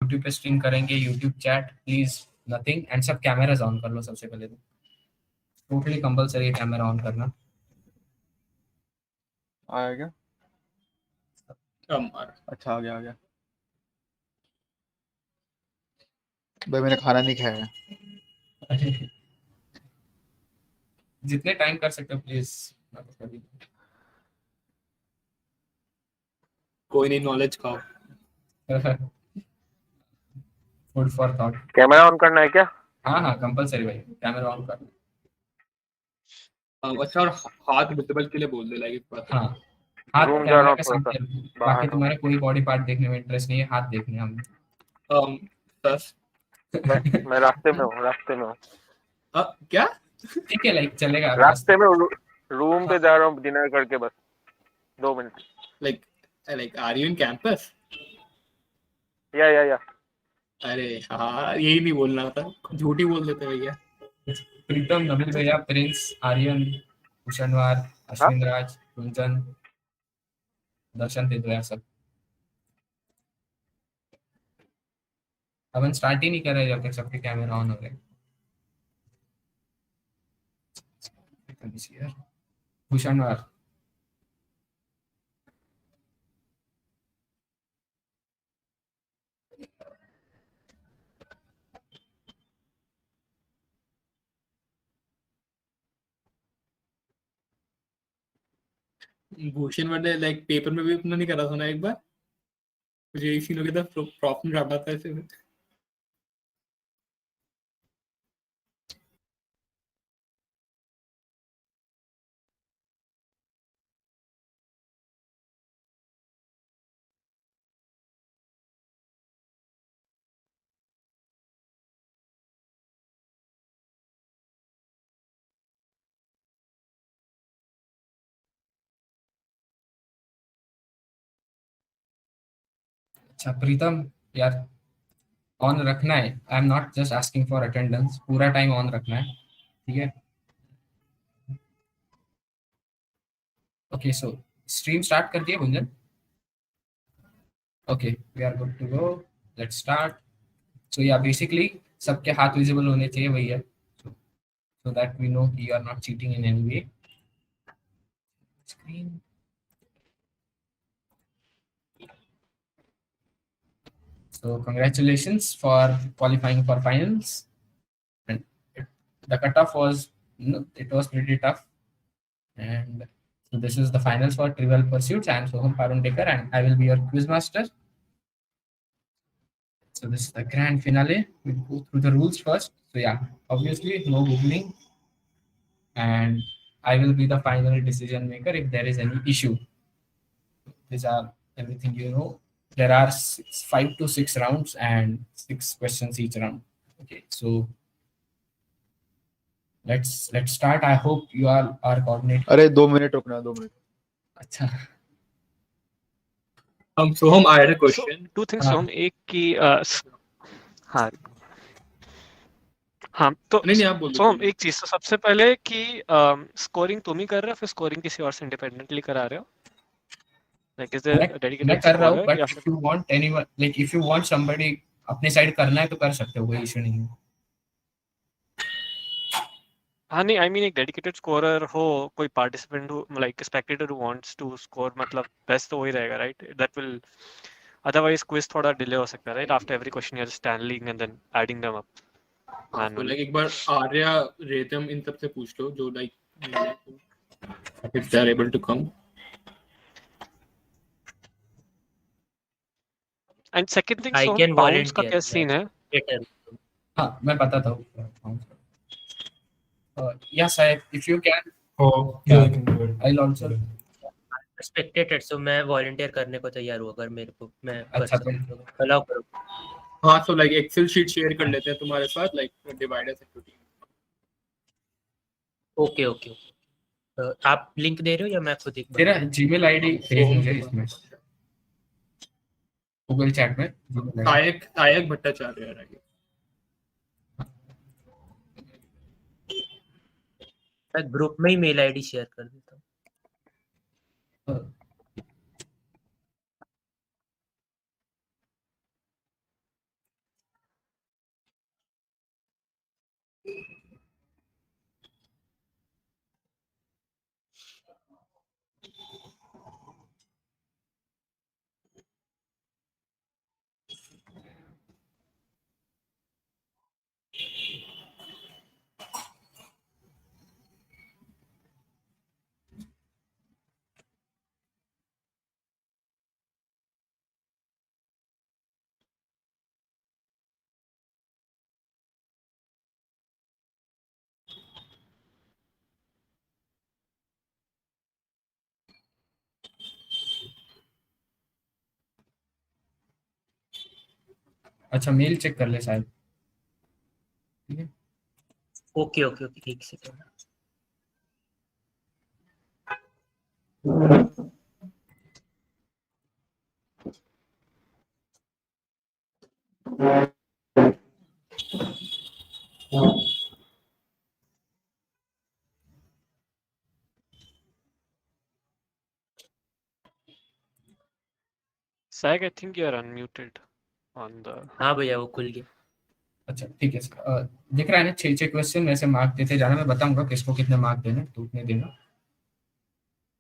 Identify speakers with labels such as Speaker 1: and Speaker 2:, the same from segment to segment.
Speaker 1: YouTube पे stream करेंगे, YouTube chat please nothing, and सब कैमराज ऑन कर लो सबसे पहले तो, टोटली कंपलसरी है कैमरा ऑन करना।
Speaker 2: आया क्या? अच्छा आ गया भाई, मैंने खाना नहीं खाया है।
Speaker 1: जितने टाइम कर सकते हो प्लीज।
Speaker 3: कोई नहीं, नॉलेज खाओ।
Speaker 1: Food for thought.
Speaker 4: Camera on करना है क्या?
Speaker 1: हाँ कंपलसरी भाई, कैमरा ऑन करना।
Speaker 3: अच्छा, और हाथ विजिबल के लिए बोल दे, लाइक
Speaker 1: हाँ हाथ
Speaker 4: रूम जा रहा
Speaker 1: कैमरा
Speaker 4: हूँ
Speaker 1: के
Speaker 4: थोड़ा
Speaker 1: सामने,
Speaker 4: सा
Speaker 1: बाकी
Speaker 4: बाहर।
Speaker 1: तुम्हारे कोई बॉडी पार्ट देखने में इंटरेस्ट नहीं है, हाथ देखने हैं हमें।
Speaker 4: मैं रास्ते में हूँ।
Speaker 3: क्या?
Speaker 1: ठीक है लाइक चलेगा।
Speaker 4: रास्ते में रूम पे जा रहा हूँ डिनर करके, बस 2 minute.
Speaker 3: Like are you in campus?
Speaker 4: या
Speaker 3: अरे हाँ, यही नहीं बोलना था, झूठी बोल देते भैया।
Speaker 1: प्रीतम, नमिल भैया, प्रिंस, आर्यन, भूषणवार, अश्विन राज, कुंजन, दर्शन दे दो यार सब। अपन स्टार्ट ही नहीं कर रहे जब तक सबके कैमरा ऑन हो रहे। भूषणवार,
Speaker 3: भूषण वाले लाइक पेपर में भी अपना नहीं करा था ना एक बार, मुझे इसी लोग का प्रॉब्लम रहा था ऐसे में।
Speaker 1: अच्छा प्रीतम यार ऑन रखना है, आई am not just asking for attendance, पूरा टाइम ऑन रखना है, ठीक है? ओके सो स्ट्रीम स्टार्ट कर दिया Gunjan? Okay we are good to go, let's start. So yeah basically सबके हाथ विजिबल होने चाहिए भैया, so that we know you are not cheating in any way. Screen. So congratulations for qualifying for finals. And the cutoff was, it was pretty tough. And so this is the finals for Trivial Pursuits. I am Soham Parundekar and I will be your quizmaster. So this is the grand finale. We'll go through the rules first. So yeah, obviously no googling, and I will be the final decision maker if there is any issue. These are everything you know. There are 5 to 6 rounds and 6 questions each round. Okay, so let's start. I hope you all are coordinated.
Speaker 2: अरे 2 minute रुकना, 2 minute.
Speaker 1: अच्छा
Speaker 3: So हम I had a question.
Speaker 5: Two things Soham, एक की हाँ तो
Speaker 3: नहीं आप बोल दो।
Speaker 5: सोहम एक चीज, तो सबसे पहले कि स्कोरिंग तुम ही कर रहे हो, फिर स्कोरिंग किसी और से इंडिपेंडेंटली करा रहे हो? Like is there a dedicated
Speaker 1: मैं कर रहा हूँ,
Speaker 5: scorer
Speaker 1: but
Speaker 5: या
Speaker 1: if you want anyone, like if you want somebody अपने साइड करना है तो कर सकते हो, कोई इशू नहीं है।
Speaker 5: हाँ नहीं, आई मीन एक डेडिकेटेड स्कोरर हो, कोई पार्टिसिपेंट हो, like spectator who wants to score, मतलब बेस्ट तो वही रहेगा right? That will, otherwise quiz थोड़ा डिले हो सकता है right? After every question you are standing and then adding them up manually.
Speaker 3: Like एक बार आर्या, रेतम, इन सब से पूछ लो जो like if they are able to come.
Speaker 5: And second thing,
Speaker 6: I
Speaker 5: so
Speaker 6: can
Speaker 5: bounce का
Speaker 6: volunteer.
Speaker 5: क्या सीन है?
Speaker 1: हाँ मैं बताता हूँ। Yes, if you can.
Speaker 7: Oh,
Speaker 1: yeah,
Speaker 7: you can do it.
Speaker 1: I'll also.
Speaker 6: Spectator, so मैं volunteer करने को तैयार हूँ, अगर मेरे को मैं कर
Speaker 1: अच्छा
Speaker 6: सकता हूँ, allow करो।
Speaker 3: हाँ, so like excel sheet share कर लेते हैं तुम्हारे साथ, like divide us into team.
Speaker 6: Okay okay, आप लिंक दे रहे हो या मैं खुद ही?
Speaker 1: तेरा जीमेल आईडी भेज मुझे इसमें, गूगल चैट में।
Speaker 3: कायक भट्टाचार्य है राइट?
Speaker 6: मैं ग्रुप में ही मेल आईडी शेयर कर देता हूँ।
Speaker 1: हाँ। अच्छा मेल चेक कर ले शायद. ठीक है.
Speaker 6: ओके ओके ओके, एक second.
Speaker 5: Sag, I think you are unmuted on the.
Speaker 6: हाँ भैया वो खुल गया.
Speaker 1: अच्छा ठीक है. दिख रहा है ना 6 क्वेश्चन वैसे मार्क देते जाना. मैं बताऊंगा किसको कितने मार्क देने तो उतने देना.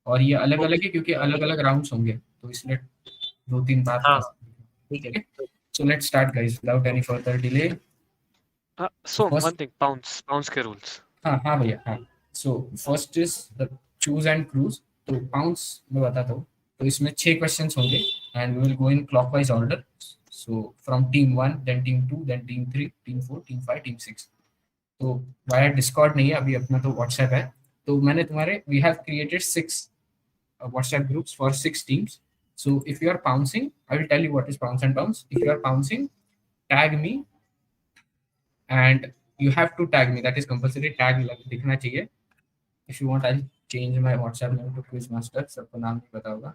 Speaker 1: और ये अलग अलग है क्योंकि अलग अलग राउंड्स होंगे तो इसलिए 2-3 बार.
Speaker 6: हाँ ठीक है.
Speaker 1: So let's start guys without any further delay.
Speaker 5: So
Speaker 1: First-
Speaker 5: one thing, bounce के rules.
Speaker 1: हाँ भैया हाँ. So first is the choose and cruise. तो pounce मैं बताता हूँ. तो इसमें 6 क्वेश्चंस होंगे and we will go in clockwise order. So from team 1, then team 2, then team 3, team 4, team 5, team 6. तो वाया डिस्कॉर्ड नहीं है अभी अपना तो व्हाट्सएप है. तो मैंने तुम्हारे we have created 6 WhatsApp groups for 6 teams. So if you are pouncing, I will tell you what is pounce and bounce. If you are pouncing, tag me and you have to tag me. That is compulsory. Tag दिखना चाहिए. If you want, I'll change my WhatsApp name to Quizmaster. सबको नाम नहीं पता होगा.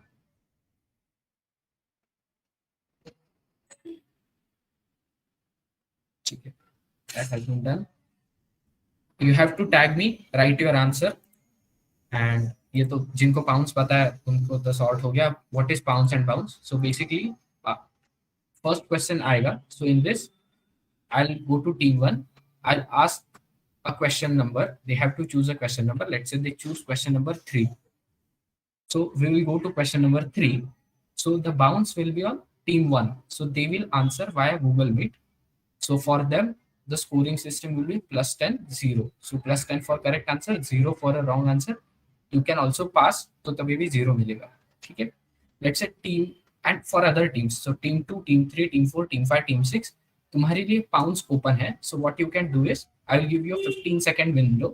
Speaker 1: ठीक है. That has been done. You have to tag me. Write your answer. And ये तो जिनको पाउंस पता है उनको तो सॉर्ट हो गया. What is pounce and bounce. So basically first question आएगा. So in this I'll go to team 1. I'll ask a question number. They have to choose a question number. Let's say they choose question number 3. So we will go to question number 3. So the bounce will be on team 1. So they will answer via Google Meet. So for them, the scoring system will be +10, 0. So +10 for correct answer, 0 for a wrong answer. You can also pass, तो तभी भी 0 मिलेगा. ठीक है. Let's say team and for other teams. So team 2, team 3, team 4, team 5, team 6. तुम्हारे लिए pounce open है. So what you can do is I will give you a 15-second window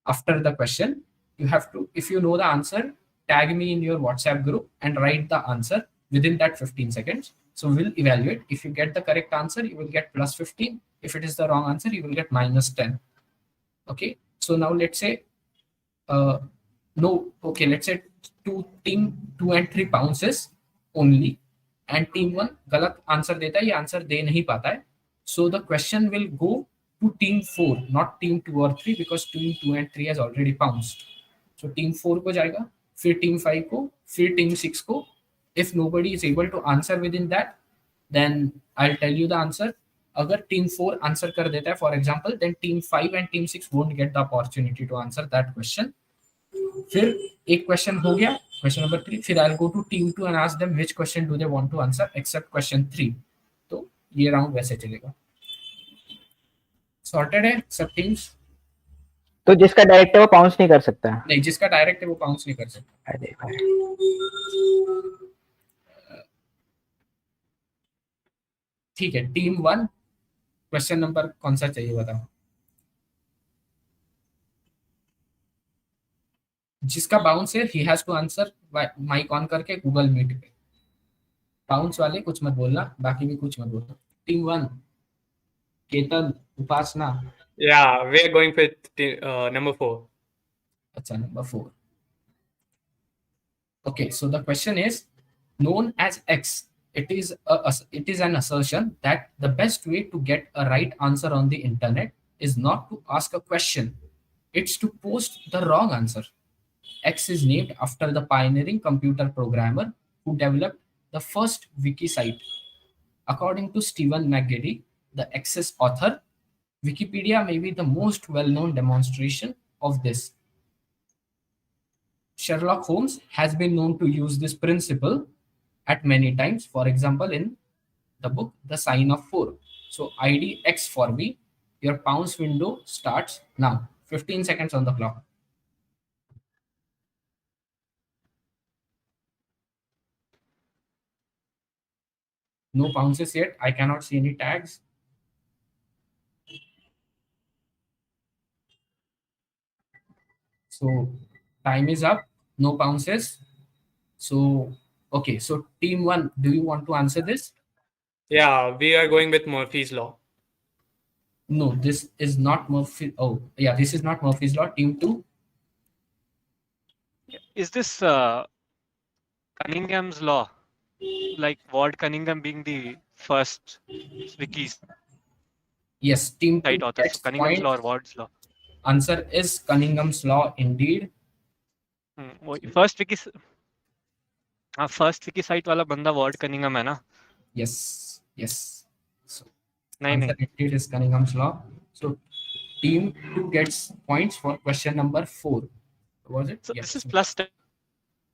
Speaker 1: after the question. You have to, if you know the answer, tag me in your WhatsApp group and write the answer within that 15 seconds. So we'll evaluate. If you get the correct answer, you will get +15. If it is the wrong answer, you will get -10. Okay. So now let's say no. Okay. Let's say team 2 and 3 bounces only, and team 1 गलत answer देता है. ये answer दे नहीं पाता है. So the question will go to team 4, not team 2 or 3, because team 2 and 3 has already bounced. So team 4 को जाएगा, फिर team 5 को, फिर team 6 को. If nobody is able to answer within that, then I'll tell you the answer. अगर team 4 answer कर देता है, for example, then team 5 and team 6 won't get the opportunity to answer that question. फिर एक question हो गया, question number 3. फिर I'll go to team 2 and ask them which question do they want to answer except question 3. तो ये round वैसे चलेगा. Sorted है सब टीम्स.
Speaker 7: तो जिसका डायरेक्ट है वो पाउंस नहीं कर सकता.
Speaker 1: नहीं, जिसका डायरेक्ट है वो पाउंस नहीं कर सकता.
Speaker 7: अरे भाई.
Speaker 1: ठीक है. टीम 1 क्वेश्चन नंबर कौन सा चाहिए बताओ. जिसका बाउंस है ही has to answer mic on करके गूगल मीट पे. बाउंस वाले कुछ मत बोलना, बाकी भी कुछ मत बोलना. Team 1 Ketan, Upasana.
Speaker 3: Yeah, we are going with number 4.
Speaker 1: अच्छा, number 4. Okay, so the question is known as X. It is an assertion that the best way to get a right answer on the internet is not to ask a question. It's to post the wrong answer. X is named after the pioneering computer programmer who developed the first wiki site. According to Stephen McGiddy, the X's author, Wikipedia may be the most well-known demonstration of this. Sherlock Holmes has been known to use this principle at many times. For example, in the book The Sign of 4. So ID X for me. Your pounce window starts now. 15 seconds on the clock. No pounces yet. I cannot see any tags. So time is up. No pounces. So okay. So team 1, do you want to answer this?
Speaker 8: Yeah, we are going with Murphy's law.
Speaker 1: No, this is not Murphy. Oh, yeah, this is not Murphy's law. Team 2.
Speaker 5: Is this Cunningham's law? Like Ward Cunningham being the first wiki
Speaker 1: Yes, team 2
Speaker 5: site author. So
Speaker 1: gets
Speaker 5: Cunningham's law or
Speaker 1: points.
Speaker 5: Ward's law?
Speaker 1: Answer is Cunningham's law indeed.
Speaker 5: First Vicky हाँ first Vicky site वाला बंदा ward Cunningham है ना
Speaker 1: Yes, yes. So
Speaker 5: नहीं
Speaker 1: answer
Speaker 5: नहीं
Speaker 1: indeed is Cunningham's law. So team 2 gets points for question number 4. Was it?
Speaker 5: so
Speaker 1: Yes.
Speaker 5: this is plus 10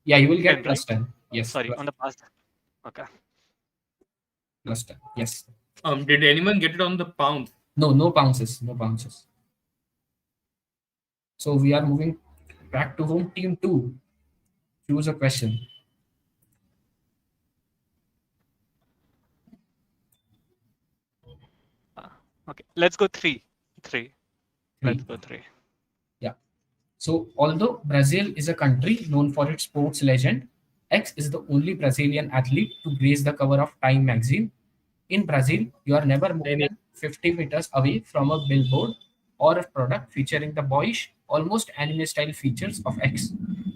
Speaker 1: Yeah, you will get
Speaker 5: 10,
Speaker 1: plus 10. Yes.
Speaker 5: sorry
Speaker 1: plus,
Speaker 5: on the past okay
Speaker 1: plus 10. Yes.
Speaker 3: Did anyone get it on the pound?
Speaker 1: No, no bounces. No bounces. So we are moving back to home. Team 2. Choose a question.
Speaker 5: okay let's go 3 let's go 3
Speaker 1: So, although Brazil is a country known for its sports legend, X is the only Brazilian athlete to grace the cover of Time magazine. In Brazil, you are never more than 50 meters away from a billboard or a product featuring the boyish, almost anime-style features of X.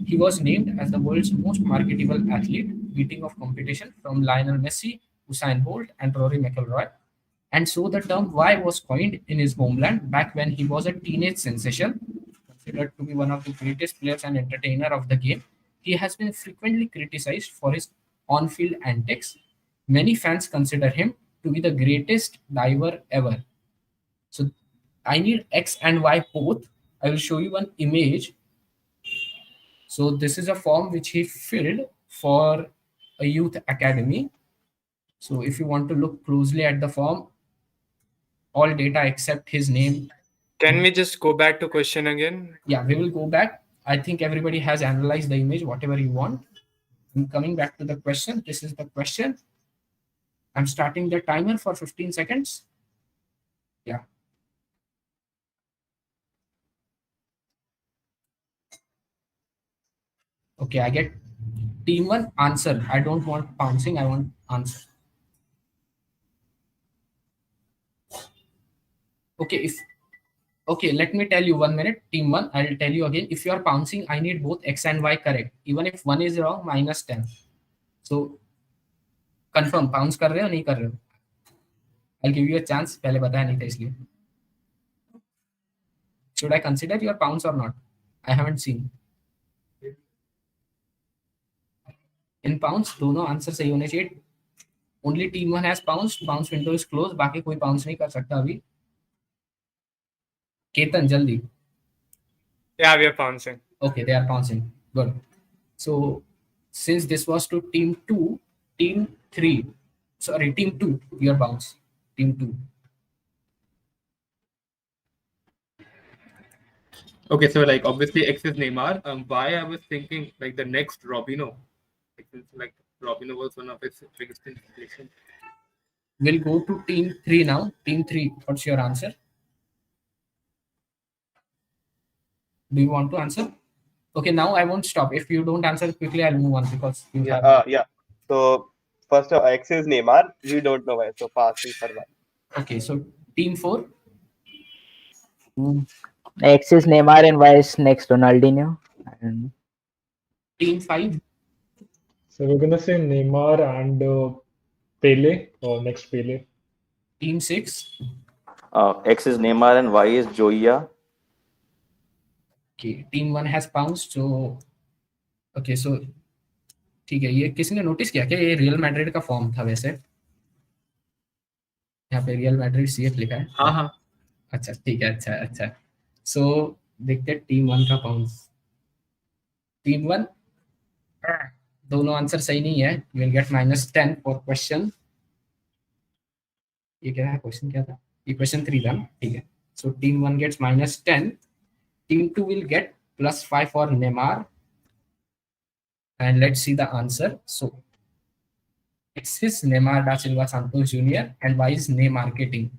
Speaker 1: He was named as the world's most marketable athlete, beating of competition from Lionel Messi, Usain Bolt, and Rory McIlroy. And so the term Y was coined in his homeland back when he was a teenage sensation, considered to be one of the greatest players and entertainer of the game. He has been frequently criticized for his on-field antics. Many fans consider him to be the greatest diver ever. So I need X and Y both. I will show you one image. So this is a form which he filled for a youth academy. So if you want to look closely at the form, all data except his name.
Speaker 8: Can we just go back to question again?
Speaker 1: Yeah, we will go back. I think everybody has analyzed the image, whatever you want. I'm coming back to the question. This is the question. I'm starting the timer for 15 seconds. Yeah. Okay, I get team 1 answer. I don't want bouncing, I want answer. Okay, let me tell you 1 minute. Team 1, I'll tell you again. If you are bouncing, I need both X and Y correct. Even if one is wrong, minus 10. So, confirm, bounce कर रहे हो नहीं कर रहे हो? I'll give you a chance. पहले बताया नहीं था इसलिए. Should I consider your bounce or not? I haven't seen. In bounce, दोनों आंसर सही होने चाहिए. Only team 1 has bounced. Bounce window is closed. बाकी कोई bounce नहीं कर सकता अभी. Ketan, jaldi.
Speaker 8: Yeah, we are bouncing.
Speaker 1: Okay, they are bouncing. Good. So, since this was to team 2, team 3, sorry, team 2, your bounce. Team 2.
Speaker 3: Okay, so like obviously X is Neymar. Why I was thinking like the next Robinho. Like Robinho was one of his biggest inspirations.
Speaker 1: We'll go to team 3 now. Team 3, what's your answer? Do you want to answer? Okay, now I won't stop. If you don't answer quickly, I'll move on because you have...
Speaker 9: Yeah. So first of X is Neymar. We don't know why. So passing for one.
Speaker 1: Okay, so team 4.
Speaker 7: X is Neymar and Y is next Ronaldinho. And
Speaker 1: Team 5.
Speaker 10: So we're gonna say Neymar and Pele or next Pele.
Speaker 1: Team 6.
Speaker 11: X is Neymar and Y is Joia.
Speaker 1: Okay, team 1 has bounced. So okay, so ठीक है. ये किसी ने notice किया क्या? ये real Madrid का form था वैसे. यहाँ पे रियल मैड्रिड सीएफ लिखा है.
Speaker 3: हाँ.
Speaker 1: अच्छा ठीक है. अच्छा. सो देखते हैं टीम 1 का बाउंस. टीम 1 दोनों आंसर सही नहीं है. You will get -10 for question. ये क्या है? क्वेश्चन क्या था? ये क्वेश्चन 3 था. ठीक है. So team 1 gets -10. Team 2 will get +5 for Neymar. And let's see the answer. So, X is Neymar da Silva Santos Jr. and Y is Ney marketing.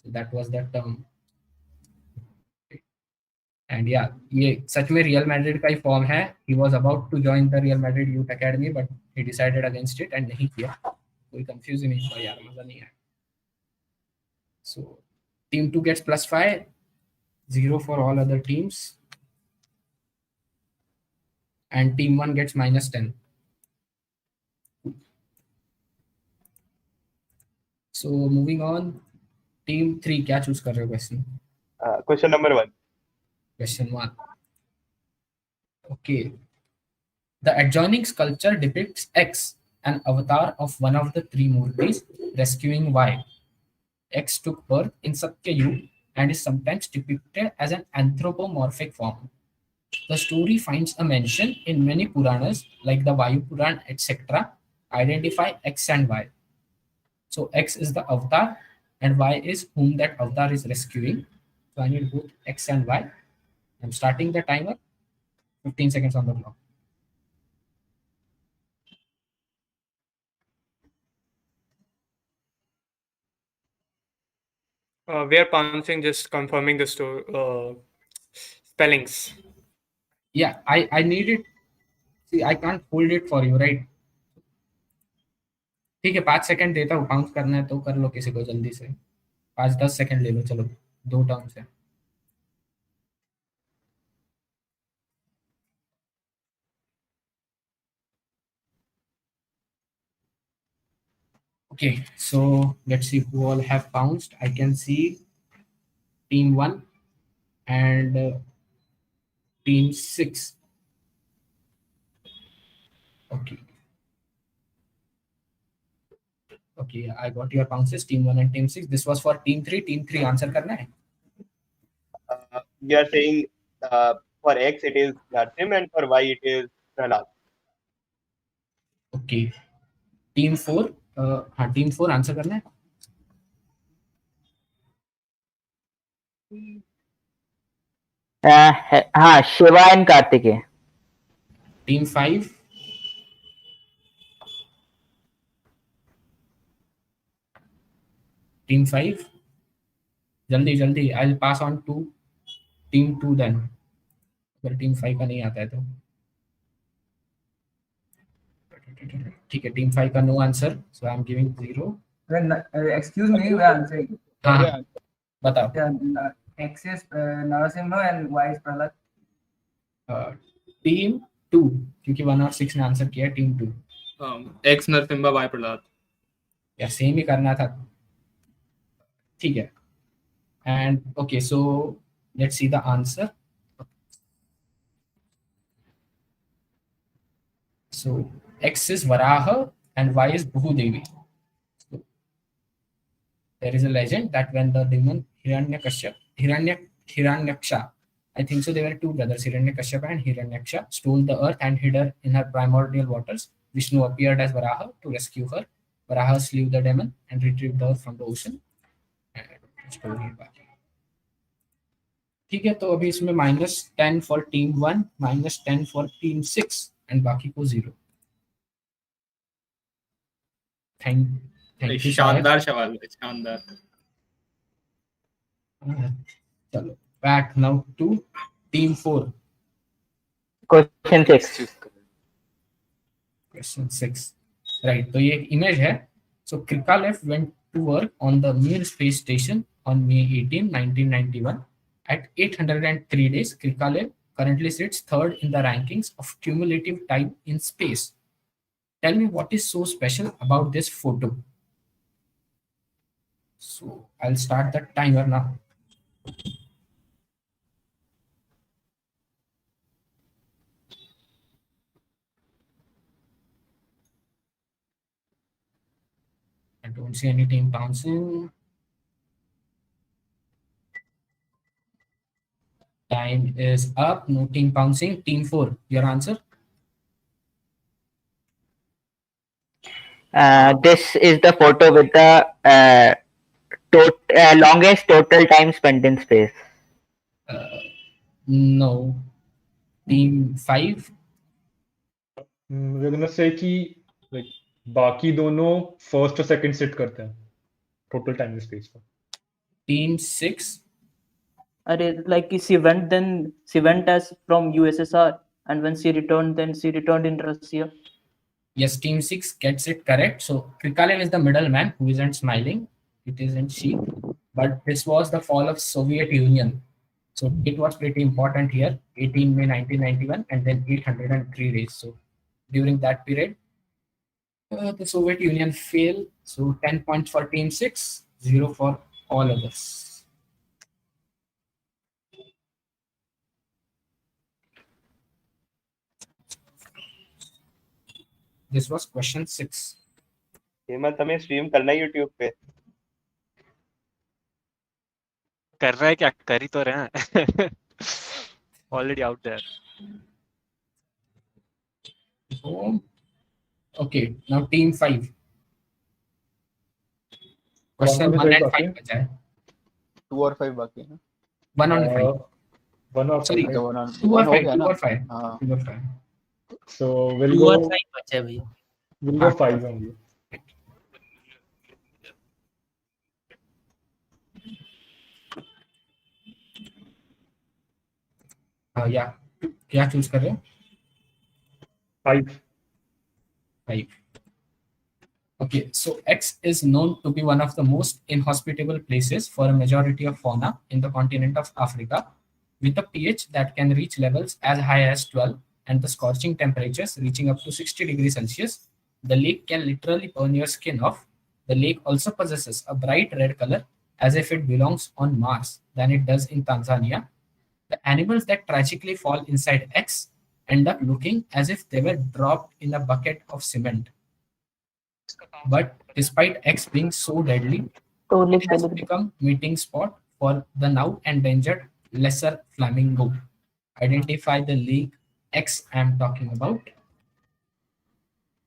Speaker 1: So that was the term. And yeah, ये सच में real Madrid का ही form है. He was about to join the Real Madrid Youth Academy, but he decided against it and नहीं किया. कोई confuse ही नहीं हुआ यार, मजा नहीं है. So team 2 gets +5, 0 for all other teams, and team 1 gets -10. So moving on, team 3 क्या चूज कर रहे हो question?
Speaker 9: Question number 1.
Speaker 1: Question 1. Okay. The adjoining sculpture depicts X, an avatar of one of the three Murtis, rescuing Y. X took birth in Satyayug and is sometimes depicted as an anthropomorphic form. The story finds a mention in many Puranas, like the Vayu Puran, etc., identify X and Y. So X is the avatar, and Y is whom that avatar is rescuing. So I need both X and Y. I'm starting the timer. 15 seconds on the clock.
Speaker 8: We are pouncing, just confirming the spellings.
Speaker 1: Yeah, I need it. See, I can't hold it for you, right? ठीक है, 5 second देता हूँ. Count करना है तो कर लो किसी को जल्दी से. 5-10 सेकंड ले लो. चलो, 2 टर्म से. Okay, so let's see who all have bounced. I can see team 1 and team 6. Okay. Okay, I got your bounces, team 1 and team 6. This was for team 3. Team 3 answer करना है.
Speaker 9: You are saying for X it is Narsim and for Y it is Prahlad.
Speaker 1: Okay. Team 4. हाँ, team 4 answer करना है.
Speaker 7: हाँ, Shiva and Kartikeya.
Speaker 1: Team 5. Team 5. जल्दी जल्दी. I'll pass on to team 2 then. अगर team 5 का नहीं आता है तो. ठीक है, टीम 5 का no answer, so I am giving 0.
Speaker 12: Excuse me, we are answering.
Speaker 1: हाँ, बताओ.
Speaker 12: X is Narasimha and Y is Prahlad.
Speaker 1: Team 2, क्योंकि 1 और 6 ने आंसर किया. Team 2.
Speaker 3: X Narasimha, Y Prahlad.
Speaker 1: यार सेम ही करना था. ठीक है. And okay, so let's see the answer. So X is Varaha and Y is Bhudevi. So there is a legend that when the demon Hiranyaksha, I think so, they were two brothers, Hiranyakashipa and Hiranyaksha, stole the earth and hid her in her primordial waters. Vishnu appeared as Varaha to rescue her. Varaha slew the demon and retrieved the earth from the ocean. ठीक है, तो अभी इसमें -10 for team 1, -10 for team 6 and बाकी को 0. Thank you.
Speaker 3: शानदार सवाल है, शानदार.
Speaker 1: चलो, back now to team 4.
Speaker 7: Question
Speaker 1: 6. Right, तो ये एक इमेज है. सो Krikalev went to work on the Mir space station on May 18, 1991. At 803 days, Krikalev currently sits 3rd in the rankings of cumulative time in space. Tell me what is so special about this photo. So I'll start the timer now. I don't see any team bouncing. Time is up. No team bouncing. Team 4, your answer?
Speaker 7: This is the photo with the longest total time spent in space.
Speaker 1: No. Team 5.
Speaker 10: We're gonna say कि like बाकी दोनों first और second sit करते हैं total time in space पर.
Speaker 1: Team 6.
Speaker 6: Like she went as from USSR, and when she returned, then she returned in Russia.
Speaker 1: Yes, team 6 gets it correct. So Krikalin is the middleman who isn't smiling. It isn't she. But this was the fall of Soviet Union. So it was pretty important here. 18 May 1991 and then 803 days. So during that period, the Soviet Union fell. So 10 points for team 6, 0 for all others. This was question 6.
Speaker 9: Hemant हमें stream करना है YouTube पे
Speaker 5: कर रहा है क्या, कर ही तो रहे हैं already out there.
Speaker 1: Okay, now team 5. Question 1 and 5 बचा है.
Speaker 2: 2 और 5 बाकी है ना.
Speaker 1: 1 और 5.
Speaker 10: 1 और 5.
Speaker 1: Sorry,
Speaker 2: अच्छा
Speaker 1: 2 और 5. 2
Speaker 2: ना.
Speaker 1: और 5.
Speaker 2: हाँ.
Speaker 1: 2 और 5.
Speaker 10: So we'll
Speaker 6: 2
Speaker 10: go.
Speaker 6: और 5 बचे हैं भैया.
Speaker 10: We'll go 5 only.
Speaker 1: या क्या चूज कर रहे हो?
Speaker 10: 5.
Speaker 1: 5. Okay, so X is known to be one of the most inhospitable places for a majority of fauna in the continent of Africa, with a pH that can reach levels as high as 12 and the scorching temperatures reaching up to 60 degrees Celsius. The lake can literally burn your skin off. The lake also possesses a bright red color as if it belongs on Mars than it does in Tanzania. The animals that tragically fall inside X end up looking as if they were dropped in a bucket of cement. But despite X being so deadly, it has become meeting spot for the now endangered lesser flamingo. Identify the league X I am talking about.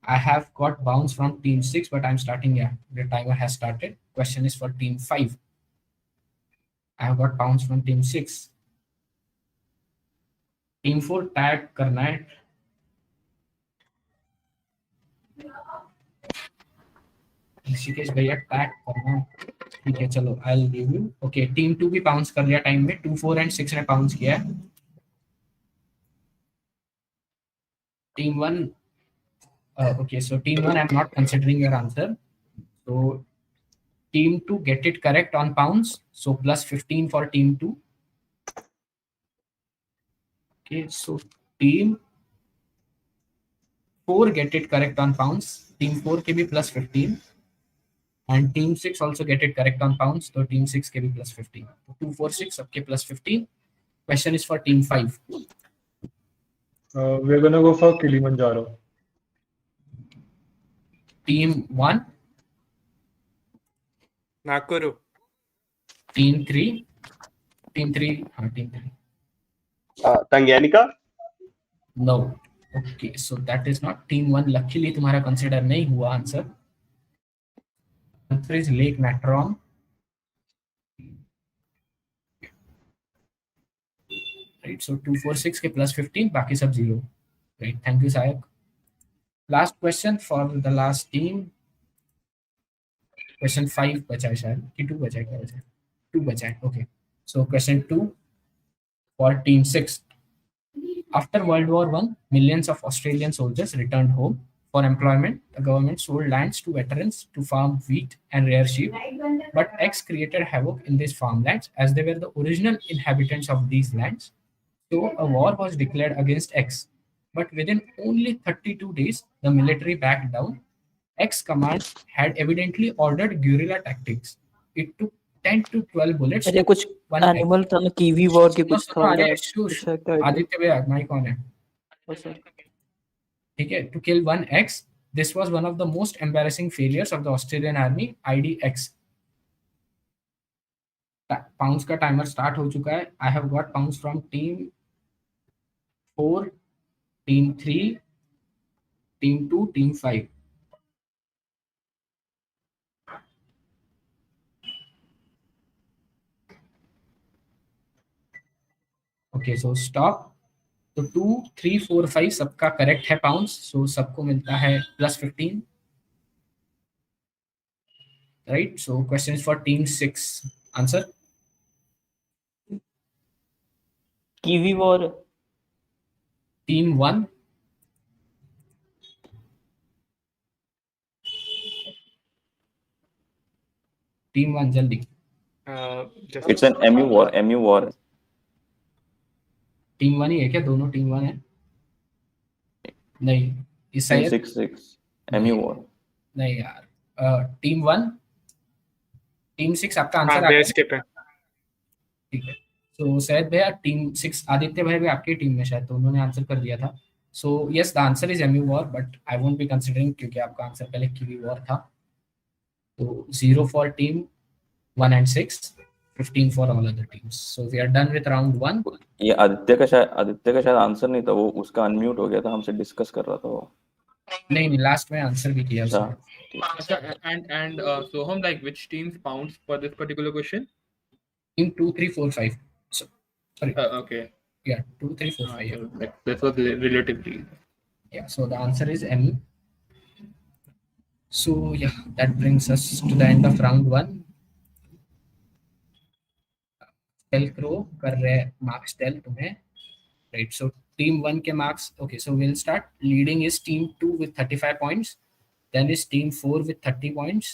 Speaker 1: I have got bounce from team 6, but I'm starting. Yeah, the timer has started. Question is for team 5. I have got bounce from team 6. Team 4 tag करना है. ऋषिकेश भैया tag करना. ठीक है चलो, I will give you. Okay, team 2 भी bounce कर लिया टाइम में. 2 4 एंड 6 ने बाउंस किया है. Team 1, okay, so team 1 I'm not considering your answer. So team 2 get it correct on pounds, so plus 15 for team 2. Okay, so team 4 get it correct on pounds. Team 4 के भी plus 15. And team 6 also get it correct on pounds, so team 6 के भी plus 15. 2 4 6 सबके plus 15. Question is for team 5.
Speaker 10: We're gonna go for Kilimanjaro.
Speaker 1: Team 1.
Speaker 8: Nakuru.
Speaker 1: Team 3. Team 3. हाँ, team 3.
Speaker 9: तंगैनिका.
Speaker 1: No. Okay, so that is not team 1. Luckily तुम्हारा consider नहीं हुआ answer. Answer is Lake Natron. Right, so 2 4 6 के plus 15, बाकी सब 0. Right, thank you Sayak. Last question for the last team. Question 5 बचा है शायद कि 2 बचा है, क्या बचा है? 2 बचा है. Okay, so question 2 for team 6. After World War I, millions of Australian soldiers returned home for employment. The government sold lands to veterans to farm wheat and rear sheep, but X created havoc in these farmlands as they were the original inhabitants of these lands. So a war was declared against X, but within only 32 days, the military backed down. X command had evidently ordered guerrilla tactics. It took 10 to 12 bullets.
Speaker 13: अरे कुछ animal था ना, kiwi war के कुछ था.
Speaker 1: आदित्य भैया mic on है. ठीक है, to kill one X. This was one of the most embarrassing failures of the Australian Army. IDX. Pounds का टाइमर स्टार्ट हो चुका है. I have got pounds from team 4, team 3, team 2, team 5. Okay, so stop. तो 2 3 4 5 सबका correct है pounds, सो सबको मिलता है plus 15. Right, so question is for team 6. Answer
Speaker 13: kiwi war.
Speaker 1: Team 1. Team 1 जल्दी.
Speaker 8: Just
Speaker 11: It's an MU war. MU war.
Speaker 1: Team 1 ही है क्या? दोनों Team 1 है? नहीं. इस
Speaker 11: Team
Speaker 1: शायद
Speaker 11: 6. MU war.
Speaker 1: नहीं यार. Team 1, Team 6 आपका
Speaker 8: हाँ,
Speaker 1: आंसर आ
Speaker 8: बेयर
Speaker 1: गया.
Speaker 8: स्किप है.
Speaker 1: ठीक है. सो शायद भैया Team 6 आदित्य भाई भी आपकी टीम में शायद, तो उन्होंने आंसर कर दिया था. So yes, the answer is MU war, but I won't be considering क्योंकि आपका आंसर पहले कीवी वॉर था. तो 0 for team 1 and 6, 15 for all other teams. So we are done with round 1.
Speaker 11: ये आदित्य का शायद आंसर नहीं था, वो उसका अनम्यूट हो गया था, हमसे डिस्कस कर रहा था वो.
Speaker 1: नहीं, लास्ट में आंसर भी किया उसने.
Speaker 3: And Soham, like which teams pounds for this particular question?
Speaker 1: Team 2, 3, 4, 5. So, sorry.
Speaker 3: Okay.
Speaker 1: Yeah, 2, 3, 4, 5. Yeah.
Speaker 3: So, like, this was relatively.
Speaker 1: Yeah, so the answer is M. So yeah, that brings us to the end of round 1. Tell क्रो कर रहे हैं marks tell तुम्हें, right? So team 1 के marks. Okay, so will start. Leading is team 2 with 35 points, then is team 4 with 30 points,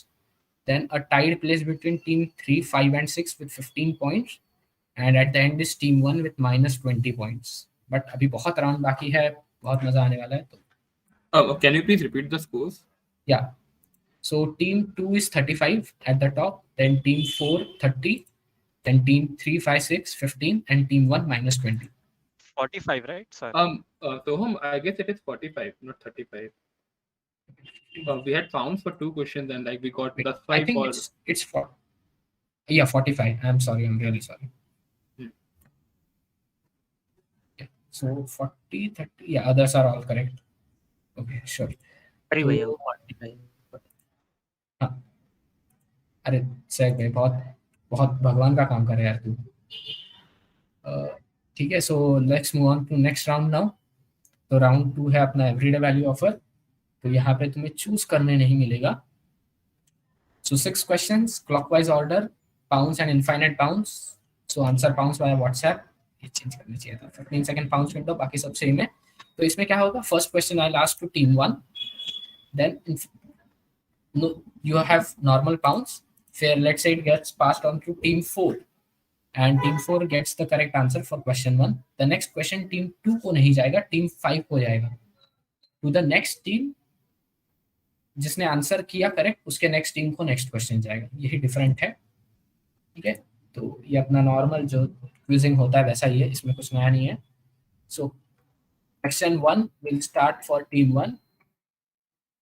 Speaker 1: then a tied place between team 3, 5 and 6 with 15 points, and at the end is team 1 with minus 20 points. But अभी बहुत round बाकी है, बहुत मजा आने वाला है. तो
Speaker 3: can you please repeat the scores?
Speaker 1: Yeah, so team 2 is 35 at the top, then team 4 30, then team 3, 5, 6 15, and team 1 minus 20.
Speaker 5: 45, right? Sorry.
Speaker 3: Soham, I guess it is 45, not 35. We had pounds for 2 questions and like we got plus 5
Speaker 1: I think
Speaker 3: for...
Speaker 1: it's 4. Yeah, 45. I'm sorry. I'm really sorry. Yeah. So 40, 30. Yeah, others are all correct. Okay, sure.
Speaker 6: अरे भैया 45.
Speaker 1: हाँ. अरे सैग भाई, बहुत भगवान का काम कर रहा है यार तू. ठीक है, so let's move on to next round now. तो राउंड 2 है अपना एवरीडे वैल्यू ऑफर. तो यहाँ पे तुम्हें चूज करने नहीं मिलेगा. सो 6 questions, clockwise order, pounds and infinite pounds. So answer pounds via WhatsApp. ये चेंज करना चाहिए था. 15 सेकंड पाउंड्स विंडो, बाकी सब सेम है. तो इसमें क्या होगा? First question I last to team 1, then you have normal pounds. Fair, let's say it gets passed on to team 4, and team 4 gets the correct answer for question 1. The next question team 2 को नहीं जाएगा, team 5 को जाएगा. To the next team, जिसने answer किया correct, उसके next team को next question जाएगा. यही डिफरेंट है. ठीक है, तो ये अपना नॉर्मल जो क्विजिंग होता है वैसा ही है, इसमें कुछ नया नहीं है. So question 1 will start for team 1,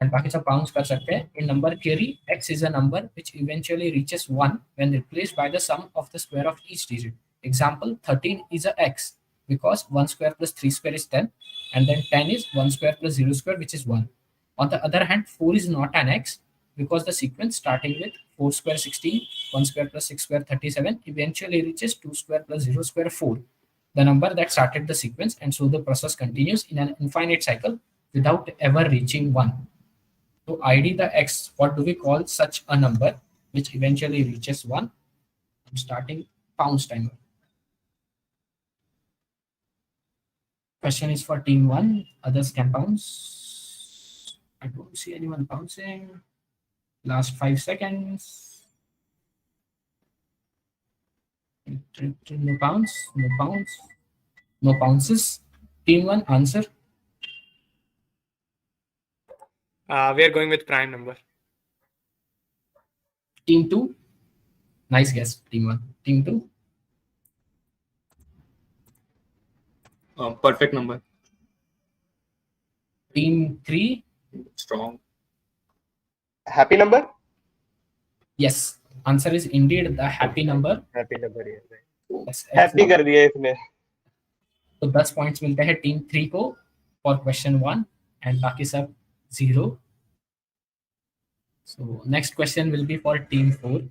Speaker 1: and बाकी सब पाउंड्स कर सकते हैं. In number theory, x is a number which eventually reaches 1 when replaced by the sum of the square of each digit. Example, 13 is a x because 1 square plus 3 square is 10, and then 10 is 1 square plus 0 square, which is 1. On the other hand, 4 is not an x because the sequence starting with 4 square 16, 1 square plus 6 square 37 eventually reaches 2 square plus 0 square 4, the number that started the sequence, and so the process continues in an infinite cycle without ever reaching 1. So ID the x, what do we call such a number which eventually reaches 1? I'm starting pounds timer. Question is for team 1, others can pounce. I don't see anyone bouncing. Last 5 seconds. No pounds, no pounds, no bounces. Team 1, answer.
Speaker 8: We are going with prime number.
Speaker 1: Team 2, nice guess. Team 1. Team 2,
Speaker 3: perfect number.
Speaker 1: Team 3,
Speaker 3: Strong.
Speaker 9: Happy number?
Speaker 1: yes. Answer is indeed the happy number.
Speaker 9: Happy number, yes.
Speaker 1: Yes,
Speaker 9: Happy कर दिया इसने.
Speaker 1: तो 10 points मिलते हैं team 3 को for question 1, and बाकी सब 0. So next question will B for team 4.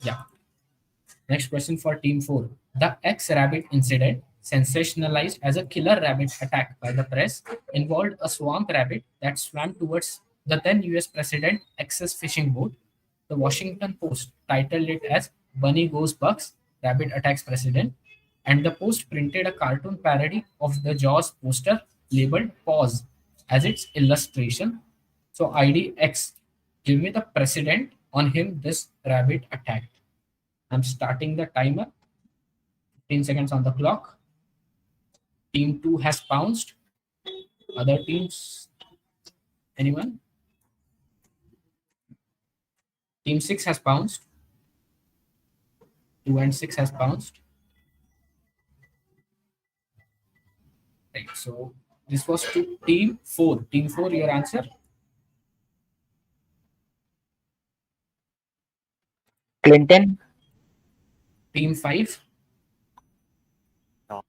Speaker 1: Yeah. Next question for team 4. The X-Rabbit incident, sensationalized as a killer rabbit attack by the press, involved a swamp rabbit that swam towards the then US President X's fishing boat. The Washington Post titled it as Bunny Goes Bucks, Rabbit Attacks President, and the Post printed a cartoon parody of the Jaws poster labeled Pause as its illustration. So ID X. Give me the precedent on him this rabbit attacked. I'm starting the timer. 15 seconds on the clock. Team 2 has pounced. Other teams, anyone? Team 6 has pounced. 2 and 6 has pounced. Right, so this was to team 4. Team 4, your answer?
Speaker 7: Clinton.
Speaker 1: Team 5?
Speaker 2: No.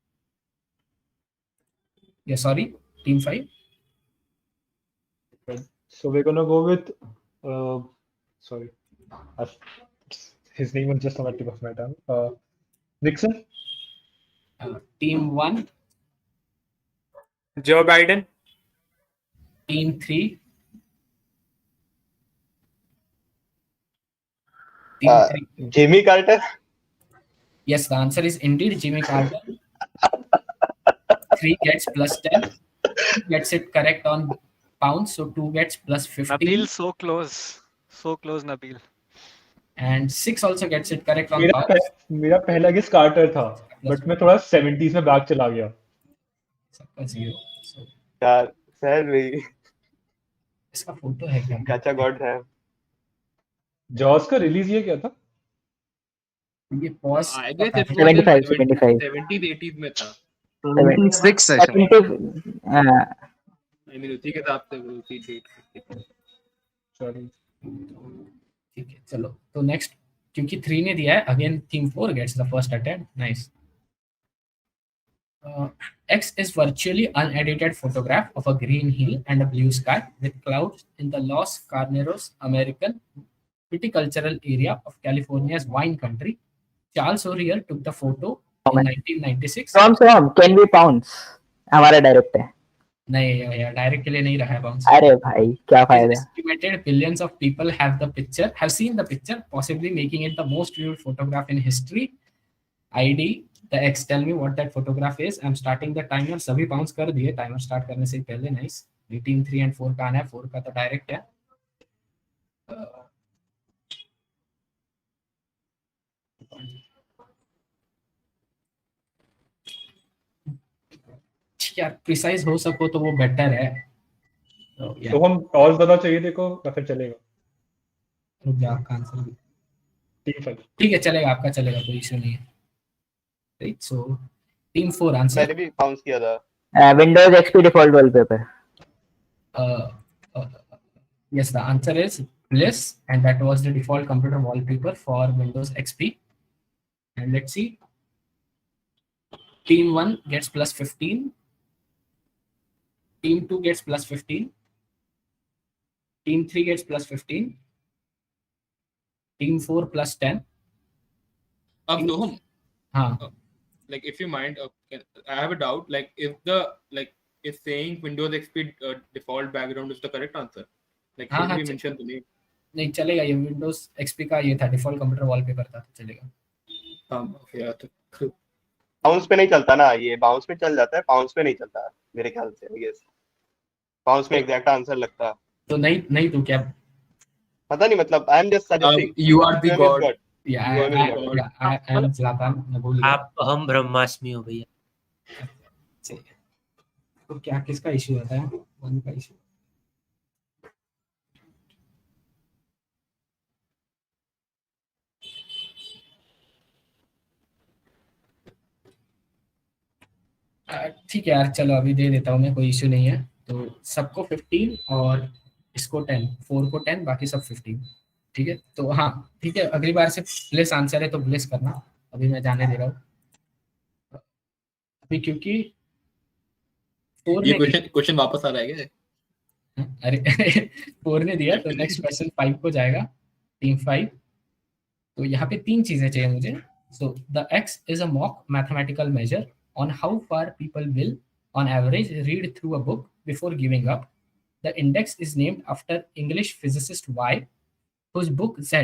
Speaker 1: Yeah, sorry. Team 5?
Speaker 10: So we're gonna go with, sorry, I've- his name was just on the tip of my tongue. Nixon.
Speaker 1: Team 1?
Speaker 8: Joe Biden.
Speaker 1: Team 3? Team 3?
Speaker 9: Jimmy Carter.
Speaker 1: Yes, the answer is indeed Jimmy Carter. 3 gets plus 10. 2 gets it correct on pounds, so 2 gets plus 15.
Speaker 5: Nabil, so close. So close, Nabil.
Speaker 1: And 6 also gets it correct on
Speaker 10: मेरा
Speaker 1: pounds.
Speaker 10: मेरा पहला guess quarter था, but मैं थोड़ा 70s में back चला गया.
Speaker 1: सबका 0. So,
Speaker 9: यार सर भाई
Speaker 1: इसका फोटो है क्या?
Speaker 9: चाचा गॉड है.
Speaker 10: जॉस का रिलीज ये क्या था?
Speaker 1: ये pause
Speaker 3: I guess it was
Speaker 7: 75,
Speaker 3: in
Speaker 7: 75.
Speaker 3: 70s 80s में था.
Speaker 14: 76 है शायद.
Speaker 7: 70,
Speaker 3: I mean उसी के हिसाब से वो उसी डेट.
Speaker 10: Sorry.
Speaker 1: ठीक है, चलो तो नेक्स्ट, क्योंकि 3 ने दिया है, again team 4 gets the first attempt. Nice. X is virtually unedited photograph of a green hill and a blue sky with clouds in the Los Carneros American viticultural area of California's wine country. Charles O'Rear took the photo in 1996.
Speaker 7: Soham, can we pounce? हमारा direct है.
Speaker 1: नहीं यार, direct के लिए नहीं रहा है bounce.
Speaker 7: अरे भाई क्या फायदा.
Speaker 1: Estimated billions of people have seen the picture, possibly making it the most viewed photograph in history. ID the X, tell me what that photograph is. I'm starting the timer. सभी bounce कर दिए timer start करने से पहले. Nice. Team 3 and 4 का आना है. 4 का तो डायरेक्ट है. यार प्रिसाइज हो सको तो वो बेटर है.
Speaker 10: तो हम टॉस ज्यादा चाहिए देखो या फिर चलेगा?
Speaker 1: रुक जा, आपका आंसर भी
Speaker 10: टीम 5.
Speaker 1: ठीक है, चलेगा, आपका चलेगा, कोई इशू नहीं है. Right, so team 4 answer.
Speaker 9: मैंने भी बाउंस किया था.
Speaker 7: Windows XP default wallpaper.
Speaker 1: Yes, the answer is Bliss, and that was the default computer wallpaper for Windows XP. And let's see. Team 1 gets plus 15. Team 2 gets plus 15. Team 3 gets plus 15. Team 4 plus 10.
Speaker 3: अब Soham,
Speaker 1: हाँ.
Speaker 3: like if you mind, I have a doubt. Like if saying Windows XP default background is the correct answer. Like
Speaker 1: हाँ,
Speaker 3: should we mention the name?
Speaker 1: नहीं चलेगा, ये Windows XP का ये था, default computer wallpaper था, तो चलेगा.
Speaker 9: बाउंस पे नहीं चलता ना ये. बाउंस पे चल जाता है, बाउंस पे नहीं चलता मेरे ख्याल से. आई गेस बाउंस में एग्जैक्ट आंसर लगता है.
Speaker 1: तो नहीं तो क्या
Speaker 9: पता नहीं, मतलब I am just suggesting.
Speaker 3: You are the god.
Speaker 1: Yeah, I am Zlatan. मैं भूल गया.
Speaker 6: आप हम ब्रह्मास्मि हो भैया.
Speaker 1: तो क्या किसका इशू होता है? वन का इशू. ठीक है यार, चलो अभी दे देता हूँ मैं, कोई इशू नहीं है. तो सबको 15 और इसको 10, 4 को 10, बाकी सब 15. ठीक है, तो हाँ ठीक है, अगली बार से ब्लेस आंसर है तो ब्लेस करना. अभी मैं जाने दे रहा हूँ अभी, क्योंकि
Speaker 3: ये क्वेश्चन वापस आ रहा है क्या?
Speaker 1: अरे 4 ने दिया, तो नेक्स्ट क्वेश्चन 5 को जाएगा. टीम 5. तो यहाँ पे 3 चीजें चाहिए मुझे. So the X is a mock mathematical measure on how far people will, on average, read through a book before giving up. The index is named after English physicist Y, whose book Z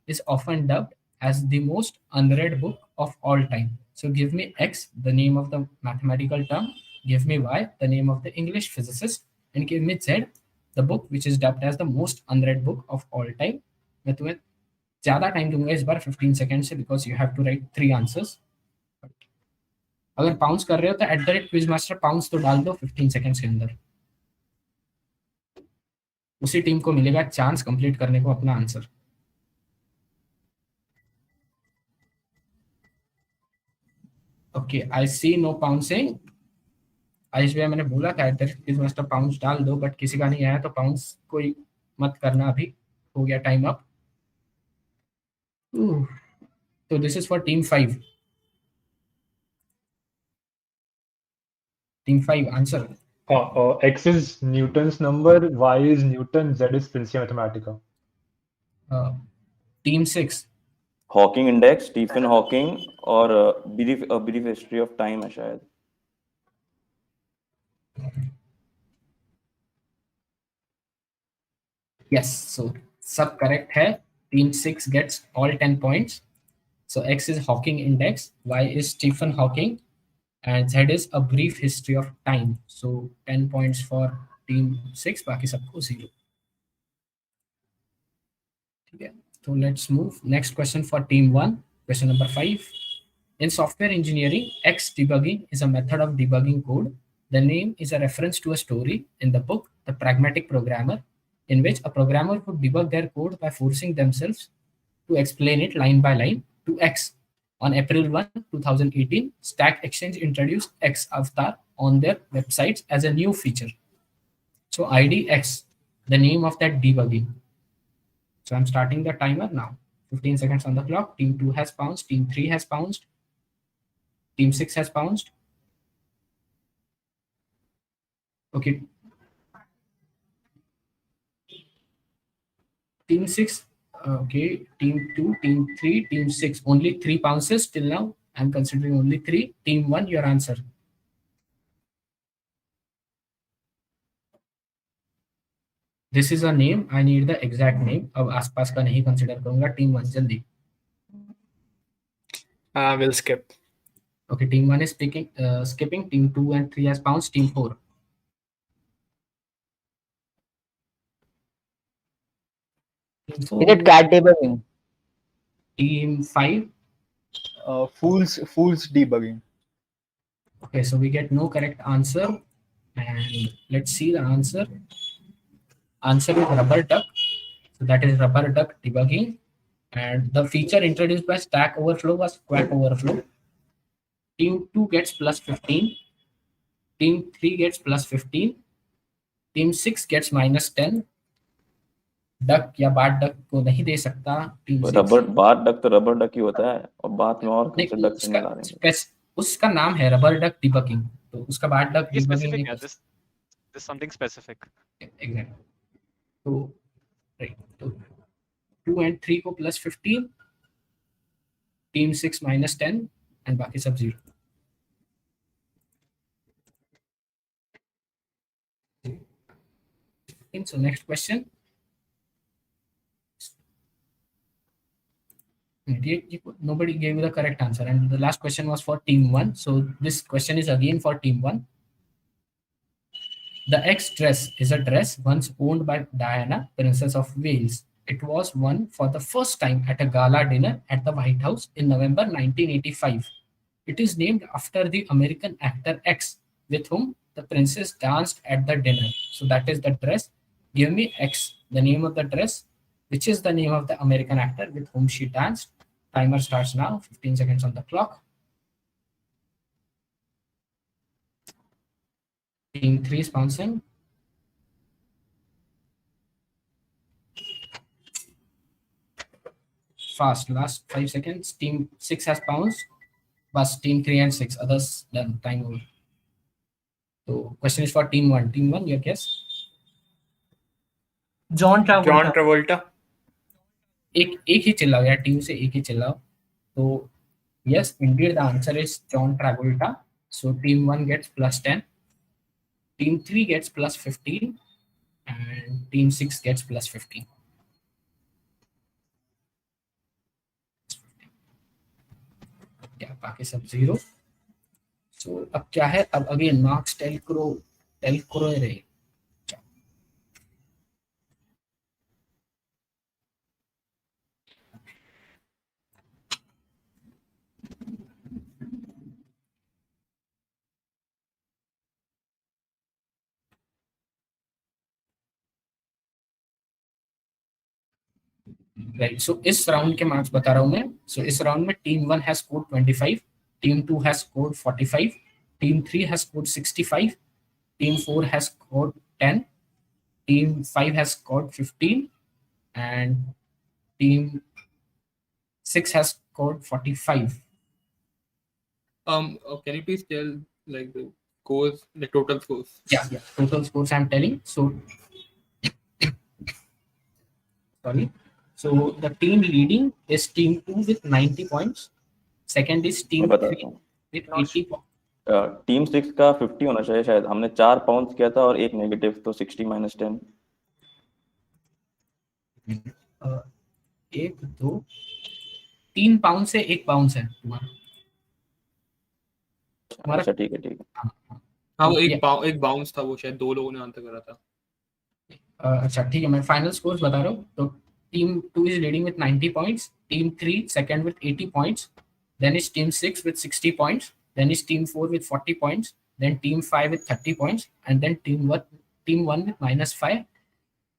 Speaker 1: is often dubbed as the most unread book of all time. So give me X, the name of the mathematical term, give me Y, the name of the English physicist, and give me Z, the book which is dubbed as the most unread book of all time. मैं तुम्हें ज़्यादा time दूंगा इस बार 15 second से, because you have to write 3 answers. अगर pounce कर रहे हो तो @Quizmaster पाउंस तो डाल दो 15 सेकंड्स के अंदर. उसी टीम को मिलेगा चांस कंप्लीट करने को अपना आंसर. ओके, आई सी नो पाउंसिंग. आयुष भैया मैंने बोला था @Quizmaster पाउंस डाल दो, बट किसी का नहीं आया, तो पाउंस कोई मत करना अभी. हो गया टाइम अप. तो this is for team 5. Team 5 answer.
Speaker 10: X is Newton's number, Y is Newton, Z is Principia Mathematica.
Speaker 1: Team 6
Speaker 11: Hawking index, Stephen Hawking और ब्रीफ हिस्ट्री ऑफ टाइम है शायद.
Speaker 1: यस, सो सब करेक्ट है. Team 6 gets all 10 points. So X is Hawking index, Y is Stephen Hawking, and Z is a brief history of time. So 10 points for team 6, बाकी सबको 0. ठीक है, तो let's move. Next question for team 1. Question number 5. In software engineering, X debugging is a method of debugging code. The name is a reference to a story in the book, The Pragmatic Programmer, in which a programmer would debug their code by forcing themselves to explain it line by line to X. On April 1, 2018, Stack Exchange introduced X Avatar on their websites as a new feature. So ID X, the name of that debugging. So I'm starting the timer now. 15 seconds on the clock. Team 2 has bounced. Team 3 has bounced. Team 6 has bounced. Okay. Team 6. Okay, team 2, team 3, team 6. Only 3 bounces till now. I'm considering only 3. Team 1, your answer. This is a name. I need the exact name. अब आसपास का नहीं consider करूँगा. Team 1 जल्दी.
Speaker 8: We'll skip.
Speaker 1: Okay, team 1 is skipping. Team 2 and 3 has bounced. Team 4.
Speaker 7: Is it cat debugging?
Speaker 1: Team 5.
Speaker 14: Fool's debugging.
Speaker 1: Okay, so we get no correct answer. And let's see the answer. Answer is rubber duck. So that is rubber duck debugging. And the feature introduced by Stack Overflow was Quack Overflow. Team 2 gets plus 15. Team 3 gets plus 15. Team 6 gets minus 10. Duck या बाट duck को नहीं दे सकता.
Speaker 11: Rubber बाट duck तो rubber duck ही होता है, और बात में और कौन से डक से मिला देंगे.
Speaker 1: उसका नाम है रबर डक डिबगिंग, तो उसका बाट डक डिबगिंग नहीं.
Speaker 5: This something specific.
Speaker 1: Exactly. तो राइट, तो 2 and 3 को plus 15, team 6 minus 10 and बाकी सब 0. So next question. Nobody gave me the correct answer, and the last question was for team 1. So this question is again for team 1. The X dress is a dress once owned by Diana, Princess of Wales. It was worn for the first time at a gala dinner at the White House in November 1985. It is named after the American actor X, with whom the princess danced at the dinner. So that is the dress. Give me X, the name of the dress, which is the name of the American actor with whom she danced. Timer starts now. 15 seconds on the clock. Team 3 is bouncing. Fast, last 5 seconds. Team 6 has bounced. But team 3 and 6, others done. Time over. So question is for team 1. Team 1, your guess?
Speaker 12: John
Speaker 8: Travolta.
Speaker 1: एक ही चिल्लाओ यार, team से एक ही चिल्लाओ. तो yes, indeed the answer is John Travolta. So team 1 gets plus 10. Team 3 gets plus 15 and team 6 gets plus 15. क्या बाकी सब 0. So अब क्या है, अब अगेन मार्क्स टेल करो रहे. राइट, सो इस राउंड के मार्क्स बता रहा हूँ मैं. सो इस राउंड में team 1 has scored 25, team 2 has scored 45, team 3 has scored 65, team 4 has scored 10, team 5 has scored 15, and team 6 has scored 45.
Speaker 3: Can you please tell like the scores, the total scores?
Speaker 1: Yeah, total scores I'm telling. So sorry. So the team leading is team 2 with 90 points. Second is team
Speaker 11: मैं
Speaker 1: 3
Speaker 11: बताता हूँ.
Speaker 1: with 80 points.
Speaker 11: Team 6 का 50 होना चाहिए शायद. हमने 4 pound किया था और एक नेगेटिव, तो 60 - 10.
Speaker 1: 1 2 3 पाउंड से 1 पाउंड है तुम्हारा.
Speaker 11: अच्छा ठीक है.
Speaker 3: हाँ, वो एक बाउंस था, वो शायद 2 लोगों ने आंसर करा था.
Speaker 1: अच्छा ठीक है, मैं फाइनल स्कोर्स बता रहा हूँ. तो team 2 is leading with 90 points, team 3 second with 80 points, then is team 6 with 60 points, then is team 4 with 40 points, then team 5 with 30 points, and then team 1 with -5,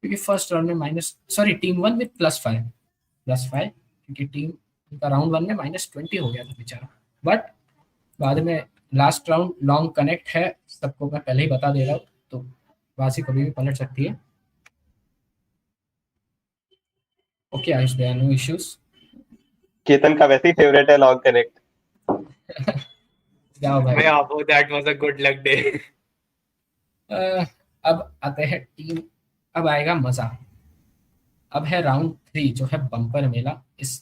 Speaker 1: क्योंकि फर्स्ट राउंड में team 1 with +5, क्योंकि team का round 1 में -20 हो गया था बेचारा. But बाद में लास्ट राउंड लॉन्ग कनेक्ट है, सबको मैं पहले ही बता दे रहा हूँ, तो बाजी कभी भी पलट सकती है. Okay Ayush, there are no issues.
Speaker 9: Ketan का वैसे ही फेवरेट है लॉन्ग कनेक्ट.
Speaker 1: क्या भाई,
Speaker 8: that was a good luck day.
Speaker 1: अब आते हैं टीम, अब आएगा मजा. अब है राउंड 3 जो है बम्पर मेला. इस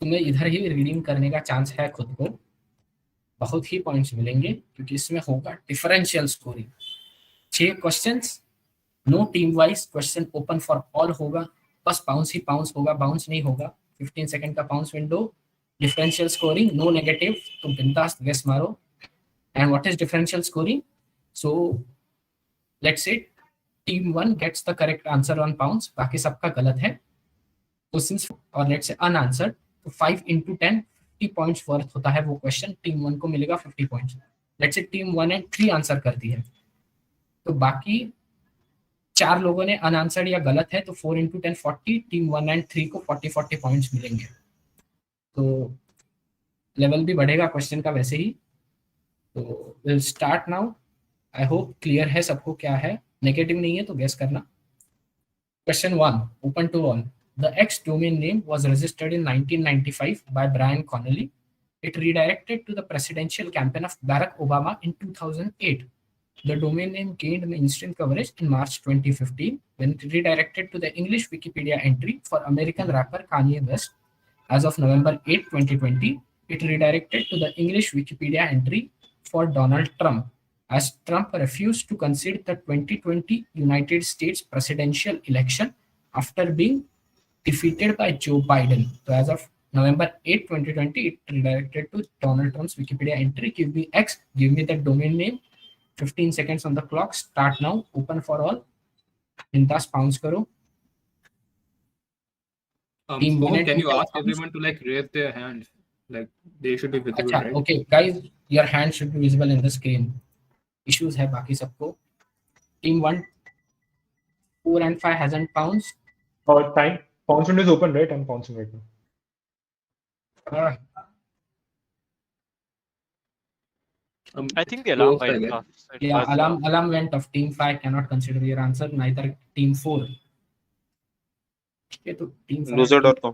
Speaker 1: तुम्हें इधर ही रीडिंग करने का चांस है खुद को. बहुत ही पॉइंट्स मिलेंगे क्योंकि इसमें होगा differential scoring. 6 questions, no team wise question, open for all होगा. बस बाउंस ही बाउंस होगा, बाउंस नहीं होगा. 15 सेकंड का bounce window. Differential scoring, no negative, तुम बिंदास गेस मारो. And what is differential scoring? So let's say team 1 gets the correct answer on bounce, बाकी सबका गलत है. तो सिंस और लेट्स से अनआंसर्ड, तो 5 into 10 50 पॉइंट्स वर्थ होता है वो क्वेश्चन. टीम 1 को मिलेगा 50 points. Let's say team 1 and 3 answer करती है, तो बाकी 4 लोगों ने अनआंसर्ड या गलत है, तो 4 into 10 40. टीम 1 एंड 3 को 40 पॉइंट्स मिलेंगे. तो लेवल भी बढ़ेगा क्वेश्चन का वैसे ही. तो will start now. I hope clear है सबको क्या है. नेगेटिव नहीं है तो गेस करना. Question 1, open to all. The X domain name was registered in 1995 by Brian Connolly. It redirected to the presidential campaign of Barack Obama in 2008. The domain name gained mainstream coverage in March 2015 when it redirected to the English Wikipedia entry for American rapper Kanye West. As of November 8, 2020, it redirected to the English Wikipedia entry for Donald Trump, as Trump refused to concede the 2020 United States presidential election after being defeated by Joe Biden. So as of November 8, 2020, it redirected to Donald Trump's Wikipedia entry. Give me X, give me the domain name. 15 seconds on the clock. Start now. Open for all. Intas pounds karo.
Speaker 3: Soham, can you ask everyone to like raise their hands? Like they should be visible, right?
Speaker 1: Okay, guys, your hand should be visible in the screen. Issues है बाकी सबको. Team 1, 4 and 5 hasn't pounced.
Speaker 10: Time. Pounce window is open, right? I'm pouncing right now.
Speaker 5: I think the alarm went off. So it
Speaker 1: Yeah,
Speaker 5: was,
Speaker 1: alarm went off. Team 5 cannot consider your answer. Neither team 4. ये तो team
Speaker 9: loser.com.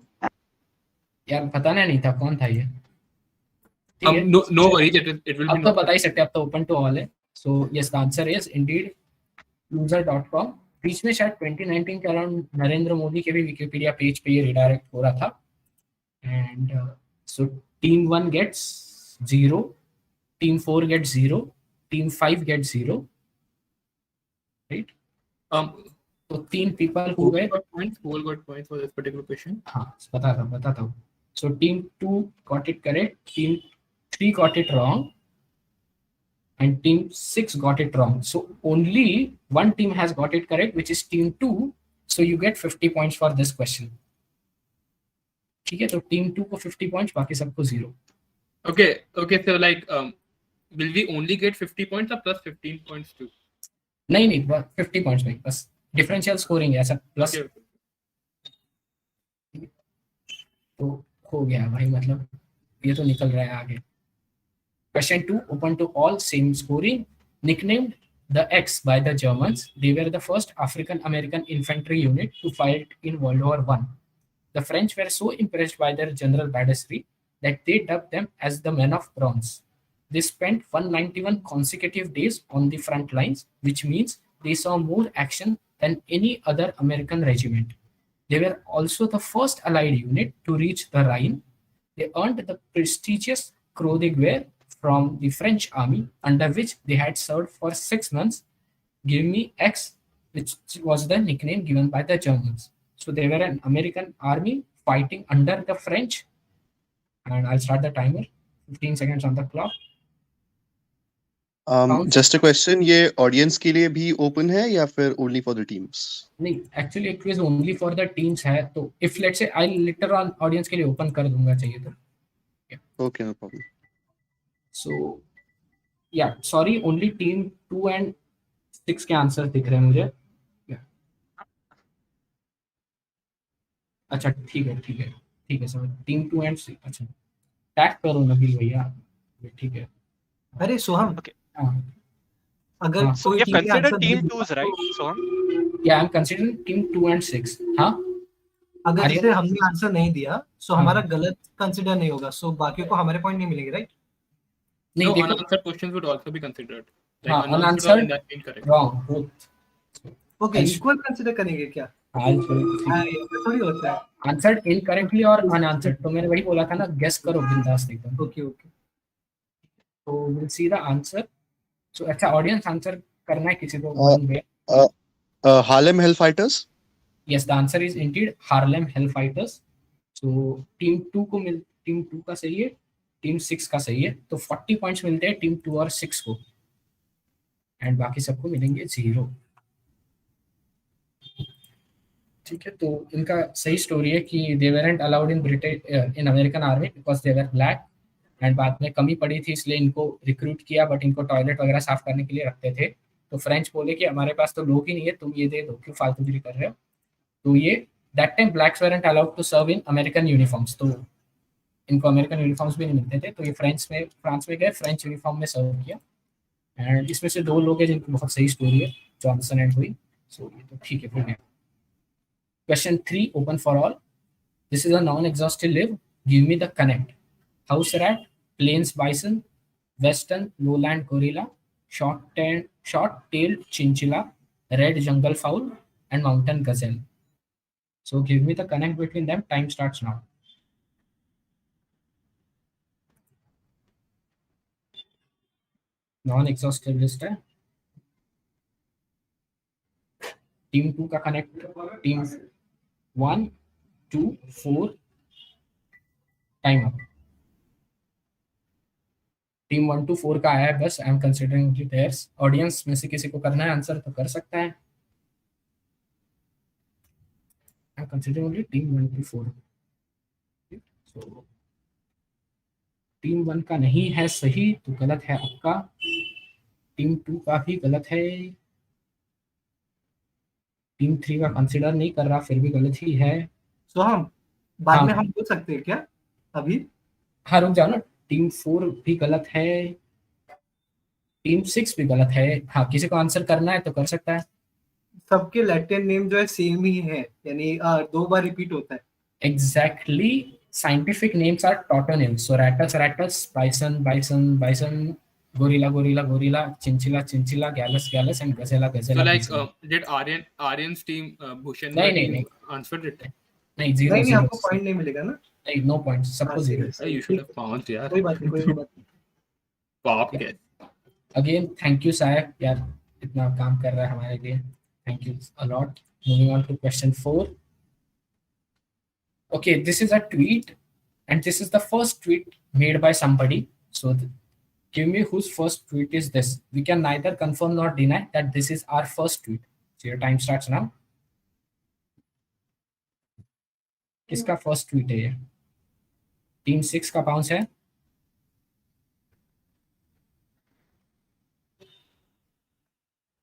Speaker 1: यार पता नहीं था कौन था ये.
Speaker 3: No worries, it will
Speaker 1: अब
Speaker 3: be.
Speaker 1: तो बता ही सकते, अब तो ओपन टू ऑल है. So yes, the answer is Indeed loser.com. बीच में शायद 2019 के अराउंड नरेंद्र मोदी के भी विकिपीडिया पेज पे ये रिडायरेक्ट हो रहा था. And so team 1 gets 0, team 4 gets 0, team 5 gets 0, right. तो 3 पीपल हो गए.
Speaker 3: Who got points for this particular question?
Speaker 1: हाँ, बताता हूँ. सो team 2 got it correct, team 3 got it wrong, and team 6 got it wrong. So only one team has got it correct, which is team 2. So you get 50 points for this question. ठीक है, तो team 2 को 50 points, बाकी सबको 0.
Speaker 3: Okay. So like, will we only get 50 points or plus 15 points too?
Speaker 1: नहीं 50 points भाई, बस differential scoring है ऐसा plus.
Speaker 3: Okay.
Speaker 1: तो हो गया भाई, मतलब ये तो निकल रहा है आगे। Question 2, open to all, same scoring. Nicknamed the X by the Germans, they were the first African American infantry unit to fight in World War I. The French were so impressed by their general badassery that they dubbed them as the Men of Bronze. They spent 191 consecutive days on the front lines, which means they saw more action than any other American regiment. They were also the first Allied unit to reach the Rhine. They earned the prestigious Croix de Guerre from the French army, under which they had served for 6 months. Give me X, which was the nickname given by the Germans. So they were an American army fighting under the French. And I'll start the timer. 15 seconds on the clock.
Speaker 14: Just a question, ये audience के लिए भी open है या फिर only for the teams?
Speaker 1: नहीं, actually it was only for the teams है, तो if let's say I later on audience के लिए ओपन कर दूंगा चाहिए तो।
Speaker 14: Okay, no problem.
Speaker 1: सो या सॉरी, ओनली टीम 2 एंड 6 के आंसर दिख रहे हैं मुझे। अच्छा ठीक है, ठीक है, ठीक है सर। टीम 2 एंड 6, अच्छा टैग करो नबील भैया, ठीक है।
Speaker 15: अरे सोहम,
Speaker 1: हाँ,
Speaker 15: अगर
Speaker 1: हाँ,
Speaker 15: कोई
Speaker 5: You
Speaker 15: टीम के
Speaker 5: consider
Speaker 15: आंसर
Speaker 5: team
Speaker 15: नहीं
Speaker 5: twos, right, Soham?
Speaker 1: या I am considering team 2 and 6। हाँ,
Speaker 15: अगर
Speaker 1: आर्यन?
Speaker 15: जैसे हमने आंसर नहीं दिया सो
Speaker 1: हाँ।
Speaker 15: हमारा गलत कंसिडर नहीं होगा, सो बाकियों को हमारे पॉइंट नहीं मिलेंगे, राइट?
Speaker 1: नहीं,
Speaker 3: No,
Speaker 1: देखो,
Speaker 3: unanswered questions would also be considered.
Speaker 1: हाँ,
Speaker 3: unanswered or
Speaker 1: unanswered
Speaker 3: incorrect.
Speaker 1: wrong both।
Speaker 15: Okay, equal consider करेंगे क्या?
Speaker 1: हाँ,
Speaker 15: ऐसा थोड़ी होता है।
Speaker 1: आंसर्ड इनकरेक्टली और अनआंसर्ड, तो मैंने वही बोला था ना, गेस करो बिंदास एकदम।
Speaker 15: ओके ओके,
Speaker 1: तो will see the answer. So अच्छा, ऑडियंस आंसर करना है किसी को one way.
Speaker 14: Harlem Hellfighters.
Speaker 1: Yes, the answer is indeed Harlem Hellfighters. So team 2 का सही है, टीम 6 का सही है, तो 40 पॉइंट्स मिलते हैं टीम 2 और 6 को, एंड बाकी सबको मिलेंगे 0। ठीक है, तो इनका सही स्टोरी है कि they weren't allowed in British in American army because they were black, and बाद में कमी पड़ी थी इसलिए इनको रिक्रूट किया, बट इनको टॉयलेट वगैरह साफ करने के लिए रखते थे। तो फ्रेंच बोले कि हमारे पास तो लोग ही नहीं है, तुम ये दे दो, क्यों फालतूगिरी कर रहे हो। तो ये that time blacks weren't allowed to serve in American uniforms, तो इनको अमेरिकन यूनिफॉर्म्स भी नहीं मिलते थे, तो ये फ्रांस में गए, फ्रेंच यूनिफॉर्म में सर्व किया। एंड इसमें से 2 लोग हैं जिनकी बहुत सही स्टोरी है, जॉनसन एंड हुई। सो ये तो ठीक है, हो गया। Question 3, open for all. This is a non-exhaustive live. Give me the connect. House rat, plains bison, western lowland gorilla, short-tailed chinchilla, red jungle fowl, and mountain gazelle. So give me the connect between them. Time starts now. Non-exhaustive list है। Team 2 का connect, team 1, 2, 4, time up. Team 1 to 4 का आया है बस, I am considering only pairs. Audience में से किसी को करना है आंसर तो कर सकता है। I am considering only team 1 to 4। So team 1 का नहीं है सही, तो गलत है आपका। टीम 2 का भी गलत है। टीम 3 का कंसिडर नहीं कर रहा, फिर भी गलत ही है।
Speaker 15: सो हम बाद
Speaker 1: हाँ।
Speaker 15: में हम बोल सकते हैं क्या अभी?
Speaker 1: हाँ, रुक जाओ ना। टीम 4 भी गलत है, टीम 6 भी गलत है। हाँ, किसी को आंसर करना है तो कर सकता है।
Speaker 15: सबके लैटिन नेम जो है सेम ही है, यानी 2 बार रिपीट होता है।
Speaker 1: Exactly. Scientific names are tautonyms. So ratus, ratus, bison, bison, bison, gorilla, gorilla, gorilla, chinchilla, chinchilla, gallus, gallus, and gazella,
Speaker 3: So
Speaker 1: gazella.
Speaker 3: like,
Speaker 1: gazella.
Speaker 3: did Aryan's team, Bhushan
Speaker 1: नहीं,
Speaker 3: team
Speaker 1: नहीं,
Speaker 3: answered it?
Speaker 1: नहीं, 0,
Speaker 15: नहीं
Speaker 1: 0.
Speaker 15: आपको point नहीं मिलेगा ना।
Speaker 1: नहीं, no points. सबको 0.
Speaker 3: Hey, you should have pounced, यार।
Speaker 15: कोई बात नहीं, कोई बात नहीं।
Speaker 3: Pop के।
Speaker 1: Again, thank you साहब, यार इतना काम कर रहा है हमारे लिए। Thank you a lot. Moving on to question 4. Okay, this is a tweet, and this is the first tweet made by somebody. So give me whose first tweet is this. We can neither confirm nor deny that this is our first tweet. So your time starts now. किसका first tweet है ये? Team 6 का bounce है।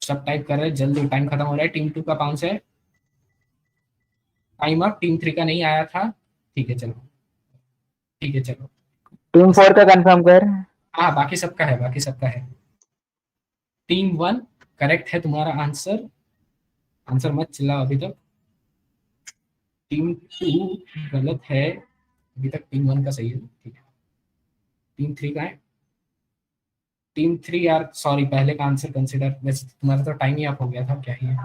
Speaker 1: सब type कर रहे हैं, जल्दी टाइम खत्म हो रहा है। टीम 2 का बाउंस है। Time up. टीम 3 का नहीं आया था, ठीक है चलो। ठीक है चलो,
Speaker 7: टीम 4 का कंफर्म कर।
Speaker 1: हाँ बाकी सबका है, बाकी सबका है। टीम 1 करेक्ट है तुम्हारा आंसर, आंसर मत चिल्लाओ अभी तक। टीम 2 गलत है, अभी तक टीम 1 का सही है, ठीक है। टीम 3 का है। टीम 3 यार सॉरी, पहले का आंसर कंसिडर, वैसे तुम्हारा तो टाइम ही अप हो गया था, क्या ही है।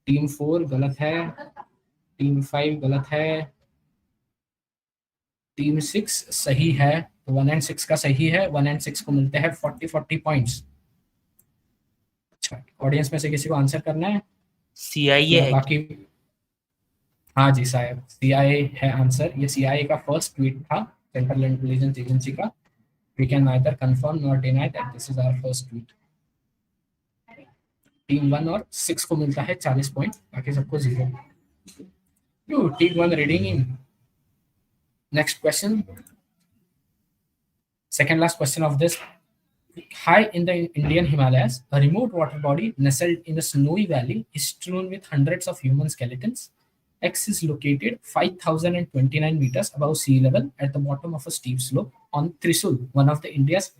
Speaker 1: टीम 4 गलत है, टीम 5 गलत है, टीम 6 सही है। तो 1 एंड 6 का सही है, 1 एंड 6 को मिलते हैं 40 पॉइंट्स। अच्छा, ऑडियंस में से किसी को आंसर करना है
Speaker 6: CIA
Speaker 1: या
Speaker 6: है
Speaker 1: बाकी? हाँ जी साहब, CIA है आंसर। ये CIA का फर्स्ट ट्वीट था, सेंट्रल इंटेलिजेंस एजेंसी का। We can neither confirm nor deny that this is our first tweet. Team 1 और 6 को मिलता है 40 पॉइंट, बाकी सबको 0। Team 1 reading in. Next question, second last question of this. High in the Indian Himalayas, a remote water body nestled in a snowy valley is strewn with hundreds of human skeletons. X is located 5,029 meters above sea level at the bottom of a steep slope on Trisul, one of the India's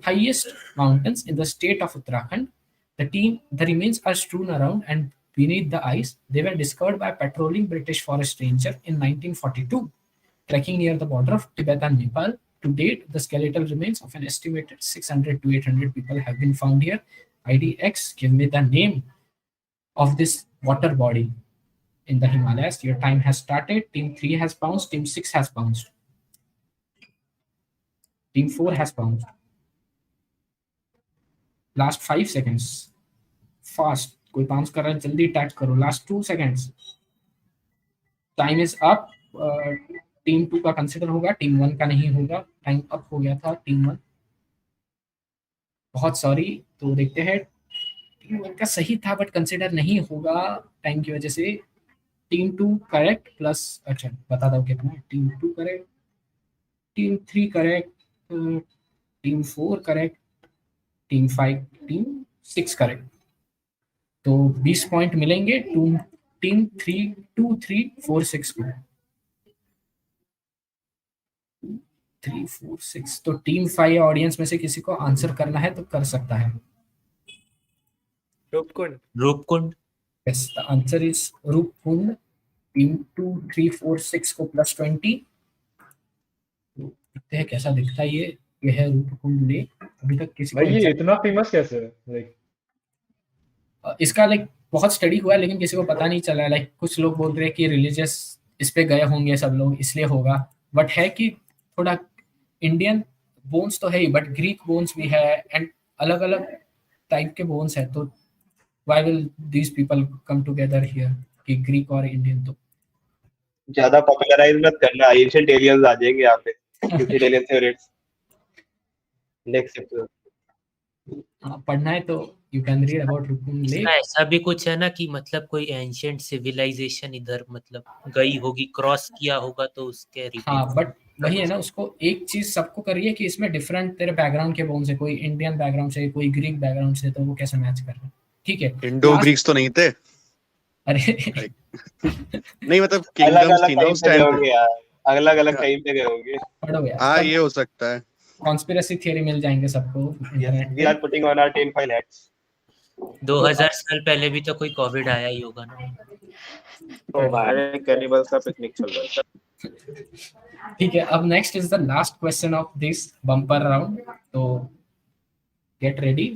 Speaker 1: highest mountains in the state of Uttarakhand. The remains are strewn around and beneath the ice. They were discovered by a patrolling British forest ranger in 1942. Trekking near the border of Tibet and Nepal. To date, the skeletal remains of an estimated 600 to 800 people have been found here. IDX, give me the name of this water body in the Himalayas. Your time has started. Team 3 has bounced. Team 6 has bounced. Team 4 has bounced. Last 5 seconds. Fast. कोई bounce कर रहा है, जल्दी tag करो. Last 2 seconds. Time is up. Team 2 का consider होगा, team 1 का नहीं होगा। टाइम अप हो गया था टीम 1, बहुत सॉरी। तो देखते हैं, टीम 1 का सही था बट कंसिडर नहीं होगा टाइम की वजह से। टीम 2 करेक्ट प्लस, अच्छा बता दो कितना है। Team 2 correct, team 3 correct, team 4 correct, team 5, team 6 correct. तो 20 पॉइंट मिलेंगे टीम 3 2 3 4 6 को। 3 4 6। तो टीम 5 ऑडियंस में से किसी को आंसर करना है तो कर सकता है।
Speaker 2: Roopkund.
Speaker 6: Roopkund.
Speaker 1: Yes, the answer is Roopkund. Team 2 3 4 6 को +20। देखते हैं कैसा दिखता है ये। यह है रूपकुंड लेक। अभी तक किसी को
Speaker 10: भाई ये इतना फेमस कैसे है? लाइक
Speaker 1: इसका बहुत स्टडी हुआ है लेकिन किसी को पता नहीं चला है। कुछ लोग बोल रहे हैं कि रिलीजियस इस पे गए होंगे सब लोग, इसलिए होगा। बट है कि थोड़ा इंडियन बोन्स तो है ही, बट ग्रीक बोन्स भी है एंड अलग अलग टाइप के बोन्स है। तो why will these people come together here कि ग्रीक और इंडियन? तो
Speaker 9: ज्यादा पॉपुलराइज मत करना, एंशिएंट एलियंस आ जाएंगे यहाँ पे। Ancient alien favourites next episode.
Speaker 1: पढ़ना है तो you can read about Roopkund lake.
Speaker 6: ऐसा भी कुछ है ना कि मतलब कोई एंशिएंट सिविलाइजेशन इधर मतलब गई होगी, क्रॉस किया होगा, तो उसके
Speaker 1: हाँ बट वही है ना, उसको एक चीज सबको करिए कि इसमें डिफरेंट तेरे बैकग्राउंड के बोन्स है। कोई इंडियन बैकग्राउंड से, कोई ग्रीक बैकग्राउंड से, तो वो कैसे मैच कर रहा है? ठीक है,
Speaker 14: इंडो ग्रीक्स तो नहीं थे?
Speaker 1: अरे
Speaker 14: नहीं मतलब किंगडम्स थी ना उस टाइम पे।
Speaker 9: अलग अलग टाइम पे गए होंगे।
Speaker 1: पढ़ो यार,
Speaker 14: हाँ ये हो सकता है।
Speaker 1: कॉन्स्पिरेसी थियरी मिल जाएंगे सबको।
Speaker 9: We are putting on our tinfoil hats।
Speaker 6: 2000 साल पहले भी तो कोई कोविड आया ही होगा ना।
Speaker 11: तो भाई कैनिबल्स का पिकनिक चल रहा है।
Speaker 1: ठीक है, अब next is the last question of this bumper round. तो गेट रेडी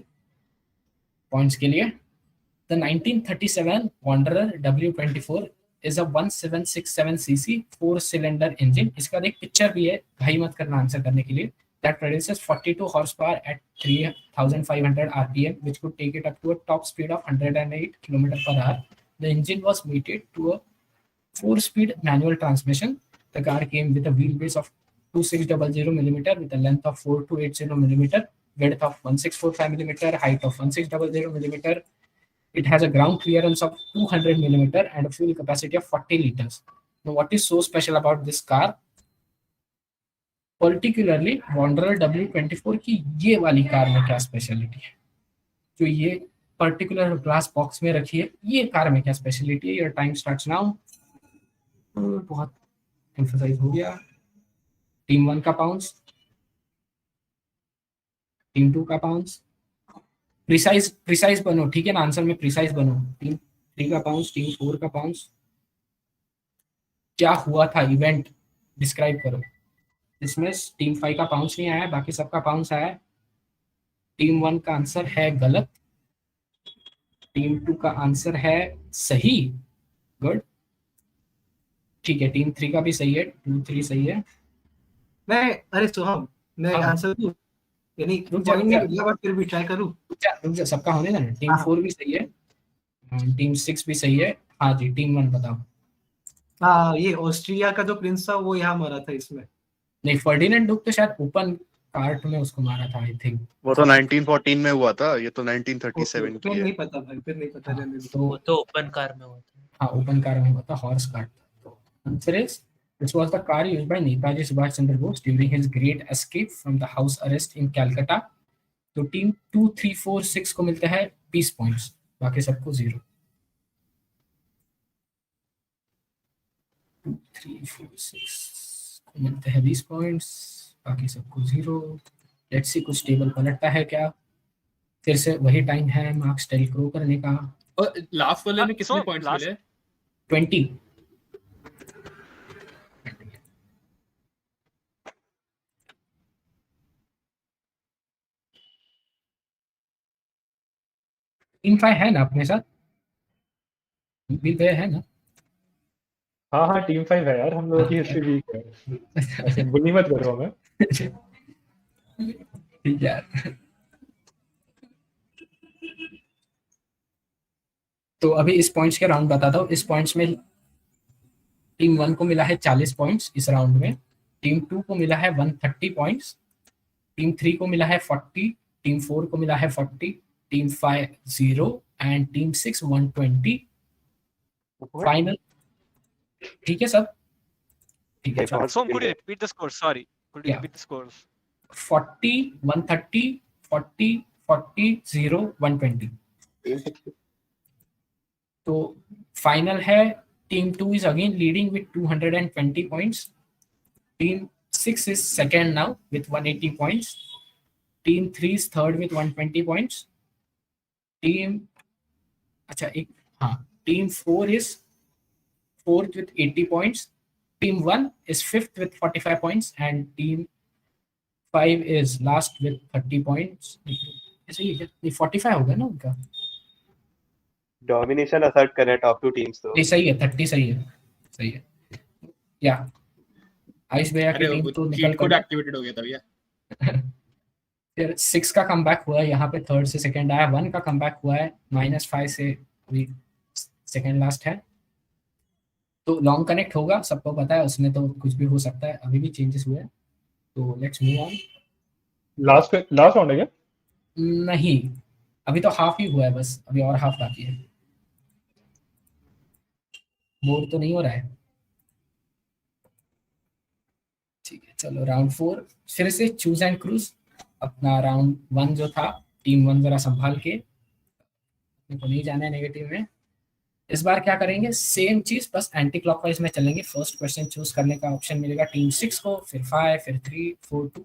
Speaker 1: पॉइंट्स के लिए। The 1937 Wanderer W24 is a 1767cc 4-cylinder engine. इसका एक पिक्चर भी है, भाई मत करना आंसर करने के लिए। That produces 42 horsepower at 3,500 RPM, which could take it up to a top speed of 108 km per hour. The engine was mated to a 4-speed manual transmission. The car came with a wheelbase of 2600 mm with a length of 4280 mm, width of 1645 mm, height of 1600 mm. It has a ground clearance of 200 mm and a fuel capacity of 40 liters. Now, what is so special about this car? Particularly, Wanderer W24 की ये वाली car में क्या speciality है जो ये particular glass box में रखी है? ये कार में क्या स्पेशलिटी है? Your time starts now. बहुत एम्फसाइज हो गया। टीम 1 का पाउंस, टीम 2 का पाउंस। प्रिसाइज बनो, ठीक है ना, आंसर में प्रिसाइज बनो। टीम 3 का पाउंस, टीम 4 का पाउंस। क्या हुआ था, इवेंट डिस्क्राइब करो। इसमें टीम 5 का पाउंस नहीं आया, बाकी सबका पाउंस आया। टीम 1 का आंसर है गलत, टीम 2 का आंसर है सही। गुड, ठीक है, टीम 3 का भी सही है, 2-3 सही है।
Speaker 15: मैं अरे सोहम, मैं
Speaker 1: हाँ।
Speaker 15: आंसर दूं, यानी
Speaker 1: रुक जा,
Speaker 15: पॉइंट नहीं मिला बट फिर भी ट्राई करूं।
Speaker 1: रुक जा, सबका होने देना। टीम
Speaker 15: हाँ।
Speaker 1: 4 भी सही है, टीम 6 भी सही है। हाँ जी, टीम 1 बताओ।
Speaker 15: हाँ, ये ऑस्ट्रिया का जो प्रिंस था वो यहाँ मरा था इसमें।
Speaker 1: नहीं, फर्डिनेंड डुक तो शायद ओपन कार्ट में उसको मारा था, आई थिंक।
Speaker 14: वो तो 1914 में हुआ था, ये तो 1937 की
Speaker 15: फिर
Speaker 14: है।
Speaker 15: नहीं पता भाई, फिर नहीं पता। रहने दो।
Speaker 6: वो तो ओपन कार में होता है।
Speaker 1: हाँ, ओपन कार में हुआ था, हॉर्स कार्ट। तो answer is this was the car used by Netaji Subhash Chandra Bose during his great escape from the house arrest in Calcutta. तो टीम 2, 3, 4, 6 को मिलता है 20 पॉइंट्स, बाकी सबको 0। 2, 3, 4, 6 को मिलते हैं 20 पॉइंट्स, बाकी सबको 0। लेट्स सी कुछ टेबल पलटता है क्या। फिर से वही टाइम है मार्क्स टेल क्रो करने का।
Speaker 3: और लास्ट वाले में कितने पॉइंट्स मिले?
Speaker 1: 20। टीम 5 है ना अपने साथ, भी तो है ना?
Speaker 10: हाँ हाँ, टीम 5 है यार, हम लोगों की हिस्ट्री वीक है, ऐसे बुली मत कर रहा हूं मैं।
Speaker 1: ठीक है। तो अभी इस पॉइंट्स के राउंड बताता हूँ। इस पॉइंट्स में टीम 1 को मिला है 40 पॉइंट्स इस राउंड में, टीम 2 को मिला है 130 पॉइंट्स, टीम 3 को मिला है 40, टीम 4 को मिला है 40, टीम 5 0 एंड टीम 6 120। फाइनल, ठीक है सब? ठीक है, चलो।
Speaker 5: Soham, could you repeat the score? Sorry, could you
Speaker 1: Yeah.
Speaker 5: repeat the scores?
Speaker 1: 40 130, 40 40 0 120। तो फाइनल है, team 2 is again leading with 220 points. Team 6 is second now with 180 points. Team 3 is third with 120 points. Team Team 4 is fourth with 80 points. Team 1 is fifth with 45 points and Team 5 is last with 30 points. ऐसे ही है, 45 होगा ना उनका?
Speaker 9: Domination assert करें top 2 teams तो।
Speaker 1: नहीं, सही है, 30 सही है, सही है। या आइस भैया की टीम तो निकल
Speaker 3: कोड एक्टिवेटेड हो गया था भैया।
Speaker 1: फिर 6 का कमबैक हुआ है, यहाँ पे थर्ड से सेकंड आया। 1 का कमबैक हुआ है, -5 से अभी सेकंड लास्ट है। तो लॉन्ग कनेक्ट होगा, सबको पता है, उसमें तो कुछ भी हो सकता है, अभी भी चेंजेस हुए हैं। तो let's move on.
Speaker 10: Last round है क्या?
Speaker 1: नहीं, अभी तो हाफ ही हुआ है बस, अभी और हाफ बाकी है। बोर तो नहीं हो रहा है? ठीक है, चलो राउंड 4 फिर से चूज एंड क्रूज। अपना राउंड 1 जो था, टीम 1 जरा संभाल के, अपने को नहीं जाना है नेगेटिव में। इस बार क्या करेंगे, सेम चीज बस एंटी क्लॉकवाइज में चलेंगे। फर्स्ट क्वेश्चन चूज करने का ऑप्शन मिलेगा टीम 6 को, फिर 5, फिर 3, 4, 2।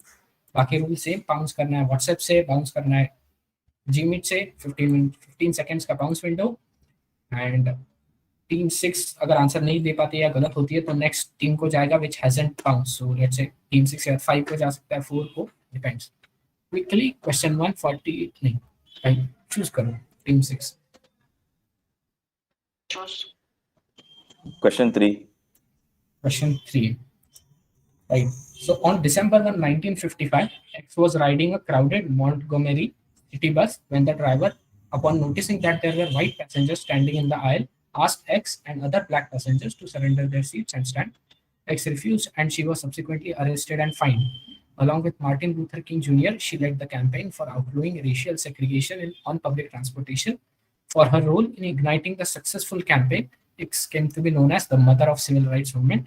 Speaker 1: बाकी रूल सेम, बाउंस करना है व्हाट्सएप से, बाउंस करना है जीमीट से, 15 सेकेंड्स का बाउंस विंडो। एंड टीम 6 अगर आंसर नहीं दे पाती या गलत होती है तो नेक्स्ट टीम को जाएगा which hasn't bounce. So let's say team 6 या 5 को जा सकता है, 4 को, डिपेंड्स। क्विकली क्वेश्चन 1 40 नहीं, राइट, चूज करो team 6।
Speaker 11: Question 3.
Speaker 1: Question 3. Right. So on December 1, 1955, X was riding a crowded Montgomery city bus when the driver, upon noticing that there were white passengers standing in the aisle, asked X and other black passengers to surrender their seats and stand. X refused and she was subsequently arrested and fined. Along with Martin Luther King Jr., she led the campaign for outlawing racial segregation on public transportation. For her role in igniting the successful campaign, X came to be known as the mother of civil rights movement.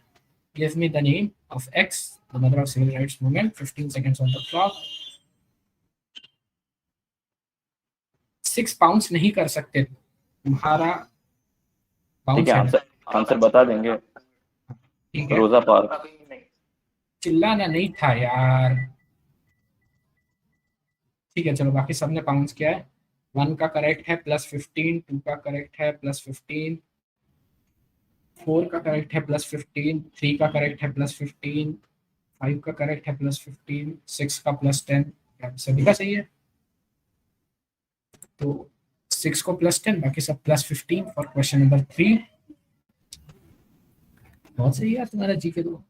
Speaker 1: Give me the name of X, the mother of civil rights movement. 15 seconds on the clock. 6 pounds नहीं कर सकते तुम्हारा
Speaker 11: ठीक है, answer बता देंगे।
Speaker 1: ठीक है,
Speaker 11: रोजा पार्क।
Speaker 1: चिल्लाना नहीं था यार। ठीक है चलो, बाकी सबने बाउंस किया है। 1 का करेक्ट है +15, 2 का करेक्ट है +15, 4 का करेक्ट है +15, 3 का करेक्ट है +15, 5 का करेक्ट है +15, 6 का +10, सभी का सही है। तो 6 को +10, बाकी सब +15 फॉर क्वेश्चन नंबर 3। बहुत सही यार तुम्हारा जीके तो।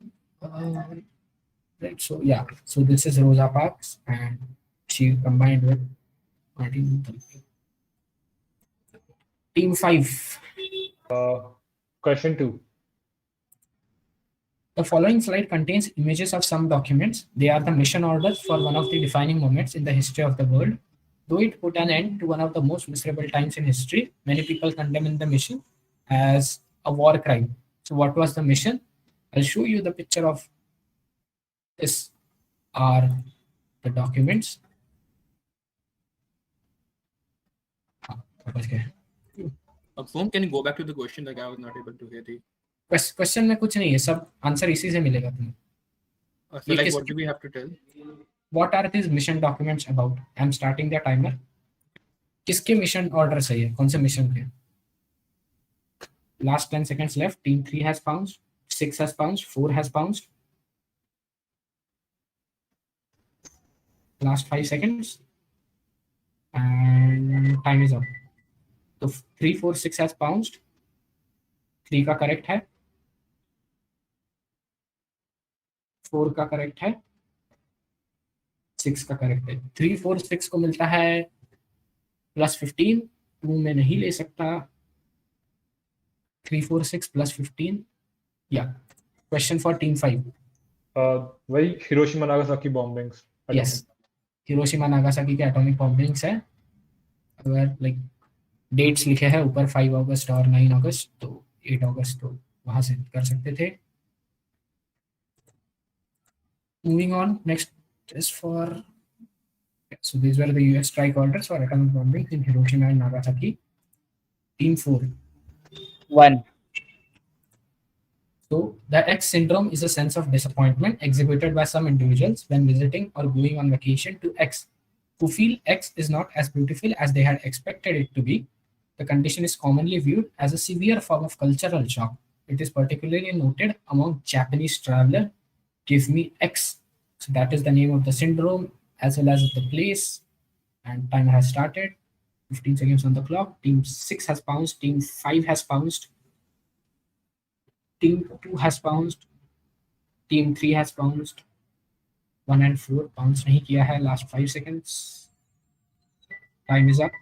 Speaker 1: Right, so this is Rosa Parks, and she combined with Martin Luther King. Team 5.
Speaker 10: Question 2.
Speaker 1: The following slide contains images of some documents. They are the mission orders for one of the defining moments in the history of the world. Though it put an end to one of the most miserable times in history, many people condemn the mission as a war crime. So what was the mission? I'll show you the picture of this are the documents.
Speaker 3: Soham, can you go back to the question? Like I was not able to hear the
Speaker 1: question में कुछ नहीं है, सब answer इसी से मिलेगा तुम्हें।
Speaker 3: so like what do we have to tell?
Speaker 1: What are these mission documents about? I'm starting the timer. किसके मिशन ऑर्डर सही है, कौन से मिशन के? Last 10 seconds left. Team 3 has bounced, 6 has bounced, 4 has bounced. Last 5 seconds. And time is up. तो 3, 4, 6 has bounced. 3 का correct है, 4 का करेक्ट है, 6 का करेक्ट है। 3, 4, 6 को मिलता है +15, 2 में नहीं ले सकता। 3, 4, 6 +15। या क्वेश्चन फॉर टीम 5।
Speaker 10: वही Hiroshima Nagasaki bombings.
Speaker 1: Yes, Hiroshima Nagasaki के एटॉमिक बॉम्बिंग्स है। अगर लाइक डेट्स लिखे हैं ऊपर 5 अगस्त और 9 अगस्त, तो 8 अगस्त तो वहां से कर सकते थे। Moving on, next is for so these were the US strike orders for atomic bombing in Hiroshima and Nagasaki. Team 4.
Speaker 7: 1.
Speaker 1: So the X syndrome is a sense of disappointment exhibited by some individuals when visiting or going on vacation to X, who feel X is not as beautiful as they had expected it to be. The condition is commonly viewed as a severe form of cultural shock. It is particularly noted among Japanese traveler. Give me X. So that is the name of the syndrome as well as the place. And timer has started. 15 seconds on the clock. Team 6 has bounced. Team 5 has bounced. Team 2 has bounced. Team 3 has bounced. 1 and 4 bounce नहीं किया है. Last 5 seconds. Time is up.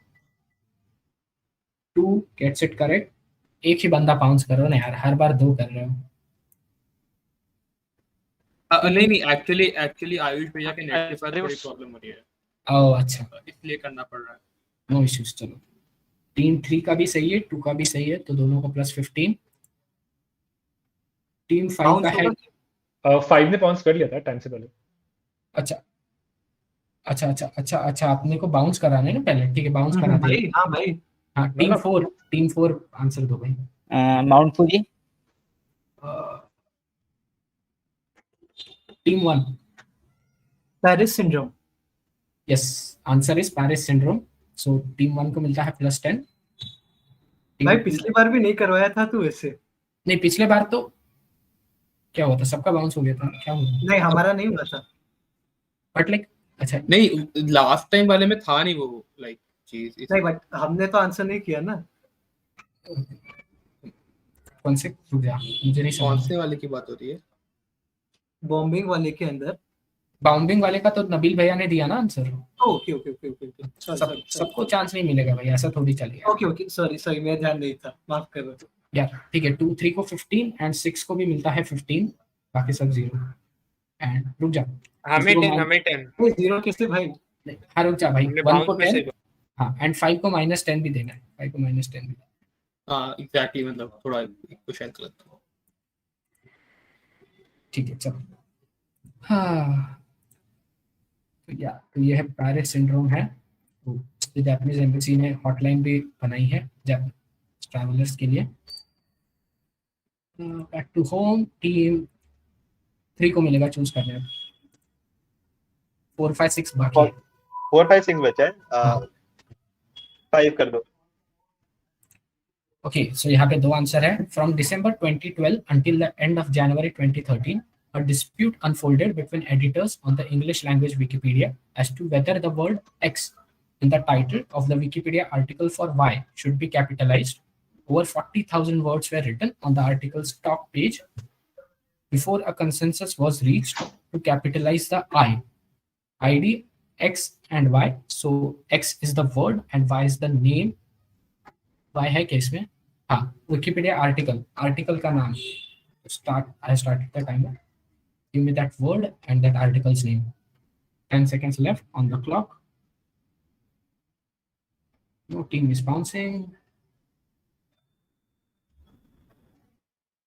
Speaker 1: 2 gets it correct. एक ही बंदा bounce कर रहे हो ना यार, हर बार 2 कर रहे हो।
Speaker 3: नहीं एक्चुअली आयुष भैया के नेट के साथ थोड़ी प्रॉब्लम हो रही है।
Speaker 1: ओह अच्छा,
Speaker 3: इसलिए करना पड़ रहा है।
Speaker 1: No issues. चलो टीम 3 का भी सही है, 2 का भी सही है, तो दोनों को +15। टीम 5 का है
Speaker 10: 5 ने बाउंस कर लिया था टाइम से पहले।
Speaker 1: अच्छा, आपने को बाउंस कराना है ना पहले। ठीक है, बाउंस करा
Speaker 15: भाई।
Speaker 1: दिया।
Speaker 15: हाँ भाई।
Speaker 1: हाँ, टीम 4 आंसर दो भाई।
Speaker 7: Mount Fuji.
Speaker 1: Team 1
Speaker 15: Paris syndrome.
Speaker 1: Yes, answer is Paris syndrome. So team 1 को मिलता है +10।
Speaker 15: भाई पिछली बार भी नहीं करवाया था तू ऐसे।
Speaker 1: नहीं, पिछले बार तो क्या हुआ था, सबका बाउंस हो गया था। क्या हुआ?
Speaker 15: नहीं, हमारा नहीं हुआ था।
Speaker 1: बट लाइक अच्छा
Speaker 3: नहीं, लास्ट टाइम वाले में था नहीं वो लाइक चीज।
Speaker 15: नहीं बट हमने तो आंसर नहीं किया ना।
Speaker 1: कौन से रुक जा, मुझे नहीं समझ।
Speaker 3: कौन से वाले की बात हो रही है?
Speaker 15: बॉम्बिंग वाले के अंदर।
Speaker 1: बाउंडिंग वाले का तो नबील भैया ने दिया ना आंसर।
Speaker 15: ओके।
Speaker 1: सबको चांस नहीं मिलेगा भाई, ऐसा थोड़ी चलेगा।
Speaker 15: ओके सॉरी मेरा ध्यान नहीं था, माफ कर दो
Speaker 1: यार। ठीक है, 2, 3 को 15 एंड 6 को भी मिलता है 15, बाकी सब 0। एंड रुक जा,
Speaker 8: हमें 10
Speaker 15: 0 किससे भाई?
Speaker 1: हाँ रुक जा भाई, 1 को 10।
Speaker 8: से
Speaker 1: हाँ, एंड 5 को -10 भी देना है। 5 को -10 भी।
Speaker 3: हाँ एग्जैक्टली, मतलब थोड़ा कुछ शायद गलत था।
Speaker 1: ठीक है चलो। हाँ तो ये है पेरिस सिंड्रोम है। तो जापानीज एम्बेसी ने हॉटलाइन भी बनाई है ट्रैवलर्स के लिए। बैक टू होम, टीम 3 को मिलेगा चूज करने में। 4 5 6 बाकी है।
Speaker 9: 4 5 6 बचा है। 5 कर दो।
Speaker 1: ओके सो यहाँ पे 2 आंसर है। From December 2012 until the end of January 2013, a dispute unfolded between editors on the English language Wikipedia as to whether the word X in the title of the Wikipedia article for Y should be capitalized. Over 40,000 words were written on the article's top page before a consensus was reached to capitalize the I. ID X and Y. So X is the word and Y is the name. Y है क्या इसमें? हाँ, Wikipedia article का नाम। I started the timer. Give me that word and that article's name. 10 seconds left on the clock. No team is bouncing.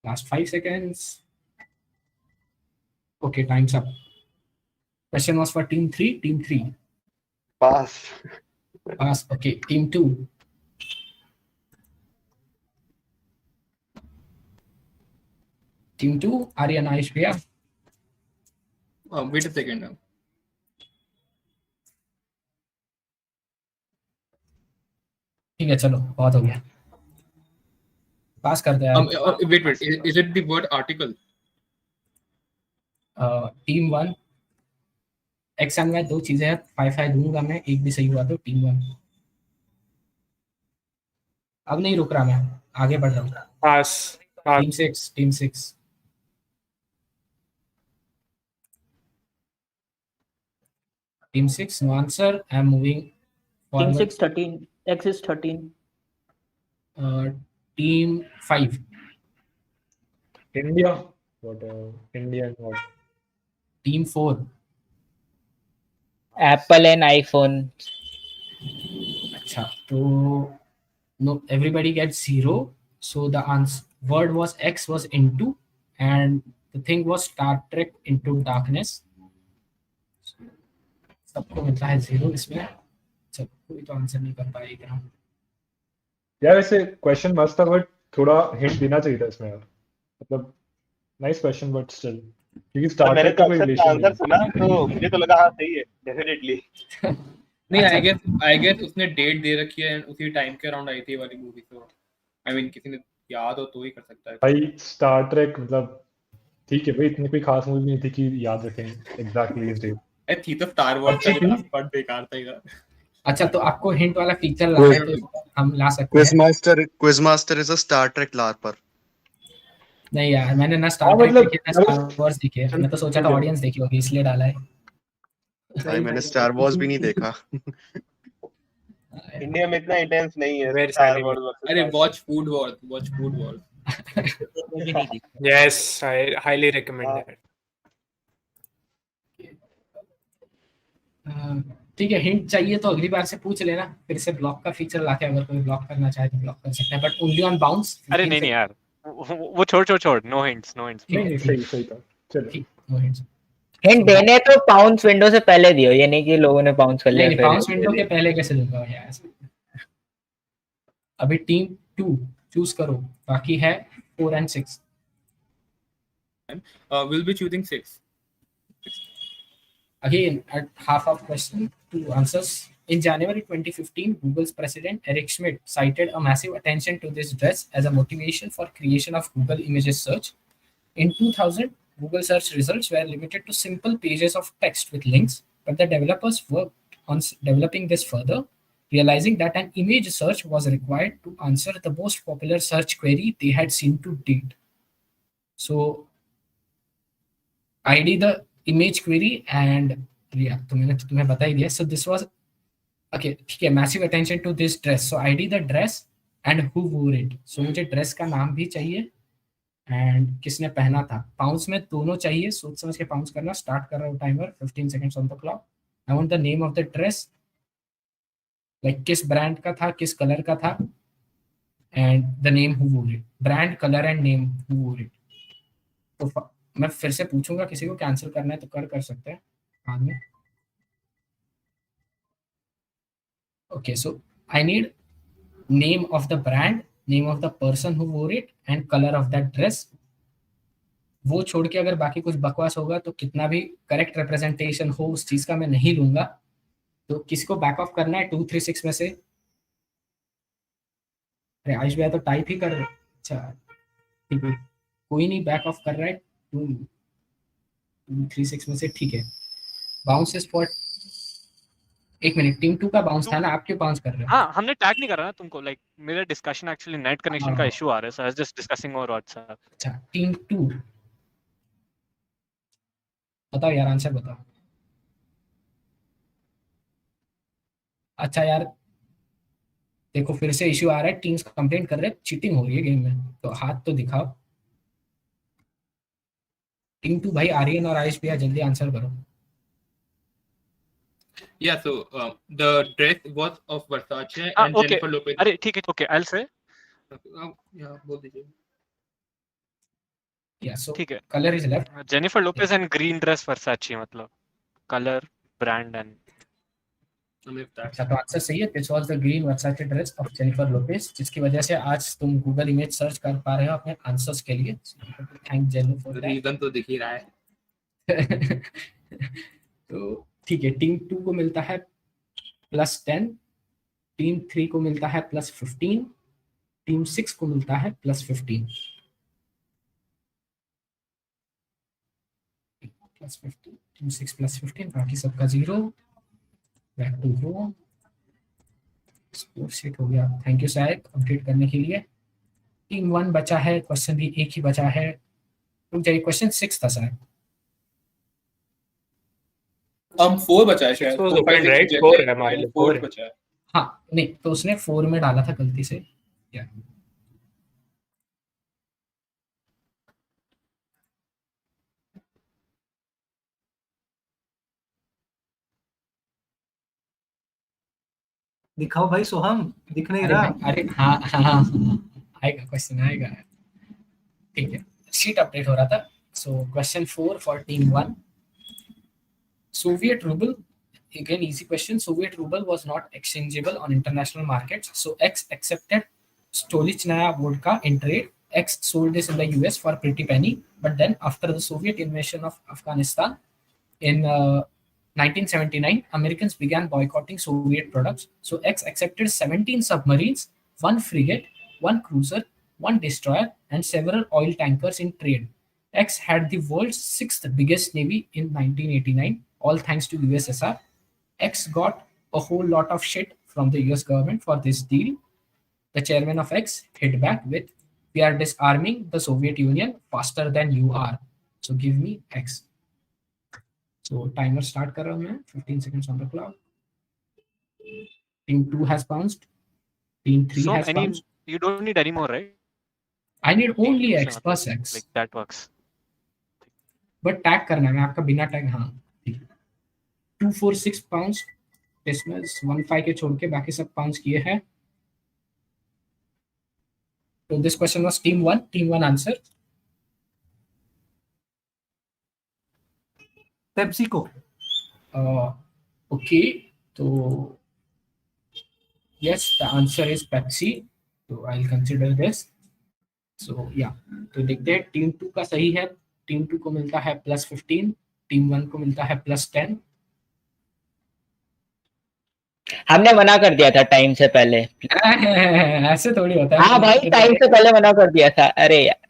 Speaker 1: Last 5 seconds. Okay, time's up. Question was for team 3. Team 3.
Speaker 9: Pass.
Speaker 1: Pass. Okay, team 2. Team 2, Aryan Aish Bhaiya.
Speaker 3: Wait a second now.
Speaker 1: ठीक है चलो बहुत हो गया। पास कर दे यार।
Speaker 3: Wait. Is it the word article?
Speaker 1: Team 1 X and Y 2 चीजें हैं। 5 5 दूंगा मैं, एक भी सही हुआ तो टीम 1। अब नहीं रुक रहा मैं, आगे बढ़ रहा हूँ।
Speaker 8: Pass.
Speaker 1: Team 6 Team 6, no answer. I'm moving forward.
Speaker 13: Team 6 13. X is 13.
Speaker 1: Team 5.
Speaker 10: India. What? India and what?
Speaker 1: Team 4.
Speaker 7: Apple and iPhone.
Speaker 1: अच्छा तो no, everybody gets 0. So the answer word was X was into and the thing was Star Trek Into Darkness. सबको मिलता है 0 इसमें। सब कोई तो answer नहीं कर पाएगा
Speaker 10: यार। वैसे क्वेश्चन मस्त था बट थोड़ा हिंट देना चाहिए था इसमें यार। मतलब नाइस क्वेश्चन बट स्टिल क्योंकि स्टार
Speaker 9: मैंने
Speaker 10: ट्रेक
Speaker 9: तो
Speaker 10: का कोई
Speaker 9: अक्षर का
Speaker 10: रिलेशन
Speaker 9: आंसर सुना तो मुझे तो लगा हाँ सही है डेफिनेटली।
Speaker 3: नहीं, आई गेस उसने डेट दे रखी है उसी टाइम के अराउंड आई थी वाली मूवी, तो आई मीन किसी ने याद हो तो ही कर सकता है
Speaker 10: भाई। स्टार ट्रेक मतलब ठीक है भाई, इतनी कोई खास मूवी नहीं थी कि याद रखें एग्जैक्टली इस डेट।
Speaker 3: थी तो स्टार वॉर्स का लास्ट पार्ट बेकार था यार।
Speaker 1: अच्छा तो आपको हिंट वाला फीचर लाना है तो हम ला सकते हैं।
Speaker 14: Quizmaster is a Star Trek larper.
Speaker 1: नहीं यार मैंने ना स्टार ट्रेक देखी ना स्टार वॉर्स देखी है। मैं तो सोचा था ऑडियंस देखी होगी इसलिए डाला है।
Speaker 14: भाई मैंने स्टार वॉर्स भी नहीं देखा।
Speaker 9: इंडिया में इतना इंटेंस नहीं है
Speaker 8: Very
Speaker 9: स्टार
Speaker 8: funny.
Speaker 9: वॉर्स।
Speaker 3: अरे watch food Wars.
Speaker 8: Yes, I highly recommend that.
Speaker 1: ठीक है हिंट चाहिए तो अगली बार से पूछ लेना, फिर से ब्लॉक का फीचर लाके अगर कोई ब्लॉक करना चाहे तो ब्लॉक कर सकते हैं बट ओनली ऑन बाउंस।
Speaker 5: अरे नहीं यार वो छोड़ नो हिंट्स।
Speaker 10: नहीं सही था। चलो
Speaker 1: नो हिंट्स।
Speaker 7: हिंट देने तो पाउंस विंडो से पहले दियो, ये नहीं कि लोगों ने पाउंस कर लिया।
Speaker 1: नहीं पाउंस विंडो के पहले कैसे दूंगा यार। अभी टीम 2 चूज करो, बाकी है 4 and 6.
Speaker 3: We'll be choosing 6.
Speaker 1: Again, at half of question, 2 answers. In January 2015, Google's president Eric Schmidt cited a massive attention to this dress as a motivation for creation of Google Images search. In 2000, Google search results were limited to simple pages of text with links, but the developers worked on developing this further, realizing that an image search was required to answer the most popular search query they had seen to date. So, ID the image query and yeah, तो मैंने तुम्हें बता ही दिया. So this was okay. ठीक है, massive attention to this dress. So ID the dress and who wore it. So मुझे dress का नाम भी चाहिए एंड किसने पहना था. पाउंस में दोनों चाहिए, सोच समझ के पाउंस करना. स्टार्ट कर रहा हूँ timer. 15 seconds on the clock. I want the name of the dress, like किस ब्रांड का था, किस कलर का था, एंड द नेम हु वोर it. Brand, colour and name who वोर इट. तो मैं फिर से पूछूंगा, किसी को कैंसिल करना है तो कर सकते हैं बाद में. Okay, so I need name of the brand, name of the person who wore it, and color of that dress. वो छोड़ के अगर बाकी कुछ बकवास होगा तो कितना भी करेक्ट रिप्रेजेंटेशन हो उस चीज का मैं नहीं लूंगा। तो किसको बैक ऑफ करना है 2 3 6 में से? अरे आयुष भैया तो टाइप ही कर रहे। अच्छा ठीक है, कोई नहीं बैक ऑफ कर रहा है 2 3 6 में से, ठीक है। बाउंसेस फॉर, एक मिनट, टीम 2 का बाउंस था ना, आप क्यों बाउंस कर रहे हो?
Speaker 5: हाँ, हमने टैग नहीं करा ना तुमको, लाइक मेरा डिस्कशन एक्चुअली नेट कनेक्शन का
Speaker 1: हाँ।
Speaker 5: इशू आ रहा है, so I was just discussing over WhatsApp.
Speaker 1: अच्छा टीम 2, बताओ यार, आंसर बताओ। अच्छा यार देखो फिर से इश्यू आ रहा है, टीम्स कंप्लेंट कर रहे हैं चीटिंग हो रही है गेम में, तो हाथ तो दिखाओ। टीम 2 भाई, आर्यन और आयुष भैया जल्दी आंसर करो।
Speaker 3: Yeah, so the dress was of Versace and
Speaker 5: okay,
Speaker 3: Jennifer Lopez.
Speaker 5: अरे ठीक है, okay, I will say
Speaker 3: Yeah, बोल दीजिए।
Speaker 1: या सो
Speaker 5: ठीक है,
Speaker 1: colour is left.
Speaker 5: Jennifer Lopez and green dress Versace, मतलब कलर, ब्रांड एंड
Speaker 1: अच्छा तो आंसर सही है, this was the green Versace dress of Jennifer Lopez, जिसकी वजह से आज तुम गूगल इमेज सर्च कर पा रहे हो अपने आंसर्स के लिए। थैंक जेनु फॉर दैट।
Speaker 3: रीजन तो दिख ही रहा है।
Speaker 1: तो ठीक है, टीम 2 को मिलता है +10, टीम 3 को मिलता है +15, टीम 6 को मिलता है +15, +15, टीम 6 +15, बाकी सबका 0। Back to home, score set हो गया, थैंक यू साहब अपडेट करने के लिए। टीम 1 बचा है, क्वेश्चन भी एक ही बचा है, रुक जाइए, क्वेश्चन 6 था शायद।
Speaker 3: 4 बचा है शायद।
Speaker 8: 6 was
Speaker 3: 4 5
Speaker 8: open,
Speaker 3: 6
Speaker 8: right? 4 है हमारे लिए, 4
Speaker 3: 4
Speaker 8: है।
Speaker 3: बचा है।
Speaker 1: हाँ नहीं तो उसने 4 में डाला था गलती से। या
Speaker 15: दिखाओ भाई सोहम, दिख नहीं
Speaker 1: अरे
Speaker 15: रहा।
Speaker 1: भाई, अरे हाँ हाँ हाँ हाँ, आएगा क्वेश्चन आएगा। ठीक है, शीट अपडेट हो रहा था। So question 4 for team 1, Soviet ruble, again easy question. Soviet ruble was not exchangeable on international markets, so X accepted Stolichnaya vodka in trade. X sold this in the US for pretty penny, but then after the Soviet invasion of Afghanistan in 1979, Americans began boycotting Soviet products. So X accepted 17 submarines, one frigate, one cruiser, one destroyer, and several oil tankers in trade. X had the world's sixth biggest navy in 1989, all thanks to USSR. X got a whole lot of shit from the US government for this deal. The chairman of X hit back with, "We are disarming the Soviet Union faster than you are. So give me X." So timer start कर रहा हूँ मैं, 15 seconds on the clock. Team 2 has bounced. Team 3
Speaker 5: so
Speaker 1: has
Speaker 5: any,
Speaker 1: bounced.
Speaker 5: you don't need any more, right?
Speaker 1: I need
Speaker 5: Team
Speaker 1: only
Speaker 5: 2 से
Speaker 1: X,
Speaker 5: मतलब,
Speaker 1: बस X.
Speaker 5: like that works.
Speaker 1: But tag करना है मैं आपका बिना टैग, हाँ ठीक है। 246 पाउंड्स, डिसमिस 15 के छोड़ के बाकी सब पाउंड्स किए हैं। तो this question was team 1 answer
Speaker 15: PepsiCo.
Speaker 1: Okay, तो yes the answer is Pepsi, so I'll consider this. So yeah, तो देखते हैं टीम 2 का सही है, टीम 2 को मिलता है +15, टीम 1 को मिलता है +10।
Speaker 7: हमने मना कर दिया था टाइम से पहले।
Speaker 1: ऐसे थोड़ी होता है।
Speaker 7: हाँ भाई, टाइम से पहले मना कर दिया था, अरे यार।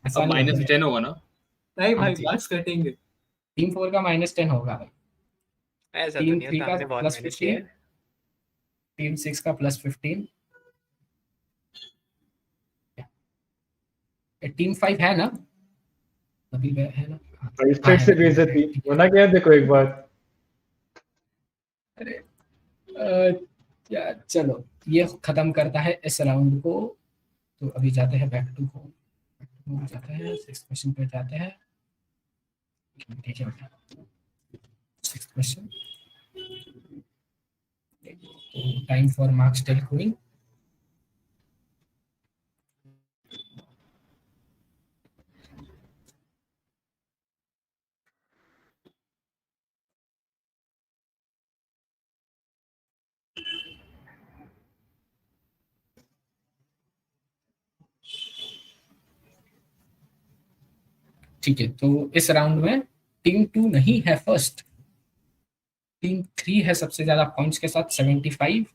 Speaker 1: ऐसा नहीं होता है।
Speaker 3: -10 होगा ना?
Speaker 15: नहीं
Speaker 1: हाँ
Speaker 15: भाई,
Speaker 1: जी।
Speaker 15: मार्क्स कटेंगे।
Speaker 1: टीम 4 का -10 होगा भाई,
Speaker 8: ऐसा तो
Speaker 1: टीम
Speaker 8: नहीं
Speaker 1: 3
Speaker 8: होता,
Speaker 1: का
Speaker 8: हमने बहुत मेहनत की है।
Speaker 1: +15, टीम 6 का +15, टीम 5 है ना, अभी है ना?
Speaker 10: इस साइड से बेइज्जती होना क्या है, देखो एक बार।
Speaker 1: अरे चलो ये खत्म करता है इस राउंड को। तो अभी जाते हैं बैक टू होम, जाते हैं 6 क्वेश्चन पे जाते हैं। ठीक है, 6 question, time for marks still going. ठीक है, तो इस राउंड में टीम 2 नहीं है फर्स्ट, टीम 3 है सबसे ज्यादा पॉइंट्स के साथ 75,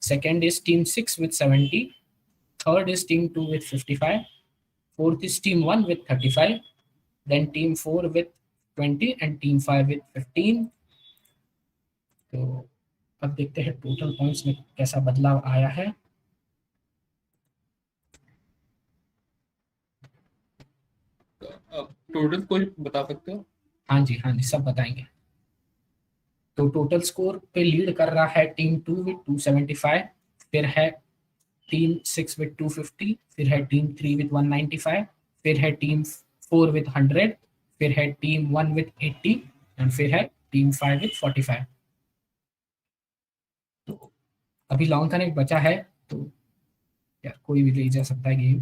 Speaker 1: second is team 6 with 70, third is team 2 with 55, fourth is team 1 with 35, then team 4 with 20 and team 5 with 15. तो अब देखते हैं टोटल पॉइंट्स में कैसा बदलाव आया है।
Speaker 3: टोटल स्कोर बता सकते हो?
Speaker 1: हाँ जी सब बताएंगे। तो टोटल स्कोर पे लीड कर रहा है टीम 2 with 275, फिर है टीम 6 with 250, फिर है टीम 3 with 195, फिर है टीम 4 with 100, फिर है टीम 1 with 80 एंड फिर है टीम 5 with 45। तो अभी लॉन्ग कनेक्ट बचा है, तो यार कोई भी ले जा सकता है गेम।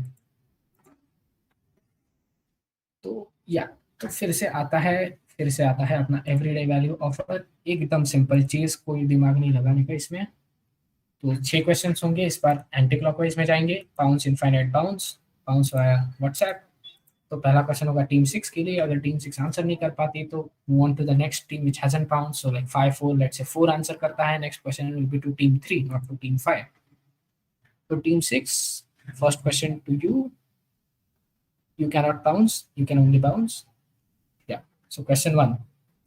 Speaker 1: तो फिर से आता है अपना एवरीडे वैल्यू ऑफर, एकदम सिंपल चीज, कोई दिमाग नहीं लगाने का इसमें। तो 6 क्वेश्चंस होंगे, इस बार एंटी क्लॉकवाइज में जाएंगे, bounce infinite bounce via WhatsApp. तो पहला क्वेश्चन होगा टीम 6 के लिए, अगर टीम 6 आंसर नहीं कर पाती तो move on to the next team which hasn't bounce, so like 5 4, let's say 4 answer करता है, next question will be to team 3 not to team 5। तो team 6, first question to you, you cannot bounce, you can only bounce. Yeah, so question 1,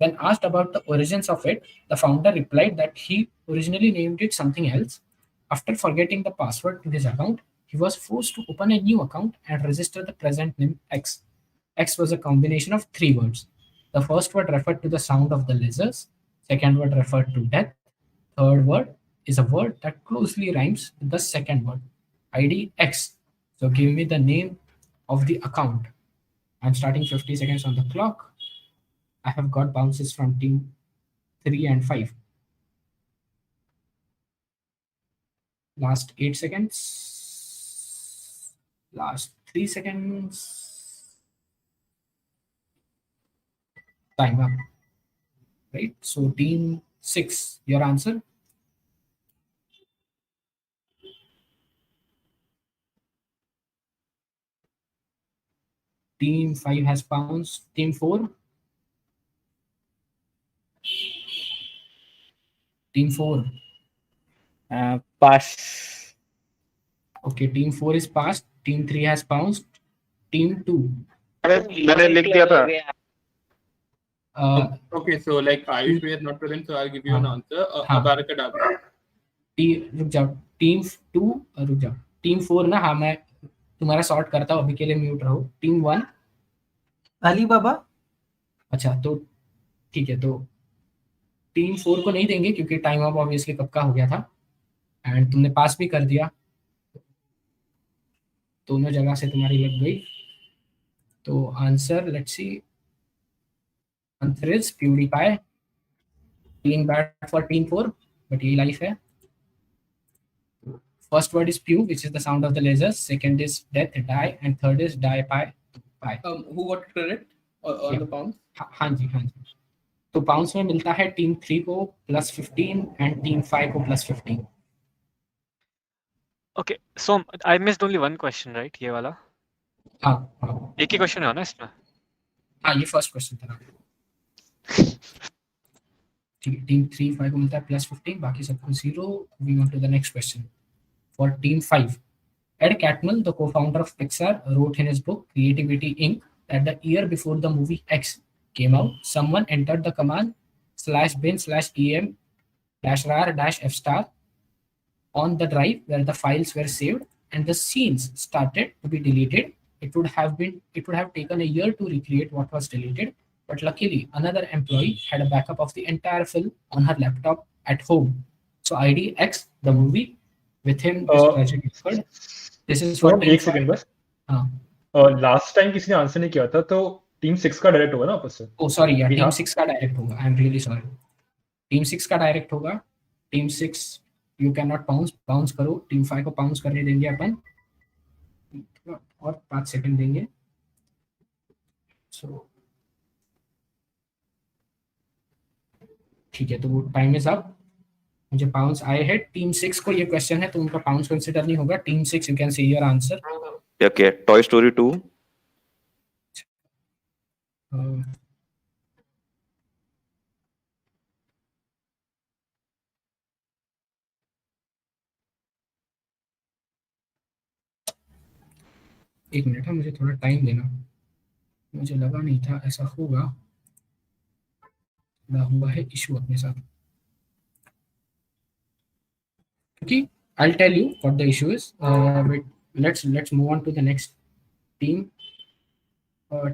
Speaker 1: when asked about the origins of it, the founder replied that he originally named it something else. After forgetting the password to his account, he was forced to open a new account and register the present name X. X was a combination of 3 words. The first word referred to the sound of the lasers, second word referred to death, third word is a word that closely rhymes with the second word, ID X. So give me the name of the account. I'm starting 50 seconds on the clock. I have got bounces from team 3 and 5. Last 8 seconds. Last 3 seconds. Time up. Right? So team 6, your answer? Team 5 has bounced. Team 4? Team 4?
Speaker 7: Pass.
Speaker 1: Okay, team 4 is passed. Team 3 has bounced. Team 2?
Speaker 4: मैंने लिख दिया था।
Speaker 3: Okay, so like Ayush is not present, so I'll give you an answer. Abracadabra.
Speaker 1: रुक जाओ, team 2 रुक जाओ, team 4 ना, हाँ मैं तुम्हारा सॉर्ट करता हूँ, अभी के लिए म्यूट रहो। टीम 1
Speaker 15: अली बाबा।
Speaker 1: अच्छा, तो ठीक है, तो टीम 4 को नहीं देंगे क्योंकि टाइम अप ऑब्वियसली कब का हो गया था एंड तुमने पास भी कर दिया, दोनों जगह से तुम्हारी लग गई। तो answer let's see, answer is purify. Team bat for team 4, but ये लाइफ है। First word is pew, which is the sound of the lasers. Second is death, die, and third is die, pie.
Speaker 3: Who got credit on the pounds?
Speaker 1: हाँ जी। तो pounds में मिलता है team 3 को +15 and team 5 को +15।
Speaker 5: Okay, so I missed only one question, right? ये वाला?
Speaker 1: हाँ।
Speaker 5: एक ही क्वेश्चन है ना इसमें?
Speaker 1: हाँ, ये फर्स्ट क्वेश्चन था। ठीक है, टीम 3 5 को मिलता है +15, बाकी सबको 0। We on to the next question for team 5। Ed Catmull, the co-founder of Pixar, wrote in his book Creativity Inc. that the year before the movie X came out, someone entered the command /bin/em-rar-f* on the drive where the files were saved, and the scenes started to be deleted. It would have taken a year to recreate what was deleted, but luckily another employee had a backup of the entire film on her laptop at home. So ID X, the movie, with him this project occurred. This is for
Speaker 10: एक second बस। Last time किसी ने answer नहीं किया था, तो team 6 का direct होगा ना आपस से?
Speaker 1: ओह सॉरी यार, टीम 6 का डायरेक्ट होगा। I am really sorry, team 6 का डायरेक्ट होगा। Team 6 you can not bounce करो। टीम 5 को बाउंस करने देंगे अपन, और 5 सेकंड देंगे। सो ठीक है, तो वो टाइम इज अप। मुझे पाउंड्स आए हैं। टीम 6 को ये क्वेश्चन है तो उनका पाउंड्स कंसीडर नहीं होगा। Team 6 you can say your answer.
Speaker 11: Okay, Toy Story 2.
Speaker 1: एक मिनट है, मुझे थोड़ा टाइम देना, मुझे लगा नहीं था ऐसा होगा, थोड़ा हुआ है इशू अपने साथ, क्योंकि I'll tell you what the issue is. But let's move on to the next team.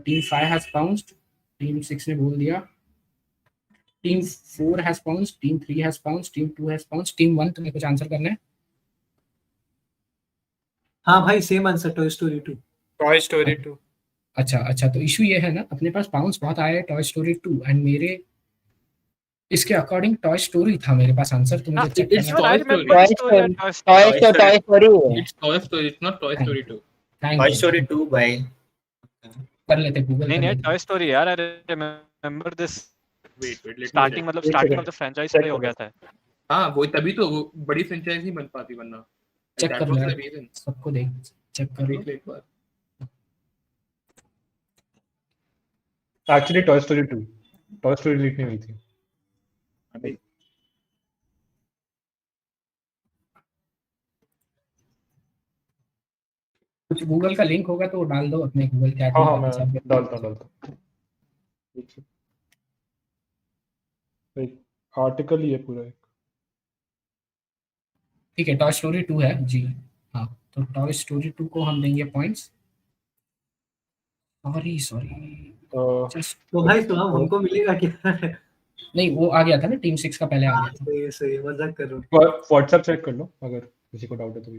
Speaker 1: Team 5 has bounced. Team 6 ने बोल दिया. Team 4 has bounced. Team 3 has bounced. Team 2 has bounced. Team 1 तुम्हें कुछ आंसर करना है?
Speaker 15: हाँ भाई, same answer, toy story 2।
Speaker 8: Toy story 2।
Speaker 1: अच्छा, तो इशू ये है ना, अपने पास बाउंस बहुत आया है टॉय स्टोरी 2 एंड मेरे इसके अकॉर्डिंग टॉय स्टोरी था मेरे पास आंसर, तो मुझे चेक
Speaker 3: It's
Speaker 1: करना है.
Speaker 3: Toy Story.
Speaker 7: Story.
Speaker 3: It's Toy Story. It's not Toy Story 2.
Speaker 1: Toy
Speaker 8: Story 2 भाई.
Speaker 1: कर लेते गूगल
Speaker 5: नहीं
Speaker 1: कर
Speaker 5: नहीं,
Speaker 1: लेते.
Speaker 5: टॉय स्टोरी यार, I remember this
Speaker 3: Wait, let me
Speaker 5: starting,
Speaker 3: check.
Speaker 5: मतलब
Speaker 10: एक
Speaker 5: starting
Speaker 10: second.
Speaker 5: Of the franchise
Speaker 10: Check
Speaker 5: पे हो
Speaker 10: करो.
Speaker 5: गया था.
Speaker 3: हाँ, वो तभी तो वो बड़ी फ्रेंचाइज नहीं बन पाती वरना.
Speaker 1: चेक
Speaker 3: That
Speaker 1: कर
Speaker 3: was
Speaker 1: लो
Speaker 3: the reason.
Speaker 1: सबको देख चेक कर लो.
Speaker 3: देख ले एक बार.
Speaker 10: Actually, Toy Story 2. Toy Story leak नहीं हुई थी.
Speaker 3: अभी
Speaker 1: कुछ गूगल का लिंक होगा तो डाल दो अपने गूगल चैट
Speaker 10: हाँ
Speaker 1: में.
Speaker 10: मैं डालता हूँ. एक आर्टिकल ही है पूरा एक.
Speaker 1: ठीक है, टॉय स्टोरी 2 है जी. हाँ, तो टॉय स्टोरी 2 को हम देंगे पॉइंट्स. Sorry just.
Speaker 15: तो भाई सुना, उनको मिलेगा क्या?
Speaker 1: नहीं, वो आ गया था ना, टीम 6 का पहले आ गया था.
Speaker 15: सही, मजाक कर रहा हूँ.
Speaker 10: व्हाट्सएप चेक कर लो अगर किसी को डाउट है तो.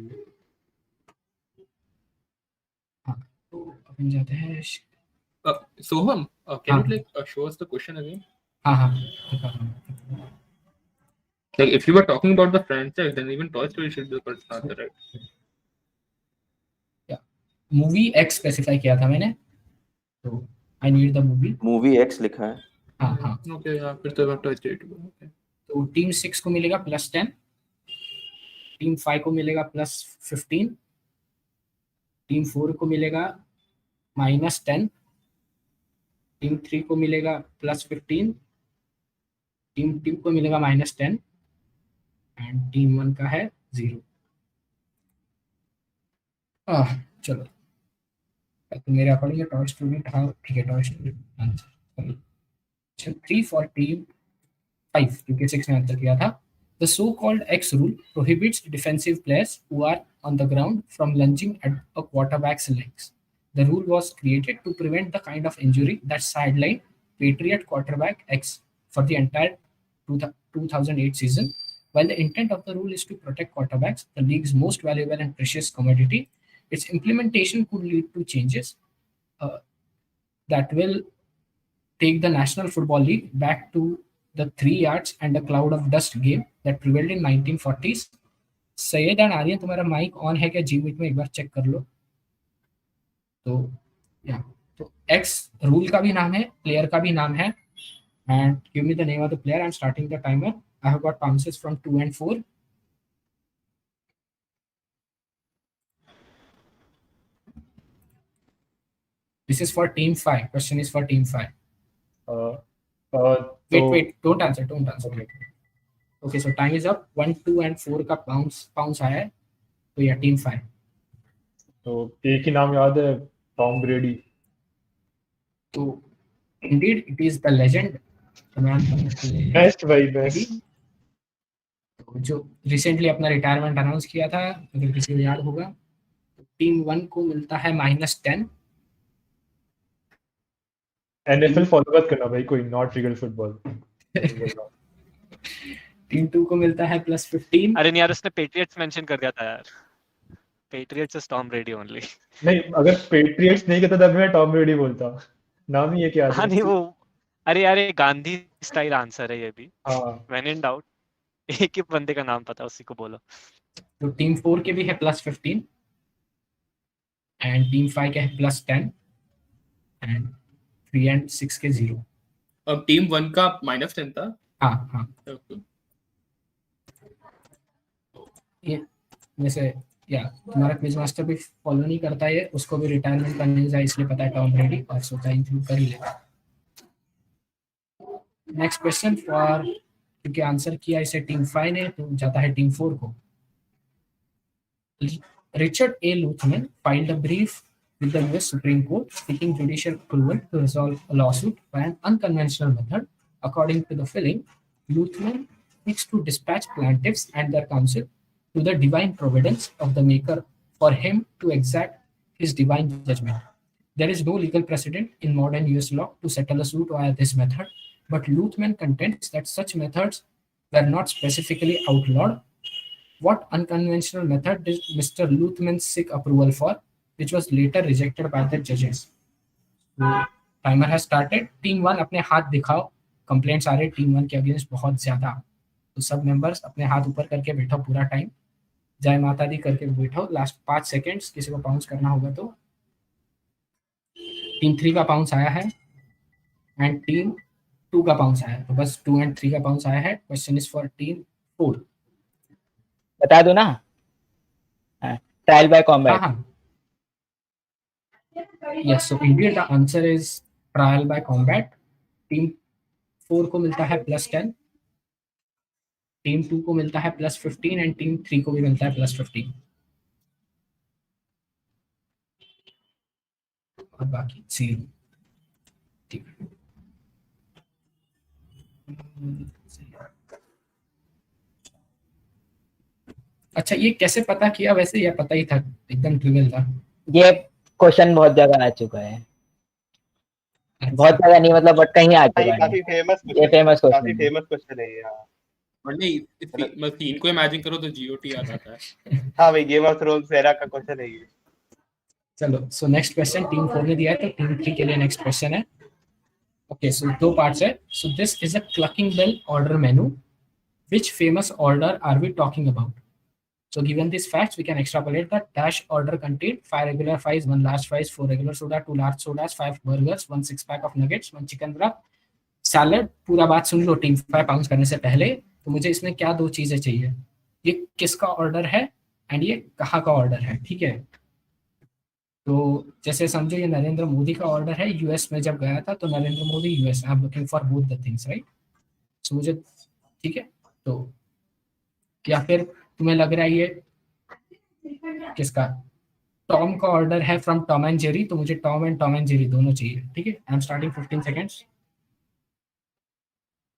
Speaker 1: हाँ, तो अपन जाते हैं.
Speaker 3: Soham, can you like show us the question again?
Speaker 1: हाँ.
Speaker 3: Like if you were talking about the franchise, then even Toy Story should be the first answer, right?
Speaker 1: Movie x specify किया था मैंने, तो I need the
Speaker 11: movie x लिखा है.
Speaker 1: हाँ.
Speaker 3: Okay, हाँ, फिर तो Toy Story 2. Okay.
Speaker 1: तो टीम 6 को मिलेगा +10, टीम 5 को मिलेगा +15, टीम 4 को मिलेगा -10, टीम 3 को मिलेगा +15, टीम 2 को मिलेगा -10 एंड टीम 1 का है 0. चलो, तो मेरे अकॉर्डिंग टॉय स्टोरी था. ठीक है, toy story answer. 3 for team 5 क्योंकि 6 ने आंसर किया था. The so-called X rule prohibits defensive players who are on the ground from lunging at a quarterback's legs. The rule was created to prevent the kind of injury that sidelined Patriot quarterback X for the entire 2008 season. While the intent of the rule is to protect quarterbacks, the league's most valuable and precious commodity, its implementation could lead to changes that will take the National Football League back to the 3 yards and a cloud of dust game that prevailed in 1940s. Syed and Aryan, तुम्हारा mic on है क्या जी meet में? एक बार check कर लो. तो x rule का भी नाम है, प्लेयर का भी नाम है. And give me the name of the player. I am starting the timer. I have got bounces from 2 and 4. This is for team 5. Question is for team 5. Wait, don't answer. Okay, so time is up. 1, 2 and 4 का bounce आया है. तो यह team 5.
Speaker 10: तो एक ही नाम याद है, टॉम ब्रेडी.
Speaker 1: तो indeed it is the legend.
Speaker 10: Best भाई बेस्ट.
Speaker 1: जो रिसेंटली अपना रिटायरमेंट अनाउंस किया था, अगर किसी को याद होगा. टीम 1 को मिलता है -10.
Speaker 10: NFL फॉलो मत करना भाई, कोई नॉट रियल फुटबॉल.
Speaker 1: टीम 2 को मिलता है +15.
Speaker 5: अरे नहीं यार, उसने पेट्रियट्स मेंशन कर दिया था यार. Patriots is Tom ब्रेडी only.
Speaker 10: नहीं, अगर पेट्रियट्स नहीं कहता तब मैं टॉम ब्रेडी बोलता. नाम ही है क्या?
Speaker 5: हाँ नहीं वो, अरे यार ये गांधी स्टाइल आंसर है ये भी.
Speaker 10: हाँ,
Speaker 5: व्हेन इन डाउट एक ही बंदे का नाम पता, उसी को बोलो.
Speaker 1: तो टीम 4 के भी है +15 एंड टीम 5 के है +10 एंड 3 and 6 के 0.
Speaker 3: अब टीम 1 का -10 था.
Speaker 1: हाँ.
Speaker 3: Okay.
Speaker 1: ये वैसे तुम्हारा क्विज मास्टर भी फॉलो नहीं करता है, उसको भी रिटायरमेंट का न्यूज़ है इसलिए पता है टॉम ब्रेडी, और सोचा इंक्लूड कर ही लेगा. नेक्स्ट क्वेश्चन फॉर, क्योंकि आंसर किया इसे टीम 5 ने, तो जाता है टीम 4 को. Richard A. Luthman filed a brief with the US Supreme Court seeking judicial approval to resolve a lawsuit by an unconventional method. According to the filing, Luthman seeks to dispatch plaintiffs and their counsel to the divine providence of the Maker for him to exact his divine judgment. There is no legal precedent in modern US law to settle a suit via this method, but Luthman contends that such methods were not specifically outlawed. What unconventional method did Mr. Luthman seek approval for, which was later rejected by the judges? So, timer has started. Team 1 अपने हाथ दिखाओ. Complaints आ रहे team 1 के against बहुत ज्यादा. तो सब members अपने हाथ ऊपर करके बैठो पूरा टाइम. जय माता दी करके बैठो. लास्ट 5 सेकंड्स किसी को पाउंस करना होगा तो. टीम 3 का पाउंस आया है एंड टीम 2 का पाउंस आया है. तो बस 2 एंड 3 का पाउंस आया है. Question is for team 4.
Speaker 7: बता दो ना. Trial by combat.
Speaker 1: Yes, so indeed the answer is trial by combat. Team 4 को मिलता है +10, टीम 2 को मिलता है +15 एंड टीम 3 को भी मिलता है +15. और बाकी 0. ठीक है. अच्छा, ये कैसे पता किया? वैसे ये पता ही था, एकदम ट्रिवियल था.
Speaker 7: ये क्वेश्चन बहुत जगह आ चुका है. बहुत जगह नहीं मतलब बट कहीं आ चुका है.
Speaker 9: काफी फेमस
Speaker 7: ये फेमस क्वेश्चन.
Speaker 9: काफी फेमस क्वेश्चन है ये. हाँ
Speaker 3: और नहीं, इस सीन को इमेजिन करो तो जीओटी याद आता है.
Speaker 9: हाँ भाई, गेम ऑफ थ्रोन्स एरा का क्वेश्चन है ये.
Speaker 1: चलो, सो नेक्स्ट क्वेश्चन टीम 4 ने दिया है, तो टीम 3 के लिए नेक्स्ट क्वेश्चन है. ओके, सो 2 पार्ट्स है. So this is a Clucking Bell order menu. Which famous order are we talking about? So given these facts, we can extrapolate that dash order contained 5 regular fries, 1 large fries, 4 regular soda, 2 large sodas, 5 burgers, 1 6-pack of nuggets, 1 chicken wrap, salad. पूरा बात सुन लो team 5 pound करने से पहले. तो मुझे इसमें क्या 2 चीजें चाहिए. ये किसका ऑर्डर है एंड ये कहाँ का ऑर्डर है. ठीक है, तो जैसे समझो ये नरेंद्र मोदी का ऑर्डर है. यूएस में जब गया था तो Narendra Modi US. I am looking for both the things, right. So मुझे, ठीक है, तो या फिर तुम्हें लग रहा है ये किसका, टॉम का ऑर्डर है फ्रॉम टॉम एंड जेरी. तो मुझे टॉम एंड जेरी दोनों चाहिए. ठीक है, आई एम स्टार्टिंग 15 सेकंड्स.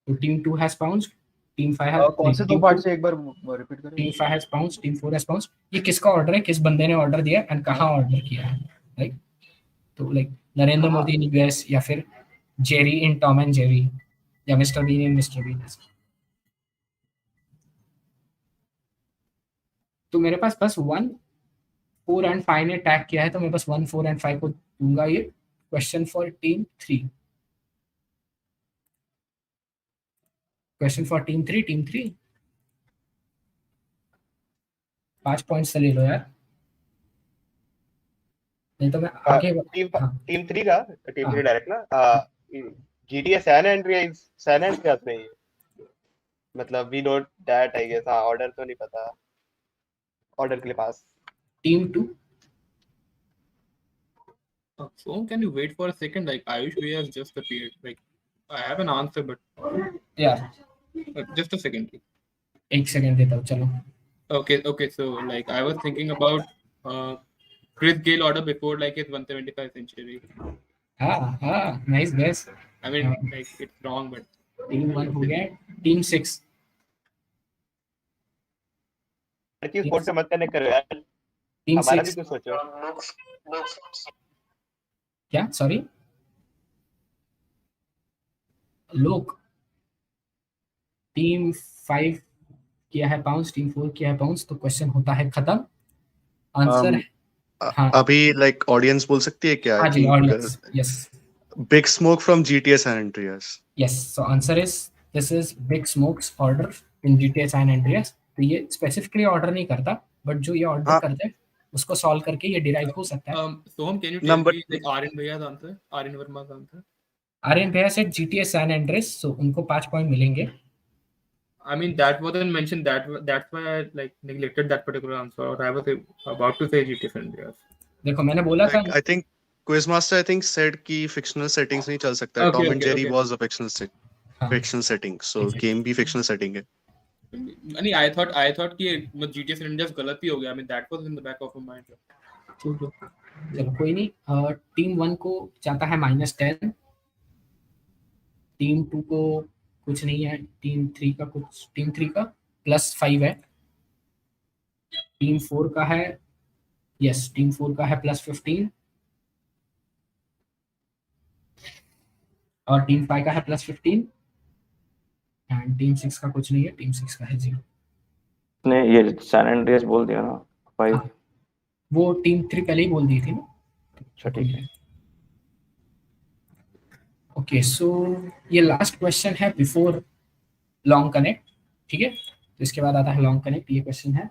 Speaker 1: तो team 2 has pounced, team 5 has.
Speaker 16: कौन से 2 पार्ट से एक बार रिपीट करें.
Speaker 1: Team 5 has pounced, team 4 has pounced. ये किसका ऑर्डर है, किस बंदे ने ऑर्डर दिया एंड कहाँ ऑर्डर किया है, राइट. तो like Narendra Modi in US, या फिर Jerry in Tom and Jerry, या Mister Bean in Mister Bean. तो मेरे पास बस 1 4 एंड 5 ने टैग किया है, तो मैं बस 1 4 एंड 5 को दूंगा. ये question for team 3. Question for team 3. Team 3 5 points से ले लो यार, नहीं तो मैं आगे.
Speaker 9: टीम 3 का टीम 3 डायरेक्ट ना. GTA सैन एंड्रियास में ही, मतलब we know that I guess. हाँ, ऑर्डर तो नहीं पता, ऑर्डर के लिए pass.
Speaker 1: Team 2.
Speaker 3: So can you wait for a second? Like Ayush we has just appeared. Like I have an answer, but
Speaker 1: yeah,
Speaker 3: just a second.
Speaker 1: एक second देता हूँ. चलो.
Speaker 3: Okay. So like I was thinking about Chris Gayle order before like his 175 century.
Speaker 1: Nice guess.
Speaker 3: I mean like it's wrong, but
Speaker 1: team 1 हो गया. Team 6.
Speaker 9: लड़की sport से मत connect करो यार, हमारा भी कुछ सोचो.
Speaker 1: क्या, सॉरी, लोग. टीम 5 किया है पाउंस, टीम 4 किया है पाउंस. तो क्वेश्चन होता है खत्म. आंसर है
Speaker 14: हाँ. अभी लाइक ऑडियंस बोल सकती है क्या?
Speaker 1: हाँ जी, audience. Yes,
Speaker 14: Big Smoke from GTA San Andreas.
Speaker 1: Yes, so answer is this is Big Smoke's order in GTA San Andreas. तो ये स्पेसिफिकली ऑर्डर नहीं करता, बट जो ये ऑर्डर करते हैं उसको सॉल्व करके ये डिराइव हो सकता है.
Speaker 3: Soham, can you tell me like Aryan Bhaiya's answer? Aryan Verma's answer?
Speaker 1: Aryan Bhaiya said GTA San Andreas, so उनको 5 पॉइंट मिलेंगे.
Speaker 3: I mean that wasn't mentioned. That's why I like neglected that particular answer. Or I was about to say GTA San Andreas.
Speaker 1: देखो मैंने बोला था.
Speaker 14: I think Quizmaster said कि fictional settings नहीं चल सकता. Tom and Jerry was a fictional set.
Speaker 1: हाँ
Speaker 14: fictional setting, सो game भी फिक्शनल सेटिंग है।
Speaker 3: नहीं, I thought कि GTA San Andreas गलत ही हो गया। I mean that was in the back of my mind.
Speaker 1: चलो कोई नहीं। टीम 1 को जाता है -10, टीम 2 को कुछ नहीं है, टीम 3 का +5 है, टीम 4 का है, यस टीम 4 का है +15 और टीम 5 का है +15 एंड टीम 6 का कुछ नहीं है, टीम 6 का है 0।
Speaker 11: ने ये सैन एंड्रियास बोल दिया ना 5।
Speaker 1: वो टीम 3 पहले ही बोल दी थी ना।
Speaker 11: अच्छा ठीक है।
Speaker 1: ओके सो ये लास्ट क्वेश्चन है बिफोर लॉन्ग कनेक्ट, ठीक है। तो इसके बाद आता है लॉन्ग कनेक्ट, ये क्वेश्चन है।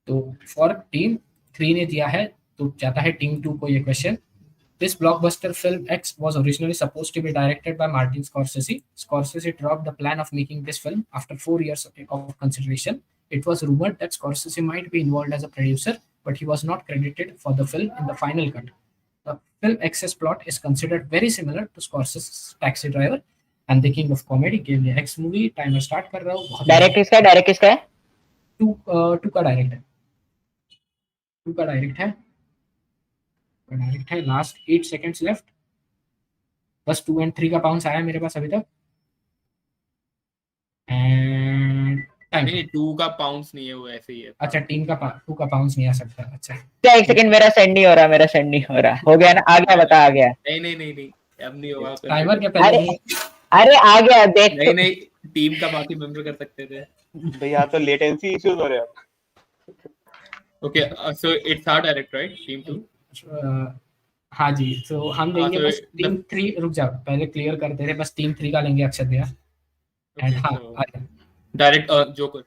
Speaker 1: तो फॉर टीम 3 ने दिया है, तो जाता है टीम 2 को ये question. This blockbuster film X was originally supposed to be directed by Martin Scorsese. Scorsese dropped the plan of making this film after 4 years of consideration. It was rumored that Scorsese might be involved as a producer, but he was not credited for the film in the final cut. The film X's plot is considered very similar to Scorsese's Taxi Driver. And the king of comedy gave me X movie. Timer start कर रहा हूँ।
Speaker 7: Direct किसका है?
Speaker 1: 2 का direct है। 2 का direct है। Last 8 seconds left. बस 2 और 3 का बाउंस आया मेरे पास अभी तक। एंड
Speaker 3: नहीं 2 का बाउंस नहीं है, वो ऐसे ही है।
Speaker 1: अच्छा टीम का 2 का बाउंस नहीं आ सकता। अच्छा
Speaker 7: क्या 1 सेकंड मेरा सेंड नहीं हो रहा। हो गया ना? आ गया, बता आ गया।
Speaker 3: नहीं अब नहीं होगा।
Speaker 1: टाइमर के पहले
Speaker 7: अरे आ गया देख।
Speaker 3: नहीं टीम का बाकी मेंबर कर सकते थे
Speaker 9: भैया, तो लेटेंसी इश्यूज हो रहे हैं।
Speaker 3: Okay so it's our direct right team 2।
Speaker 1: हाँ जी, तो हम लेंगे बस टीम 3। रुक जाओ, पहले क्लियर करते थे। बस टीम 3 का लेंगे अक्षत भैया। एंड हाँ
Speaker 3: direct joker.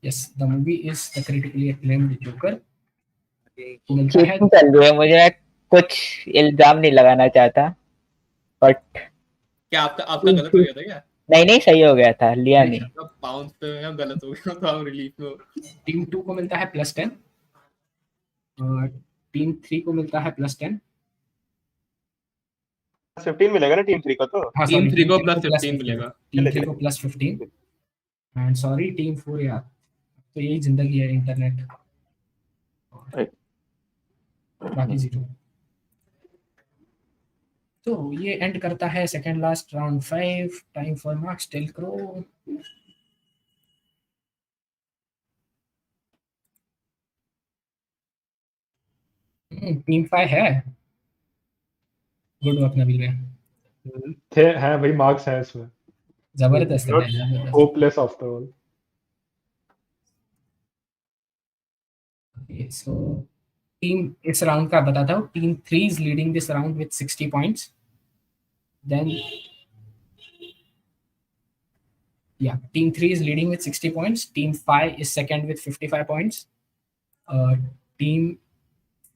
Speaker 1: Yes the movie is the critically acclaimed joker.
Speaker 7: Cheating चल रही है, मुझे कुछ इल्जाम नहीं लगाना चाहता, बट
Speaker 3: क्या आपका गलत हो गया था क्या?
Speaker 7: नहीं सही हो गया था, लिया नहीं।
Speaker 3: बाउंस पे गलत हो गया तो हम रिलीफ में।
Speaker 1: टीम 2 को मिलता है +10 और टीम 3 को मिलता है +10।
Speaker 9: 15 मिलेगा ना टीम 3 को? तो
Speaker 1: हाँ,
Speaker 3: टीम 3 को
Speaker 1: +15
Speaker 3: मिलेगा।
Speaker 1: टीम 3 को +15 एंड सॉरी टीम 4 यार, तो यही जिंदगी है इंटरनेट। बाकी 0। तो ये एंड करता है second last round 5। Time for marks tell करो। टीम 5 है। गुड वर्क नबील भाई।
Speaker 10: थे है भाई, मार्क्स है इसमें।
Speaker 1: जबरदस्त है भाई, जबरदस्त।
Speaker 10: Hopeless after all.
Speaker 1: Okay, so team इस राउंड का बताता हूँ। Team 3 is leading this round with 60 points. Then team 3 is leading with 60 points. Team 5 is second with 55 points. Team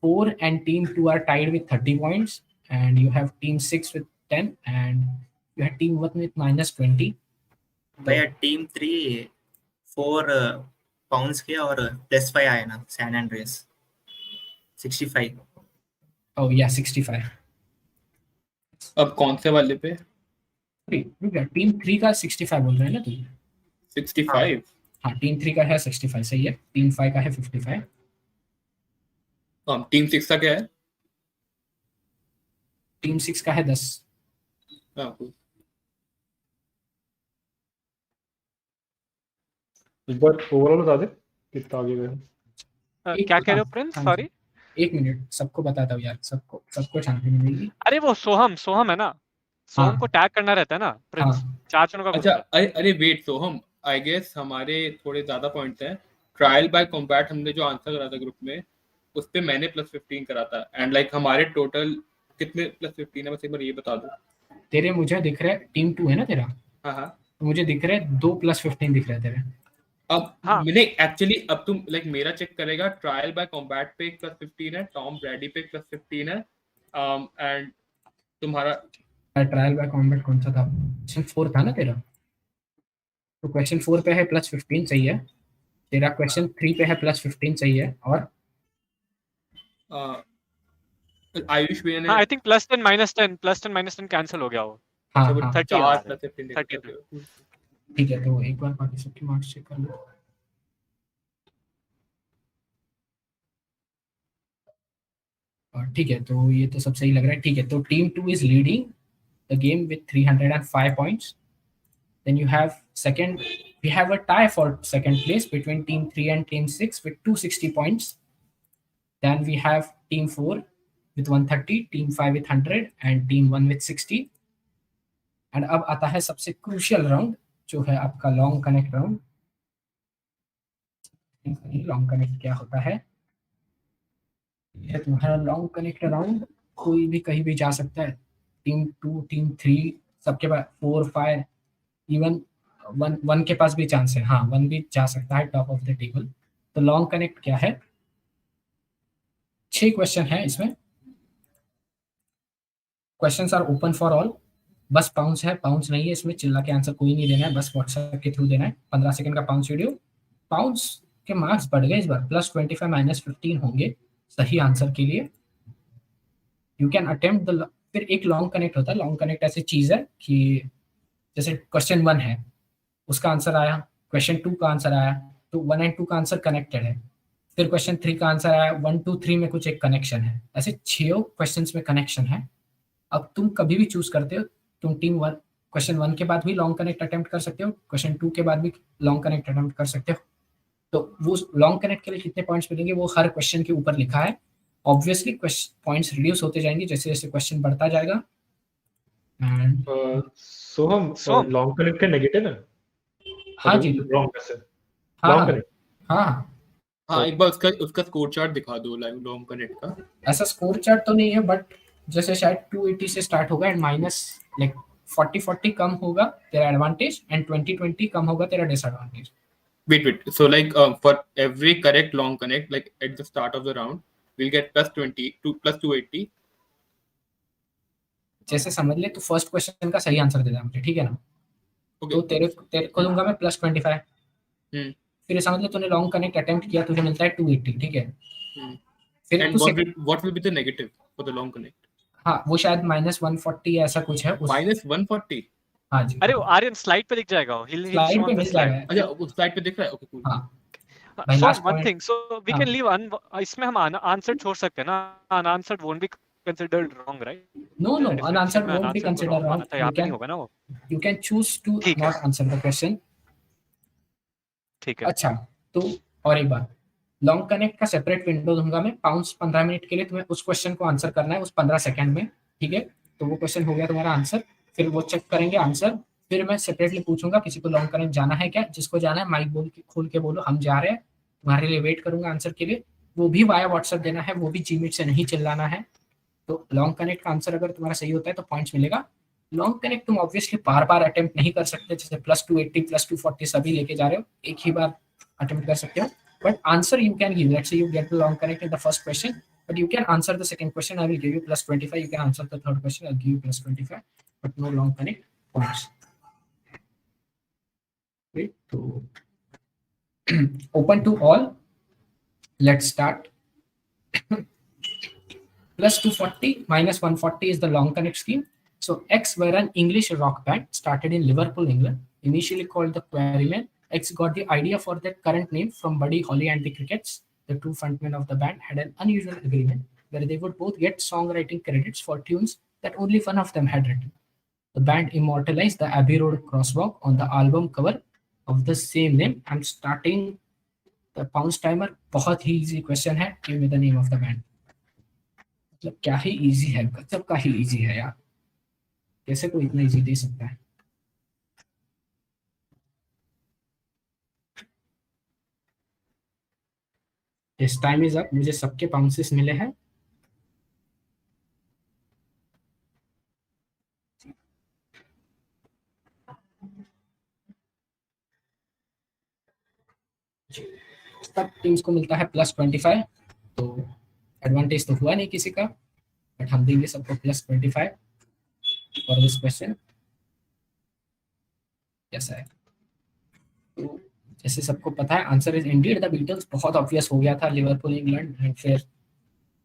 Speaker 1: 4 and team 2 are tied with 30 points. And you have team 6 with 10 and you have team 1 with -20.
Speaker 17: भैया team 3 4 pounds किया और +5 आया ना San Andreas 65।
Speaker 1: Oh yeah, 65.
Speaker 3: अब कौन से वाले पे?
Speaker 1: टीम 3 का 65 बोल रहे हैं ना तुम?
Speaker 3: 65।
Speaker 1: हाँ टीम 3 का है 65, सही है। टीम 5 का है 55।
Speaker 3: टीम 6 का क्या है?
Speaker 1: टीम 6 का है 10।
Speaker 10: एक बार ओवरऑल बता दे कितना आगे गए।
Speaker 5: क्या कह रहे हो प्रिंस? सॉरी
Speaker 1: 1 मिनट, सबको बताता हूँ यार, सबको शांति मिलेगी।
Speaker 5: अरे वो सोहम है ना, सोहम को टैग करना रहता है ना प्रिंस। 4 जनों का
Speaker 3: अच्छा अरे वेट, सोहम आई गेस हमारे थोड़े ज्यादा पॉइंट्स हैं। ट्रायल बाय कॉम्बैट हमने जो आंसर करा था ग्रुप में, उस पे मैंने +15 करा था। एंड लाइक हमारे टोटल कितने +15 है, बस एक बार ये बता दो।
Speaker 1: तेरे मुझे दिख रहा है टीम 2 है ना तेरा?
Speaker 3: हाँ
Speaker 1: तो मुझे दिख रहा है 2 +15 दिख रहा है तेरे।
Speaker 3: अब मैंने एक्चुअली अब तुम लाइक मेरा चेक करेगा, ट्रायल बाय कॉम्बैट पे +15 है, टॉम ब्रैडी पे +15 है एंड तुम्हारा
Speaker 1: ट्रायल बाय कॉम्बैट कौन सा था? क्वेश्चन 4 था ना तेरा? तो क्वेश्चन 4 पे है +15 सही है। तेरा क्वेश्चन 3 पे है +15 सही है। और
Speaker 3: आयुष भैया ने
Speaker 5: आई थिंक +10 -10 +10 -10 कैंसिल हो गया वो।
Speaker 1: हाँ
Speaker 3: अच्छा वो
Speaker 1: हाँ
Speaker 5: 30
Speaker 3: 4
Speaker 5: है
Speaker 3: प्लस 15
Speaker 5: 30
Speaker 3: ओके ओके
Speaker 1: ठीक है, तो एक बार बाकी सबके मार्क्स चेक कर लो। और ठीक है, तो ये तो सब सही लग रहा है। ठीक है, तो team 2 is leading the game with 305 points. Then you have second, we have a tie for second place between team 3 and team 6 with 260 points. Then we have team 4 with 130, team 5 with 100 and team 1 with 60. And अब आता है सबसे crucial round, जो है आपका long connect round. Long connect क्या होता है? ये तुम्हारा लॉन्ग कनेक्ट राउंड, कोई भी कहीं भी जा सकता है। टीम 2, टीम 3 सबके पास 4, 5, इवन वन के पास भी चांस है। हाँ, वन भी जा सकता है टॉप ऑफ द टेबल। तो लॉन्ग कनेक्ट क्या है? 6 क्वेश्चन है इसमें। Questions are open for all. बस पाउंस है, पाउंस नहीं है इसमें, चिल्ला के आंसर कोई नहीं देना है, बस व्हाट्सएप के थ्रू देना है। 15 सेकंड का पाउंस वीडियो। पाउंस के मार्क्स बढ़ गए इस बार, +25 -15 होंगे सही आंसर के लिए। यू कैन अटेम्प्ट द, फिर एक लॉन्ग कनेक्ट होता है। लॉन्ग कनेक्ट ऐसी चीज है कि जैसे क्वेश्चन 1 है, उसका आंसर आया, क्वेश्चन 2 का आंसर आया, तो 1 एंड 2 का आंसर कनेक्टेड है। फिर क्वेश्चन 3 का आंसर आया, 1, 2, 3 में कुछ एक कनेक्शन है। ऐसे 6 क्वेश्चंस में कनेक्शन है। अब तुम कभी भी चूज करते हो, तुम टीम 1 क्वेश्चन 1 के बाद भी लॉन्ग कनेक्ट अटेम्प्ट कर सकते हो, क्वेश्चन 2 के बाद भी लॉन्ग कनेक्ट अटेम्प्ट कर सकते हो। तो वो लॉन्ग कनेक्ट के लिए कितने पॉइंट्स मिलेंगे वो हर क्वेश्चन के ऊपर लिखा है। ऑब्वियसली पॉइंट्स रिड्यूस होते जाएंगे जैसे जैसे क्वेश्चन बढ़ता जाएगा। And
Speaker 10: Soham,
Speaker 5: Soham
Speaker 10: long connect के नेगेटिव है?
Speaker 1: हाँ जी,
Speaker 10: रॉन्ग कैसे?
Speaker 1: हाँ
Speaker 10: लॉन्ग कनेक्ट?
Speaker 1: हाँ
Speaker 3: हाँ एक बार उसका स्कोर चार्ट दिखा दो लाइव लॉन्ग कनेक्ट का।
Speaker 1: ऐसा स्कोर चार्ट तो नहीं है, बट जैसे शायद 280 से स्टार्ट होगा एंड माइनस लाइक 40 कम होगा तेरा एडवांटेज एंड 20 कम होगा तेरा disadvantage.
Speaker 3: Wait. So like for every correct long connect, like at the start of the round, we'll get +20 to +280.
Speaker 1: जैसे समझ ले, तू फर्स्ट क्वेश्चन का सही आंसर दे दे मुझे, ठीक है ना? तो तेरे को दूंगा मैं +25। फिर समझ ले तूने लॉन्ग कनेक्ट अटेम्प्ट किया, तुझे मिलता है 280, ठीक है? फिर
Speaker 3: And what will be the negative for the long connect?
Speaker 1: हाँ, वो शायद -140 ऐसा कुछ है।
Speaker 3: -140?
Speaker 1: हाँ जी।
Speaker 5: अरे आर्यन स्लाइड पे दिख जाएगा वो, he'll
Speaker 1: स्लाइड
Speaker 5: show
Speaker 1: पे
Speaker 5: on the
Speaker 1: मिल
Speaker 5: slide.
Speaker 1: जाएगा।
Speaker 3: अच्छा उस स्लाइड पे दिख रहा है, ओके कूल।
Speaker 1: हाँ
Speaker 5: So
Speaker 1: last
Speaker 5: one
Speaker 1: point.
Speaker 5: thing, so we can leave इसमें हम आंसर छोड़ सकते हैं ना? unanswered won't be considered wrong, right?
Speaker 1: No, unanswered won't be considered wrong.
Speaker 5: तो यहाँ पे नहीं होगा ना वो?
Speaker 1: You can choose to not answer the question.
Speaker 5: ठीक है।
Speaker 1: अच्छा, तो और एक बात, लॉन्ग कनेक्ट का सेपरेट विंडो दूंगा मैं। पाउंस 15 मिनट के लिए तुम्हें उस क्वेश्चन को आंसर करना है उस 15 सेकंड में, ठीक है? तो वो क्वेश्चन हो गया तुम्हारा आंसर, फिर वो चेक करेंगे आंसर। फिर मैं सेपरेटली पूछूंगा किसी को लॉन्ग कनेक्ट जाना है क्या? जिसको जाना है माइक खोल के बोलो हम जा रहे हैं, तुम्हारे लिए वेट करूंगा आंसर के लिए। वो भी वाया व्हाट्सएप देना है, वो भी जीमीट से नहीं चिल्लाना है। तो लॉन्ग कनेक्ट का आंसर अगर तुम्हारा सही होता है तो पॉइंट्स मिलेगा। लॉन्ग कनेक्ट तुम ऑब्वियसली बार बार अटेम्प्ट नहीं कर सकते, जैसे +280 +240 सभी लेके जा रहे हो, एक ही बार अटेम्प्ट कर सकते हो। But answer you can give, let's say you get the long connect in the first question, but you can answer the second question, I will give you +25. You can answer the third question, I'll give you +25, but no long connect points. Right, so open to all. Let's start. +240 -140 is the long connect scheme. So X were an English rock band started in Liverpool, England, initially called the Quarrymen. X got the idea for their current name from Buddy Holly and the Crickets. The two frontmen of the band had an unusual agreement where they would both get songwriting credits for tunes that only one of them had written. The band immortalized the Abbey Road crosswalk on the album cover of the same name. I'm starting the pounds timer. बहुत ही easy question है. Give me the name of the band. मतलब क्या ही easy है, गजब का ही easy है यार, कैसे कोई इतना easy दे सकता है? This time is up. मुझे सबके पाउंसेस मिले हैं। सब टीम्स को मिलता है +25, तो एडवांटेज तो हुआ नहीं किसी का, बट हम देंगे सबको +25 फॉर दिस क्वेश्चन। कैसा है? तो जैसे सबको पता है answer is indeed the Beatles. बहुत ऑब्वियस हो गया था, लिवरपूल इंग्लैंड एंड फिर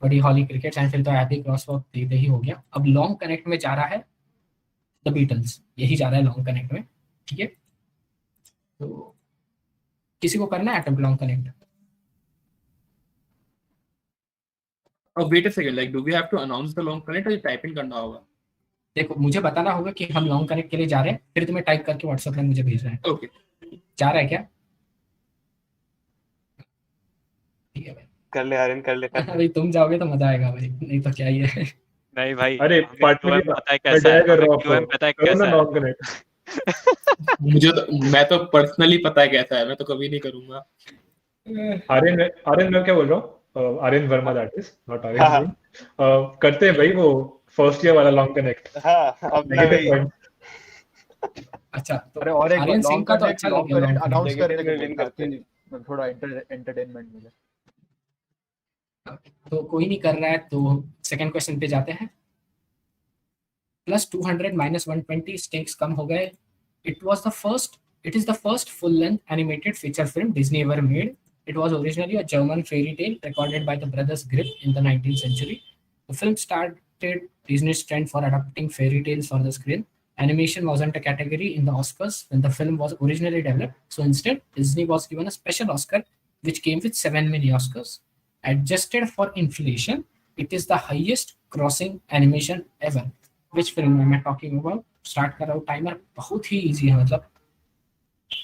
Speaker 1: बड़ी हॉली क्रिकेट एंड फिर तो एबी क्रॉसवॉक दे ही हो गया। अब लॉन्ग कनेक्ट में जा रहा है द बीटल्स, यही जा रहा है लॉन्ग कनेक्ट में, ठीक है। तो किसी को करना है attempt long connect?
Speaker 3: Oh, wait a second. Like, do we have to announce the long connect or ये type in करना होगा?
Speaker 1: देखो मुझे बताना होगा कि हम लॉन्ग कनेक्ट के लिए जा रहे हैं, फिर तुम्हें टाइप करके व्हाट्सएप में मुझे भेजना है।
Speaker 3: ओके,
Speaker 1: जा रहा है क्या? ठीक है भाई,
Speaker 9: कर ले आर्यन, कर ले, कर ले।
Speaker 1: भाई तुम जाओगे तो मजा आएगा भाई, नहीं तो क्या ही है।
Speaker 5: नहीं भाई,
Speaker 10: अरे
Speaker 5: हमें
Speaker 10: पार्टनर
Speaker 5: QM पता है
Speaker 10: मैं
Speaker 5: कैसा
Speaker 10: डर
Speaker 5: है,
Speaker 10: कर
Speaker 5: हमें
Speaker 10: रहा हूँ
Speaker 5: QM
Speaker 10: आपको,
Speaker 5: पता है
Speaker 10: करो ना
Speaker 5: कैसा है।
Speaker 10: Long connect.
Speaker 3: मैं तो पर्सनली पता है कैसा है, मैं तो कभी नहीं करूंगा।
Speaker 10: आर्यन मैं क्या बोल रहा हूँ, Aryan Verma that is, not Aryan
Speaker 9: हाँ
Speaker 10: सिंह। करते हैं भाई वो फर्स्ट ईयर वाला लॉन्ग कनेक्ट,
Speaker 9: हाँ, अपना
Speaker 10: नेगेटिव
Speaker 9: वही
Speaker 10: पॉइंट।
Speaker 1: अच्छा तो
Speaker 16: अरे और एक
Speaker 1: आर्यन सिंह
Speaker 16: लॉन्ग
Speaker 1: का तो
Speaker 16: कनेक्ट
Speaker 1: अच्छा लग गया लॉन्ग कनेक्ट।
Speaker 16: अनाउंस कर
Speaker 9: नेगेटिव
Speaker 16: दे
Speaker 9: में विन करते
Speaker 16: ताकि थोड़ा एंटरटेनमेंट मिले।
Speaker 1: तो कोई नहीं कर रहा है, तो सेकंड क्वेश्चन पे जाते हैं। +200 -120 स्टेक्स कम हो गए। It is the first full-length animated feature film Disney ever made. It was originally a German fairy tale recorded by the brothers Grimm in the 19th century. The film started Disney's trend for adapting fairy tales for the screen. Animation wasn't a category in the Oscars when the film was originally developed, so instead, Disney was given a special Oscar, which came with 7 mini Oscars. Adjusted for inflation, it is the highest grossing animation ever. Which film am I talking about? Start कर रहा हूँ timer, बहुत ही easy है, मतलब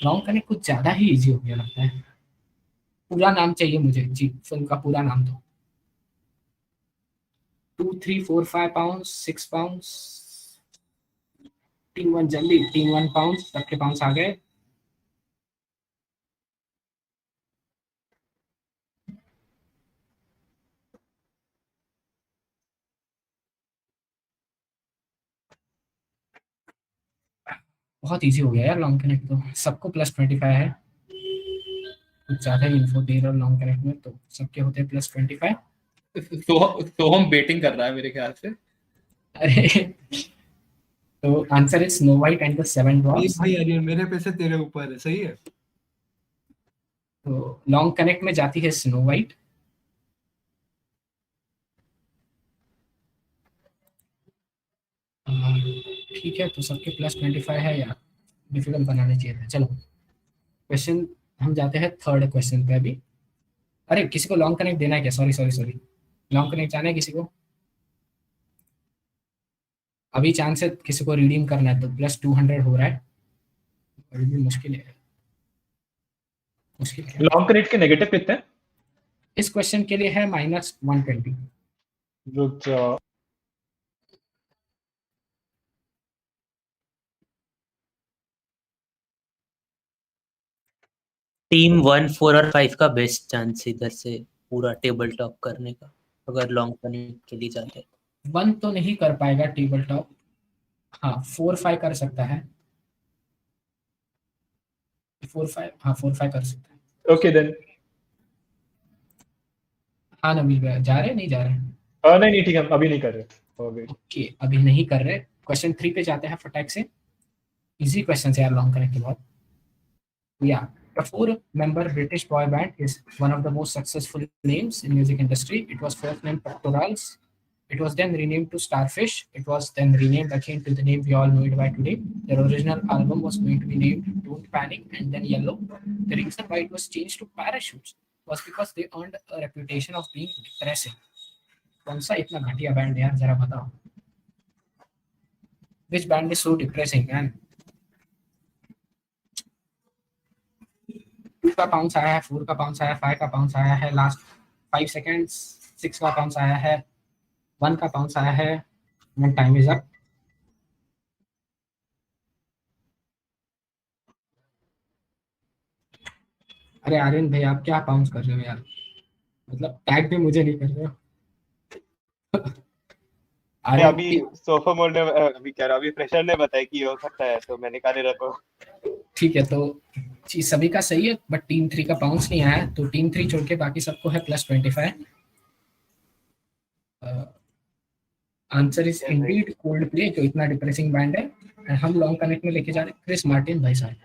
Speaker 1: long connect कुछ ज्यादा ही easy हो गया लगता है। पूरा नाम चाहिए मुझे जी, फिल्म का पूरा नाम दो। 2 3 4 5 पाउंड 6 पाउंड, टीम 1 जल्दी, टीम 1 पाउंड, सबके पाउंड आ गए। बहुत इजी हो गया यार लॉन्ग कनेक्ट, तो सबको +25 है। कुछ ज्यादा ही इन्फो दे रहा हूँ लॉन्ग कनेक्ट में, तो सबके होते हैं +25।
Speaker 3: सोहम बेटिंग कर रहा है मेरे ख्याल से।
Speaker 1: अरे तो answer is snow White and the 7 dwarfs.
Speaker 15: भाई आर्यन, मेरे पैसे तेरे ऊपर है, सही है।
Speaker 1: तो लॉन्ग कनेक्ट में जाती है स्नो वाइट। ठीक है, तो सबके +25 है यार, डिफिकल्ट बनाने चाहिए था। चलो क्वेश्चन, हम जाते हैं थर्ड क्वेश्चन पे अभी। अरे किसी को लॉन्ग कनेक्ट देना है क्या? Sorry sorry sorry, long connect जाना है किसी को? अभी चांस है किसी को रिडीम करना है, तो +200 हो रहा है, अभी भी मुश्किल है। मुश्किल क्या है?
Speaker 10: लॉन्ग कनेक्ट के नेगेटिव कितने हैं?
Speaker 1: इस क्वेश्चन के लिए है -120।
Speaker 10: रुक जा,
Speaker 6: टीम 1 4 और 5 का बेस्ट चांस इधर से पूरा टेबल टॉप करने का, अगर लॉन्ग कनेक्ट के लिए जाते हैं।
Speaker 1: 1 तो नहीं कर पाएगा टेबल टॉप, हाँ 4 5 कर सकता है। 4 5, हाँ 4 5 कर सकता है।
Speaker 10: Okay then.
Speaker 1: हाँ नबील भाई, जा रहे हैं नहीं जा रहे हैं?
Speaker 10: नहीं नहीं ठीक है, अभी नहीं कर रहे।
Speaker 1: ओके अभी नहीं कर रहे। क्वेश्चन 3 पे जाते हैं फटाक से, इजी क्वेश्चन है यार लॉन्ग कनेक्ट के बाद। Yeah, the four-member British boy band is one of the most successful names in music industry. It was first named Pectorals. It was then renamed to Starfish. It was then renamed again to the name we all know it by today. Their original album was going to be named Don't Panic and then Yellow. The reason why it was changed to Parachutes was because they earned a reputation of being depressing. कौन सा इतना घटिया band यार, जरा बताओ। Which band is so depressing man? 2 का pounce आया है, 4 का पाउंस आया है, 5 का पाउंस आया है, लास्ट 5 सेकेंड्स, 6 का पाउंस आया है, 1 का पाउंस आया है, एंड टाइम इज अप। अरे आर्यन भाई आप क्या पाउंस कर रहे हो यार, मतलब टैग भी मुझे नहीं कर रहे हो। आर्यन
Speaker 9: अभी सोफम ने अभी क्या अभी प्रेशर ने बताया कि हो सकता है, तो मैंने कहा रखो।
Speaker 1: ठीक है, तो चीज सभी का सही है, बट टीम 3 का पाउंस नहीं आया, तो टीम 3 छोड़ के बाकी सबको है +25। Answer is Indeed cold play, जो इतना डिप्रेसिंग बैंड है। एंड हम लॉन्ग कनेक्ट में लेके जा रहे हैं क्रिस मार्टिन भाई साहब।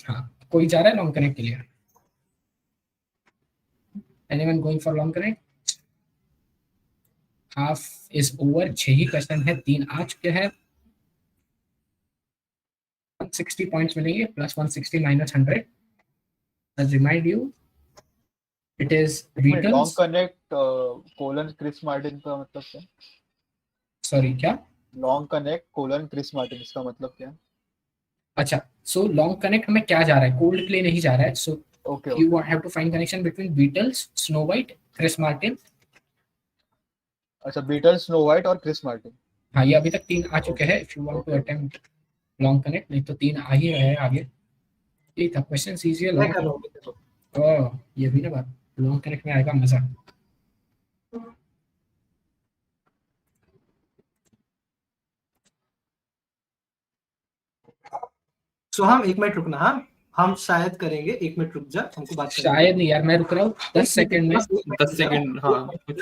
Speaker 1: हाँ कोई जा रहा है लॉन्ग कनेक्ट के लिए? Anyone going for long connect? Half is over, 6 ही क्वेश्चन है, 3 आ चुके हैं। 160 पॉइंट्स मिलेंगे, plus 160 minus 100। I remind you it is
Speaker 16: long
Speaker 1: Beatles.
Speaker 16: Connect colon Chris Martin का मतलब क्या?
Speaker 1: सॉरी क्या?
Speaker 16: Long connect colon Chris Martin, इसका मतलब क्या?
Speaker 1: अच्छा, सो लॉन्ग कनेक्ट में क्या जा रहा है? कोल्ड प्ले नहीं जा रहा है। So
Speaker 16: okay
Speaker 1: you have to find connection between Beatles, snow white, Chris Martin.
Speaker 16: अच्छा, बीटल्स, स्नो वाइट और क्रिस मार्टिन।
Speaker 1: हाँ, ये अभी तक 3 आ चुके हैं। If you want to attempt long connect, नहीं तो 3 आ ही रहे हैं आगे। ये था क्वेश्चन इजी है।
Speaker 15: मैं कर रहा हूँ।
Speaker 1: ओह, ये भी ना बात, लॉन्ग कनेक्ट में आएगा मजा।
Speaker 15: सोहम 1 मिनट रुकना। हाँ, हम शायद करेंगे। 1 मिनट रुक जा, हमको बात करने दे।
Speaker 1: शायद नहीं यार, मैं रुक रहा हूँ 10 सेकंड में।
Speaker 3: 10 सेकंड, हाँ कुछ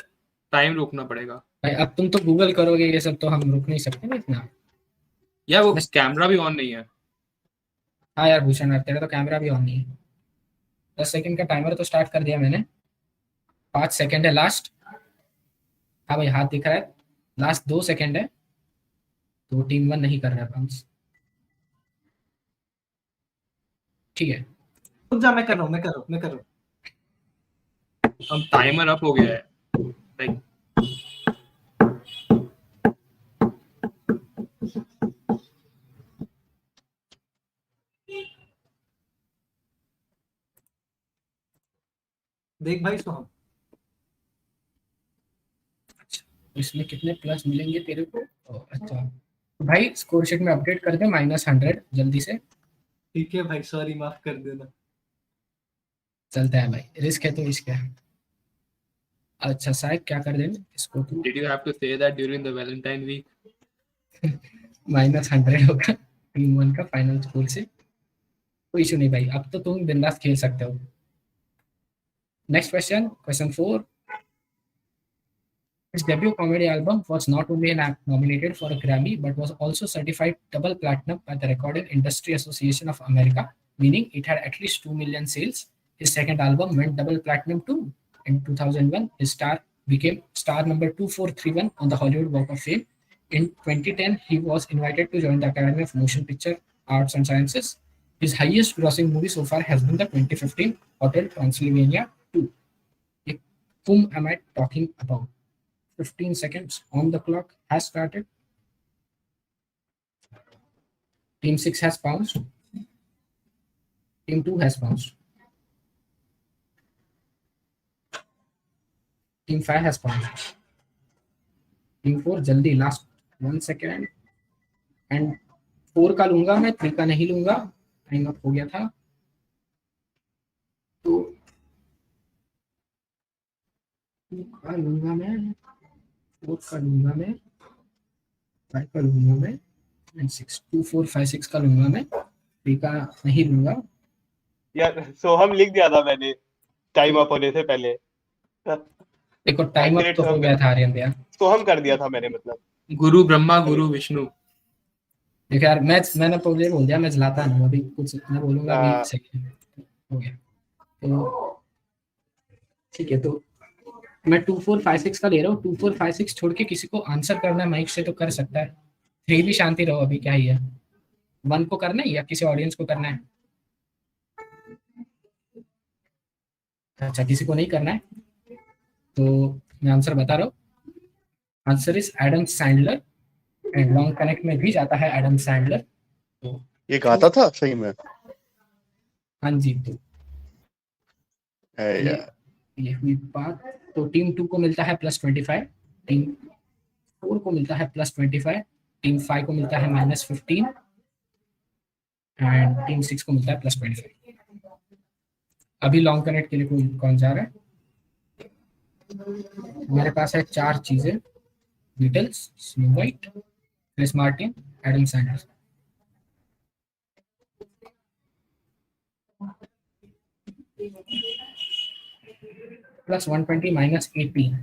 Speaker 3: टाइम रोकना पड़ेगा।
Speaker 1: भाई अब तुम तो गूगल करोगे ये सब, तो हम रुक नहीं सकते ना इतना।
Speaker 3: यार वो कैमरा भी ऑन नहीं है।
Speaker 1: हाँ यार भूषण यार, तेरा तो कैमरा भी ऑन नहीं है। 10 सेकंड का टाइमर तो स्टार्ट कर दिया मैंने। 5 सेकंड है लास्ट। हाँ भाई, हाथ दिख रहा है। लास्ट 2 सेकंड है, तो टीम 1 नहीं कर रहा है बाउंस। ठीक है,
Speaker 15: रुक जा, मैं कर रहा हूँ।
Speaker 3: अब टाइमर अप हो गया है। लाइक
Speaker 15: देख भाई सोहम,
Speaker 1: इसमें कितने प्लस मिलेंगे तेरे को? अच्छा भाई, स्कोर शीट में अपडेट कर दे -100 जल्दी से।
Speaker 15: ठीक है भाई, सॉरी, माफ कर देना।
Speaker 1: चलता है भाई, रिस्क है तो रिस्क है। अच्छा साहब, क्या कर देना इसको तू?
Speaker 3: Did you have to say that during the Valentine week?
Speaker 1: -100 होगा टीम 1 का फाइनल स्कोर से। कोई इशू नहीं भाई, अब तो तुम बिंदास खेल सकते हो। Next question, question 4। His debut comedy album was not only nominated for a Grammy but was also certified double platinum by the Recording Industry Association of America, meaning it had at least 2 million sales. His second album went double platinum too. In 2001, his star became star number 2431 on the Hollywood Walk of Fame. In 2010, he was invited to join the Academy of Motion Picture Arts and Sciences. His highest grossing movie so far has been the 2015 Hotel Transylvania 2. Whom am I talking about? 15 seconds on the clock has started. Team 6 has bounced. Team 2 has bounced. Team 5 has bounced. Team 4 जल्दी, last 1 second. And 4 का लूंगा मैं, 3 का नहीं लूंगा, time up हो गया था। तो 2 का लूंगा मैं, 4 का लूंगा मैं, 5 का लूंगा मैं, एंड 6 2 4 5 6 का लूंगा मैं, 3 का नहीं लूंगा।
Speaker 9: यार सोहम लिख दिया था मैंने टाइम अप होने से पहले।
Speaker 1: देखो टाइम अप तो हो गया था आर्यन भैया।
Speaker 9: सोहम कर दिया था मैंने, मतलब
Speaker 3: गुरु ब्रह्मा गुरु विष्णु।
Speaker 1: देखो यार, मैंने तो ये बोल दिया, मैं जलाता नहीं अभी कुछ, मैं बोलूंगा अभी सही है। हो गया तो ठीक है। तो मैं 2 4 5 6 का ले रहा हूँ। 2 4 5 6 छोड़ के किसी को आंसर करना है माइक से तो कर सकता है। 3 भी शांति रहो, अभी क्या ही है। 1 को करना है या किसी ऑडियंस को करना है? अच्छा, किसी को नहीं करना है तो मैं आंसर बता रहा हूँ। Answer is Adam Sandler, and long connect में भी जाता है एडम सैंडलर। तो
Speaker 14: ये गाता था सही में?
Speaker 1: हाँ जी, तो
Speaker 14: यार
Speaker 1: ये हुई बात। तो टीम 2 को मिलता है +25, टीम 4 को मिलता है +25, टीम 5 को मिलता है -15, एंड टीम 6 को मिलता है +25। अभी लॉन्ग कनेक्ट के लिए कौन जा रहा है? मेरे पास है 4 चीजें, Beatles, snow white, Chris Martin, Adam Sandler. +120 -18।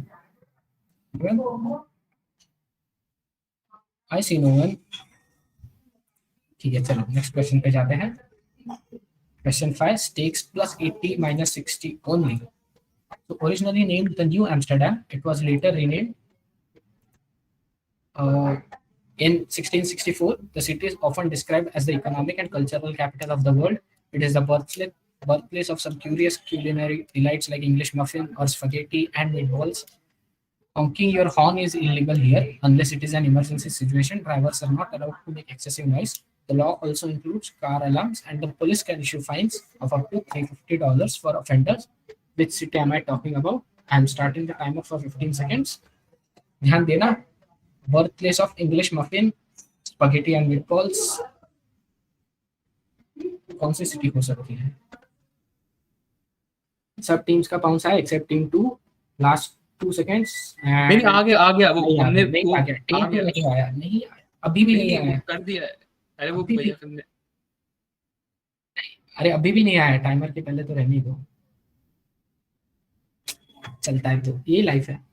Speaker 1: I see no one. ठीक है, चलो नेक्स्ट क्वेश्चन पे जाते हैं। Question 5, stakes +80 -60 only. So originally named the New Amsterdam, it was later renamed In 1664, the city is often described as the economic and cultural capital of the world. It is the birthplace of some curious culinary delights like English muffin or spaghetti and meatballs. Honking your horn is illegal here unless it is an emergency situation. Drivers are not allowed to make excessive noise. The law also includes car alarms, and the police can issue fines of up to $350 for offenders. Which city am I talking about? I am starting the timer for 15 seconds. ध्यान देना. Birthplace of English muffin, spaghetti and meatballs. कौन सी city हो सकती है? सब teams का pounce है except team 2. Last 2 seconds.
Speaker 3: नहीं आ गया वो हमने
Speaker 1: नहीं आ गया. टीम 2 नहीं आया. नहीं आया. अभी भी नहीं आया.
Speaker 3: कर दिया है. अरे वो भैया हमने.
Speaker 1: अरे अभी भी नहीं आया. टाइमर के पहले तो रहने दो. चलता है तो ये लाइफ है.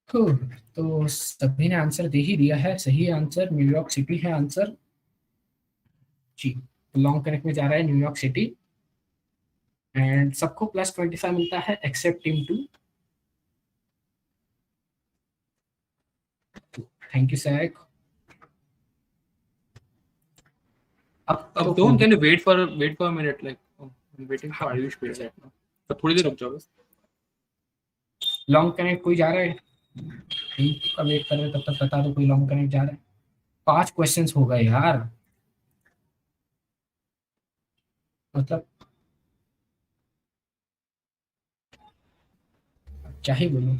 Speaker 1: तो सभी ने आंसर दे ही दिया है. सही आंसर न्यूयॉर्क सिटी है आंसर जी. लॉन्ग कनेक्ट में जा रहा है न्यूयॉर्क सिटी एंड सबको +25 मिलता है एक्सेप्ट टीम 2. थैंक यू सैक.
Speaker 3: अब तो can wait for a minute like waiting for Ayush पे राइट नाउ. तो थोड़ी देर रुक जाओ बस.
Speaker 1: लॉन्ग कनेक्ट कोई जा रहा है? का वेट कर रहे तब तक बता दो कोई लॉन्ग कनेक्ट जा रहा है. 5 क्वेश्चंस हो गए यार. मतलब क्या ही बोलूं.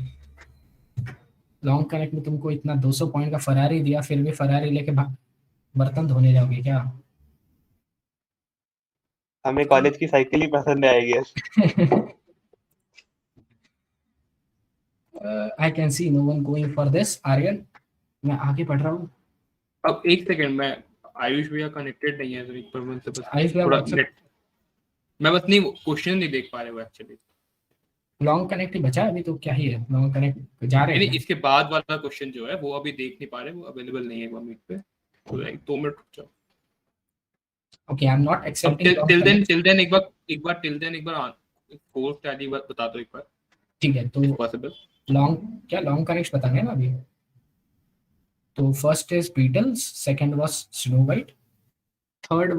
Speaker 1: लॉन्ग कनेक्ट में तुमको इतना 200 पॉइंट का फरारी दिया फिर भी फरारी लेके बर्तन धोने जाओगे क्या?
Speaker 9: हमें कॉलेज की साइकिल ही पसंद आएगी.
Speaker 1: I can see no one going for this. Aryan मैं आगे बढ़ रहा हूँ.
Speaker 3: अब एक सेकंड में आयुष भैया कनेक्टेड नहीं है तो एक पर मन से बस
Speaker 1: आयुष भैया
Speaker 3: थोड़ा नेट मैं बस नहीं क्वेश्चन नहीं देख पा रहे वो एक्चुअली.
Speaker 1: लॉन्ग कनेक्ट ही बचा अभी तो क्या ही है. लॉन्ग कनेक्ट जा रहे हैं.
Speaker 3: नहीं इसके बाद वाला क्वेश्चन जो है वो अभी देख नहीं पा रहे. वो अवेलेबल नहीं है वो मीट पे. तो एक 2 मिनट रुक जाओ.
Speaker 1: Okay I am not accepting.
Speaker 3: Till then एक बार फोर्थ टैली बता दो एक बार.
Speaker 1: ठीक है तो
Speaker 3: पॉसिबल.
Speaker 1: लॉन्ग कनेक्ट बताएंगे ना अभी. तो first is Beatles, second was snow white, third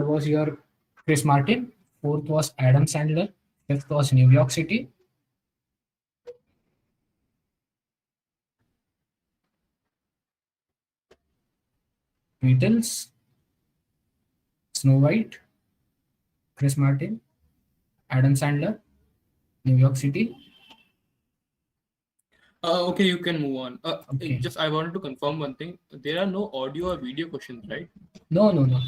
Speaker 1: was your Chris Martin, fourth was Adam Sandler, fifth was New York city, Beatles, snow white, Chris Martin, Adam Sandler, New York city.
Speaker 3: Okay, you can move on.
Speaker 1: Okay.
Speaker 3: Just I wanted to confirm one thing. There are no audio or video questions, right?
Speaker 1: No audio.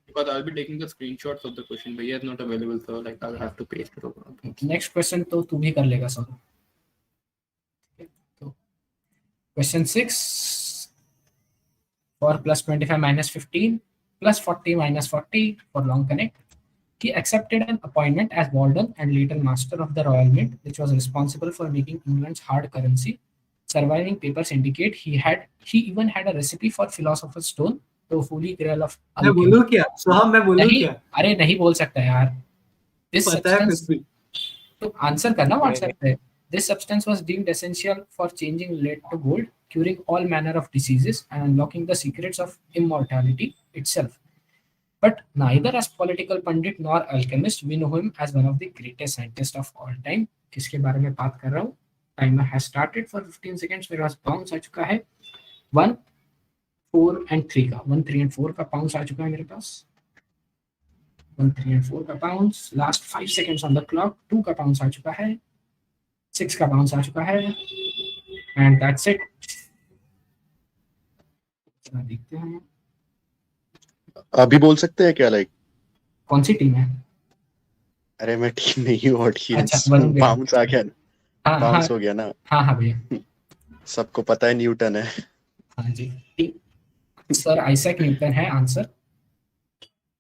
Speaker 3: Because I'll be taking the screenshots of the question, but it's not available, so like I'll have to paste it over.
Speaker 1: Next question तो तू भी कर लेगा sir. तो question 6 for +25 -15 +40 -40 for long connect. He accepted an appointment as warden and later master of the Royal Mint, which was responsible for making England's hard currency. Surviving papers indicate he even had a recipe for philosopher's stone, the holy grail of alchemy.
Speaker 15: मैं बोलूं क्या? सोहम मैं बोलूं क्या?
Speaker 1: अरे नहीं बोल सकता यार. This
Speaker 15: पता है
Speaker 1: substance तो आंसर करना WhatsApp पे. This substance was deemed essential for changing lead to gold, curing all manner of diseases, and unlocking the secrets of immortality itself. But neither as political pundit nor alchemist, we know him as one of the greatest scientists of all time. किसके बारे में बात कर रहा हूँ? Timer has started for 15 seconds. मेरे पास pounce आ चुका है 1, 4 and 3 का. 1, 3 and 4 का पाउंस आ चुका है मेरे पास. 1, 3 and 4 का pounce. Last 5 seconds on the clock. 2 का पाउंस आ चुका है. 6 का पाउंस आ चुका है. And that's it. देखते हैं.
Speaker 14: अभी बोल सकते हैं क्या लाइक
Speaker 1: कौन सी टीम है?
Speaker 14: अरे मैं टीम नहीं हूँ ऑडियंस.
Speaker 1: अच्छा,
Speaker 14: बाउंस आ गया. बाउंस हो गया ना.
Speaker 1: हाँ भैया
Speaker 14: सबको पता है न्यूटन है.
Speaker 1: हाँ जी सर आइजैक न्यूटन है आंसर.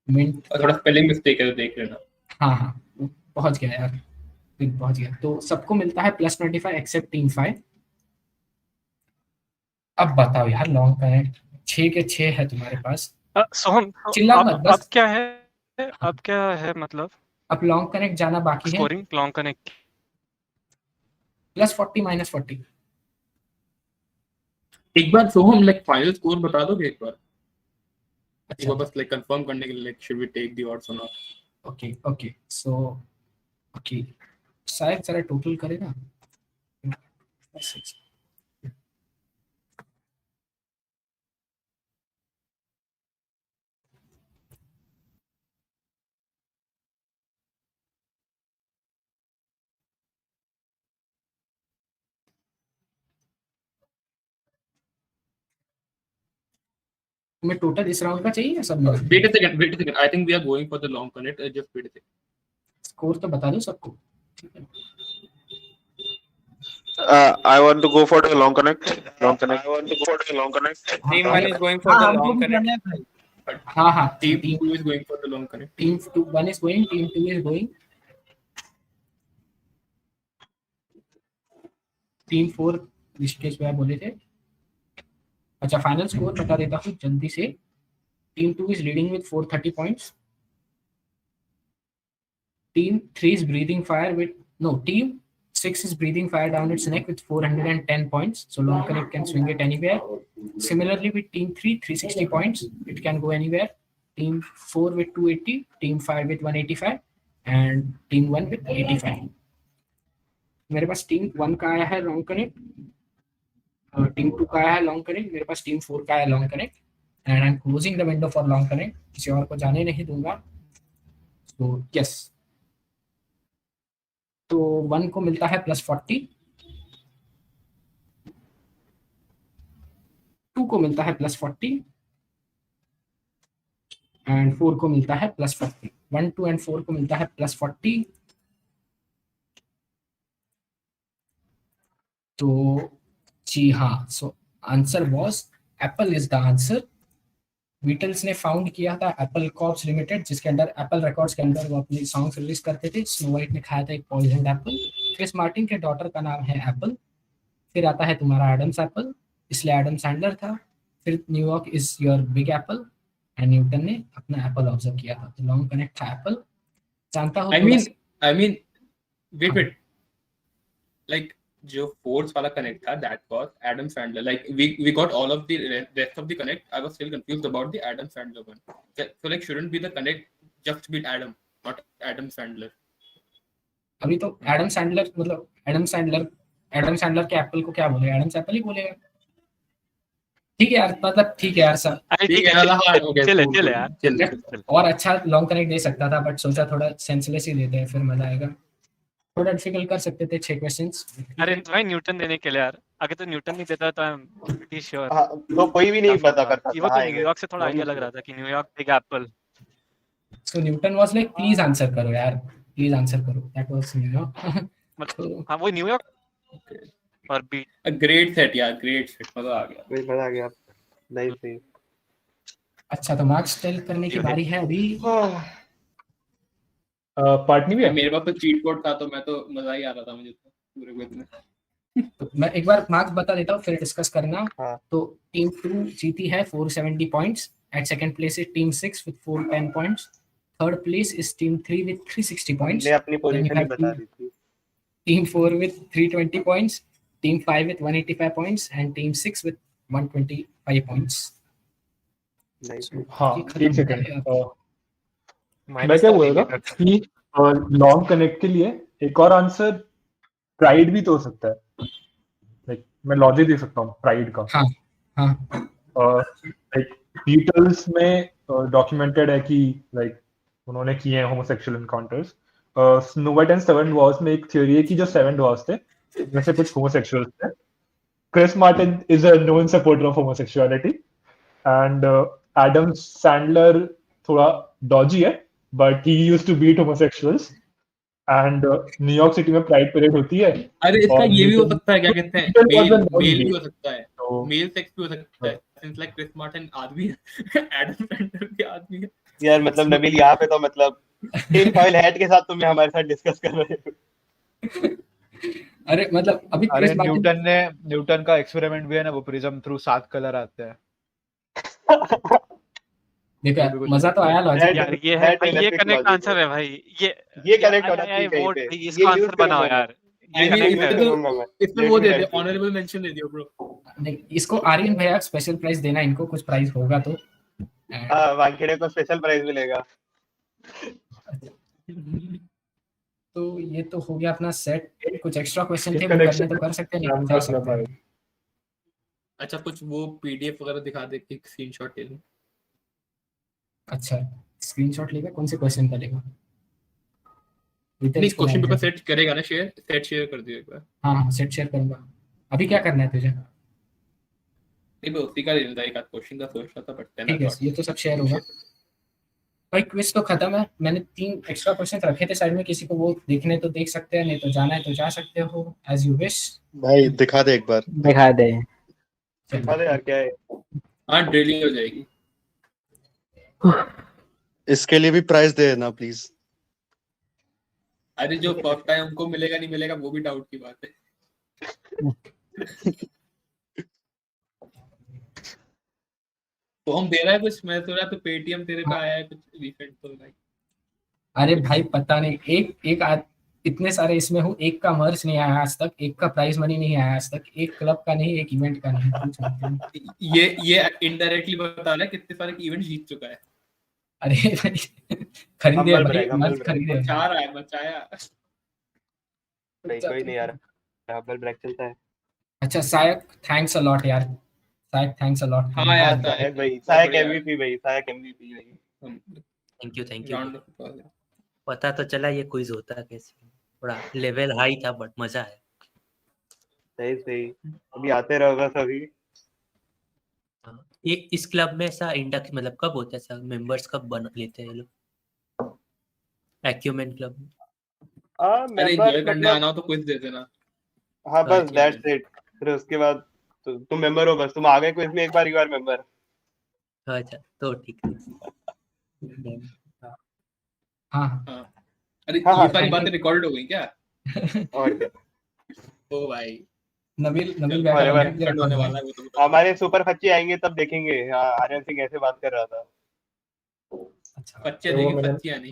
Speaker 1: मिंट
Speaker 3: थोड़ा स्पेलिंग मिस्टेक है तो देख लेना.
Speaker 1: हाँ पहुंच गया यार. पहुंच गया. तो सबको मिलता है +25 एक्सेप्ट टीम 5. अब बताओ यार, लॉन्ग कनेक्ट 6 के 6 है तुम्हारे पास।
Speaker 5: सोहम,
Speaker 1: चिल्ला मत
Speaker 5: अब
Speaker 1: बस।
Speaker 5: क्या है, अब क्या है मतलब
Speaker 1: अब लॉन्ग कनेक्ट जाना बाकी है,
Speaker 5: स्कोरिंग लॉन्ग कनेक्ट
Speaker 1: +40 -40।
Speaker 3: एक बार सोहम लाइक फाइनल स्कोर बता दोगे एक बार? एक
Speaker 1: अच्छा
Speaker 3: बार बस लाइक कंफर्म करने के लिए, like should we take the odds और not?
Speaker 1: Okay okay so okay, शायद जरा टोटल करेगा। तुम्हें टोटल इस राउंड का चाहिए या सब में?
Speaker 3: Wait a second, I think we are going for the long connect, just wait a second.
Speaker 1: Score तो बता दो सबको।
Speaker 4: I want to go for the long connect. Long connect.
Speaker 8: I want to go for the long connect. Team
Speaker 1: हाँ,
Speaker 8: 1 is going for the
Speaker 15: हमको
Speaker 8: long
Speaker 15: भी
Speaker 8: connect.
Speaker 15: जाना है भाई।
Speaker 1: हाँ हाँ,
Speaker 3: team 2 is going for the long connect.
Speaker 1: Team 1 is going, team 2 is going, team 4 Rishikesh भैया बोले थे। अच्छा, फाइनल स्कोर बता देता हूँ जल्दी से। Team 2 is leading with 430 points. Team 3 is breathing fire with Team 6 is breathing fire down its neck with 410 points. So long connect can swing it anywhere. Similarly with Team 3, 360 points. It can go anywhere. Team 4 with 280, Team 5 with 185, and Team 1 with 85. मेरे पास team 1 का आया है long connect, team 2 का आया है long connect, मेरे पास team 4 का आया long connect, and I am closing the window for long connect, किसी और को जाने नहीं दूंगा। तो यस, तो 1 को मिलता है +40, 2 को मिलता है +40, एंड 4 को मिलता है +40। 1, 2 एंड 4 को मिलता है +40। तो जी हाँ, so answer was apple is the answer. Beatles ने फाउंड किया था एप्पल कॉर्प्स लिमिटेड, जिसके अंदर एप्पल रिकॉर्ड्स के अंदर वो अपने सॉन्ग्स रिलीज करते थे। स्नो वाइट ने खाया था एक पॉइजन एप्पल। क्रिस मार्टिन के डॉटर का नाम है एप्पल। फिर आता है तुम्हारा एडम्स एप्पल, इसलिए एडम सैंडलर था। फिर New York is your big Apple, and Newton ने अपना एप्पल ऑब्जर्व किया था। तो लॉन्ग कनेक्ट था एप्पल। जानता हूँ
Speaker 3: I mean wait, like जो फोर्स वाला कनेक्ट था, that was Adam Sandler. Like we got all of the rest of the connect. I was still confused about the Adam Sandler one. So like shouldn't be the connect just be Adam, not Adam Sandler.
Speaker 1: अभी तो Adam Sandler, मतलब Adam Sandler के Apple को क्या बोले? Adam's apple ही बोलेगा। ठीक है यार, मतलब ठीक है यार सर,
Speaker 3: ठीक है ना, हाँ हो गया,
Speaker 5: चले यार,
Speaker 1: और अच्छा लॉन्ग कनेक्ट दे सकता था, बट सोचा थोड़ा सेंसलेस ही देते हैं, फिर मजा आएगा। थोड़ा डिफिकल्ट कर सकते थे 6 क्वेश्चंस।
Speaker 5: अरे भाई न्यूटन देने के लिए यार, अगर तो न्यूटन नहीं देता तो आई एम प्रीटी श्योर
Speaker 9: तो कोई भी नहीं पता करता
Speaker 5: वो
Speaker 9: था।
Speaker 5: तो न्यूयॉर्क से थोड़ा आइडिया लग रहा था कि New York big Apple.
Speaker 1: So Newton was like please answer करो यार, प्लीज आंसर करो। That was New York.
Speaker 5: मतलब हाँ वो न्यूयॉर्क और बी
Speaker 3: ग्रेट सेट यार, ग्रेट सेट, मजा आ गया,
Speaker 9: मजा आ गया। नाइस थी।
Speaker 1: अच्छा, तो मार्क्स टेल करने की बारी है अभी।
Speaker 10: पार्ट नहीं भी है
Speaker 3: मेरे पास तो चीट कोड था, तो मैं तो मजा ही आ रहा था मुझे तो पूरे क्विज में।
Speaker 1: तो मैं एक बार मार्क्स बता देता हूँ, फिर डिस्कस करना।
Speaker 9: हाँ।
Speaker 1: तो टीम 2 जीती है 470 points. At second place is team 6 with 410 points. Third place is team 3 with 360 points.
Speaker 9: हमने अपनी पोजीशन ही बता दी थी।
Speaker 1: Team 4 with 320 points, team 5 with 185 points, and team 6 with 125 points.
Speaker 10: हाँ, एक सेकंड, मैं क्या बोल रहा था कि लॉन्ग कनेक्ट के लिए एक और आंसर प्राइड भी तो हो सकता है। लाइक मैं लॉजिक दे सकता हूँ प्राइड का।
Speaker 1: हाँ हाँ,
Speaker 10: लाइक बीटल्स में डॉक्यूमेंटेड है कि लाइक उन्होंने किए हैं homosexual encounters. Snow White and Seven Dwarfs में एक थ्योरी है कि जो 7 डॉर्फ्स थे उनमें से कुछ होमोसेक्सुअल थे। Chris Martin is a known supporter of homosexuality, and Adam Sandler थोड़ा डॉजी है, but he used to beat homosexuals. And New York city में प्राइड परेड होती है।
Speaker 3: अरे इसका ये भी हो सकता है, क्या कहते हैं, मेल भी हो सकता है, मेल सेक्स भी हो सकता है, सिंस लाइक क्रिस मार्टिन आदमी है, एडम सैंडलर भी आदमी है
Speaker 9: यार। मतलब नबील यहाँ पे तो मतलब टिन फॉइल हैट के साथ तुम हमारे साथ डिस्कस कर रहे हो।
Speaker 1: अरे मतलब अभी
Speaker 16: अरे
Speaker 1: क्रिस मार्टिन
Speaker 16: न्यूटन का एक्सपेरिमेंट भी है ना, वो प्रिज्म थ्रू 7 कलर आते हैं।
Speaker 1: देखा,
Speaker 16: वो भी कुछ
Speaker 1: मजा तो आया लॉजिक।
Speaker 5: यार ये है भाई, ये करेक्ट आंसर है भाई।
Speaker 9: ये करेक्ट होना चाहिए कहीं
Speaker 5: वोट
Speaker 9: पे।
Speaker 5: भाई,
Speaker 9: ये
Speaker 5: इसको
Speaker 9: न्यूज
Speaker 5: आंसर बनाओ
Speaker 9: करूंगा मैं।
Speaker 5: यार,
Speaker 3: आई
Speaker 5: ये
Speaker 3: मीन
Speaker 5: करेक्ट
Speaker 3: इसमें
Speaker 5: है।
Speaker 3: तो इसमें वो दे दे, ऑनरेबल मेंशन दे दियो ब्रो।
Speaker 1: नहीं, इसको आर्यन भैया स्पेशल प्राइज देना, इनको कुछ प्राइज होगा तो।
Speaker 9: हाँ, वानखेड़े को स्पेशल प्राइज मिलेगा।
Speaker 1: तो ये तो हो गया अपना सेट। कुछ एक्स्ट्रा क्वेश्चन थे वो
Speaker 10: कनेक्शन
Speaker 1: करने तो कर सकते हैं, नहीं
Speaker 10: नाम
Speaker 1: जा
Speaker 10: का
Speaker 1: सकते
Speaker 10: क्लब है।
Speaker 1: हैं।
Speaker 3: अच्छा कुछ वो पीडीएफ वगैरह दिखा दे, एक स्क्रीनशॉट ले लो।
Speaker 1: अच्छा, स्क्रीनशॉट लेगा, कौन से क्वेश्चन का लेगा?
Speaker 3: नहीं,
Speaker 1: डिटेल्स को
Speaker 3: क्वेश्चन पेपर
Speaker 1: मैं
Speaker 3: सेट करेगा ना, सेट शेयर कर दियो एक बार।
Speaker 1: हाँ हाँ सेट शेयर करूंगा। अभी क्या करना है तुझे?
Speaker 3: नहीं, मैं उसी का ले था, एक आध क्वेश्चन का सोच रहा था, बट
Speaker 1: ठीक है, ये तो सब शेयर होगा भाई। क्विज तो खत्म है। मैंने 3 एक्स्ट्रा क्वेश्चन रखे थे साइड में, किसी को वो देखने तो देख सकते हैं, नहीं तो जाना है तो जा सकते हो, एज यू विश।
Speaker 14: भाई दिखा दे एक बार।
Speaker 7: दिखा दे।
Speaker 9: अरे यार क्या है।
Speaker 3: हाँ, ड्रिलिंग हो जाएगी।
Speaker 14: इसके लिए भी प्राइस दे ना प्लीज।
Speaker 3: अरे जो फर्स्ट टाइम उनको मिलेगा नहीं मिलेगा वो भी डाउट की बात है। तो हम दे रहा है कुछ, मैं सोच रहा तो पेटीएम तेरे पे आया है कुछ रिफंड तो भाई।
Speaker 1: अरे भाई पता नहीं, इतने सारे इसमें हूँ, एक का मर्च नहीं आया आज तक, एक का प्राइज मनी नहीं आया आज तक, एक क्लब का नहीं, एक इवेंट का नहीं। कुछ नहीं।
Speaker 3: ये इनडायरेक्टली बता रहा है कितने सारे इवेंट जीत चुका है।
Speaker 1: अरे भाई खरीदे भाई, मर्च खरीदे।
Speaker 3: मचा रहा है, मचाया।
Speaker 9: भाई कोई नहीं यार, डबल ब्रेक चलता है।
Speaker 1: अच्छा सायक, थैंक्स अ लॉट यार। सायक थैंक्स अ लॉट।
Speaker 3: हाँ यार,
Speaker 9: सायक भाई, सायक एमवीपी भाई, सायक एमवीपी भाई।
Speaker 6: Thank you. पता तो चला ये क्विज होता कैसे, थोड़ा लेवल हाई था बट मजा आया।
Speaker 9: सही सही, अभी आते रहोगा सभी।
Speaker 6: ये इस क्लब में ऐसा इंडक्स मतलब कब होता है, ऐसा मेंबर्स कब बन लेते हैं ये लोग एक्यूमेन क्लब में?
Speaker 3: अरे एंजॉय करने आना हो तो क्विज दे देना।
Speaker 9: हाँ बस दैट्स इट। फिर उसके बाद तुम मेंबर हो, बस तुम आ गए क्विज में एक बार, यू आर मेंबर।
Speaker 6: अच्छा तो ठीक है।
Speaker 1: हाँ
Speaker 3: अरे
Speaker 9: हाँ,
Speaker 3: ये सारी बातें रिकॉर्ड हो गई क्या?
Speaker 9: और क्या।
Speaker 3: ओ भाई,
Speaker 1: नबील
Speaker 3: होने वाला है वो तो।
Speaker 9: हमारे सुपर खच्ची आएंगे तब देखेंगे आर्यन सिंह ऐसे बात कर रहा था।
Speaker 3: बच्चे देखें, बच्चियां नहीं।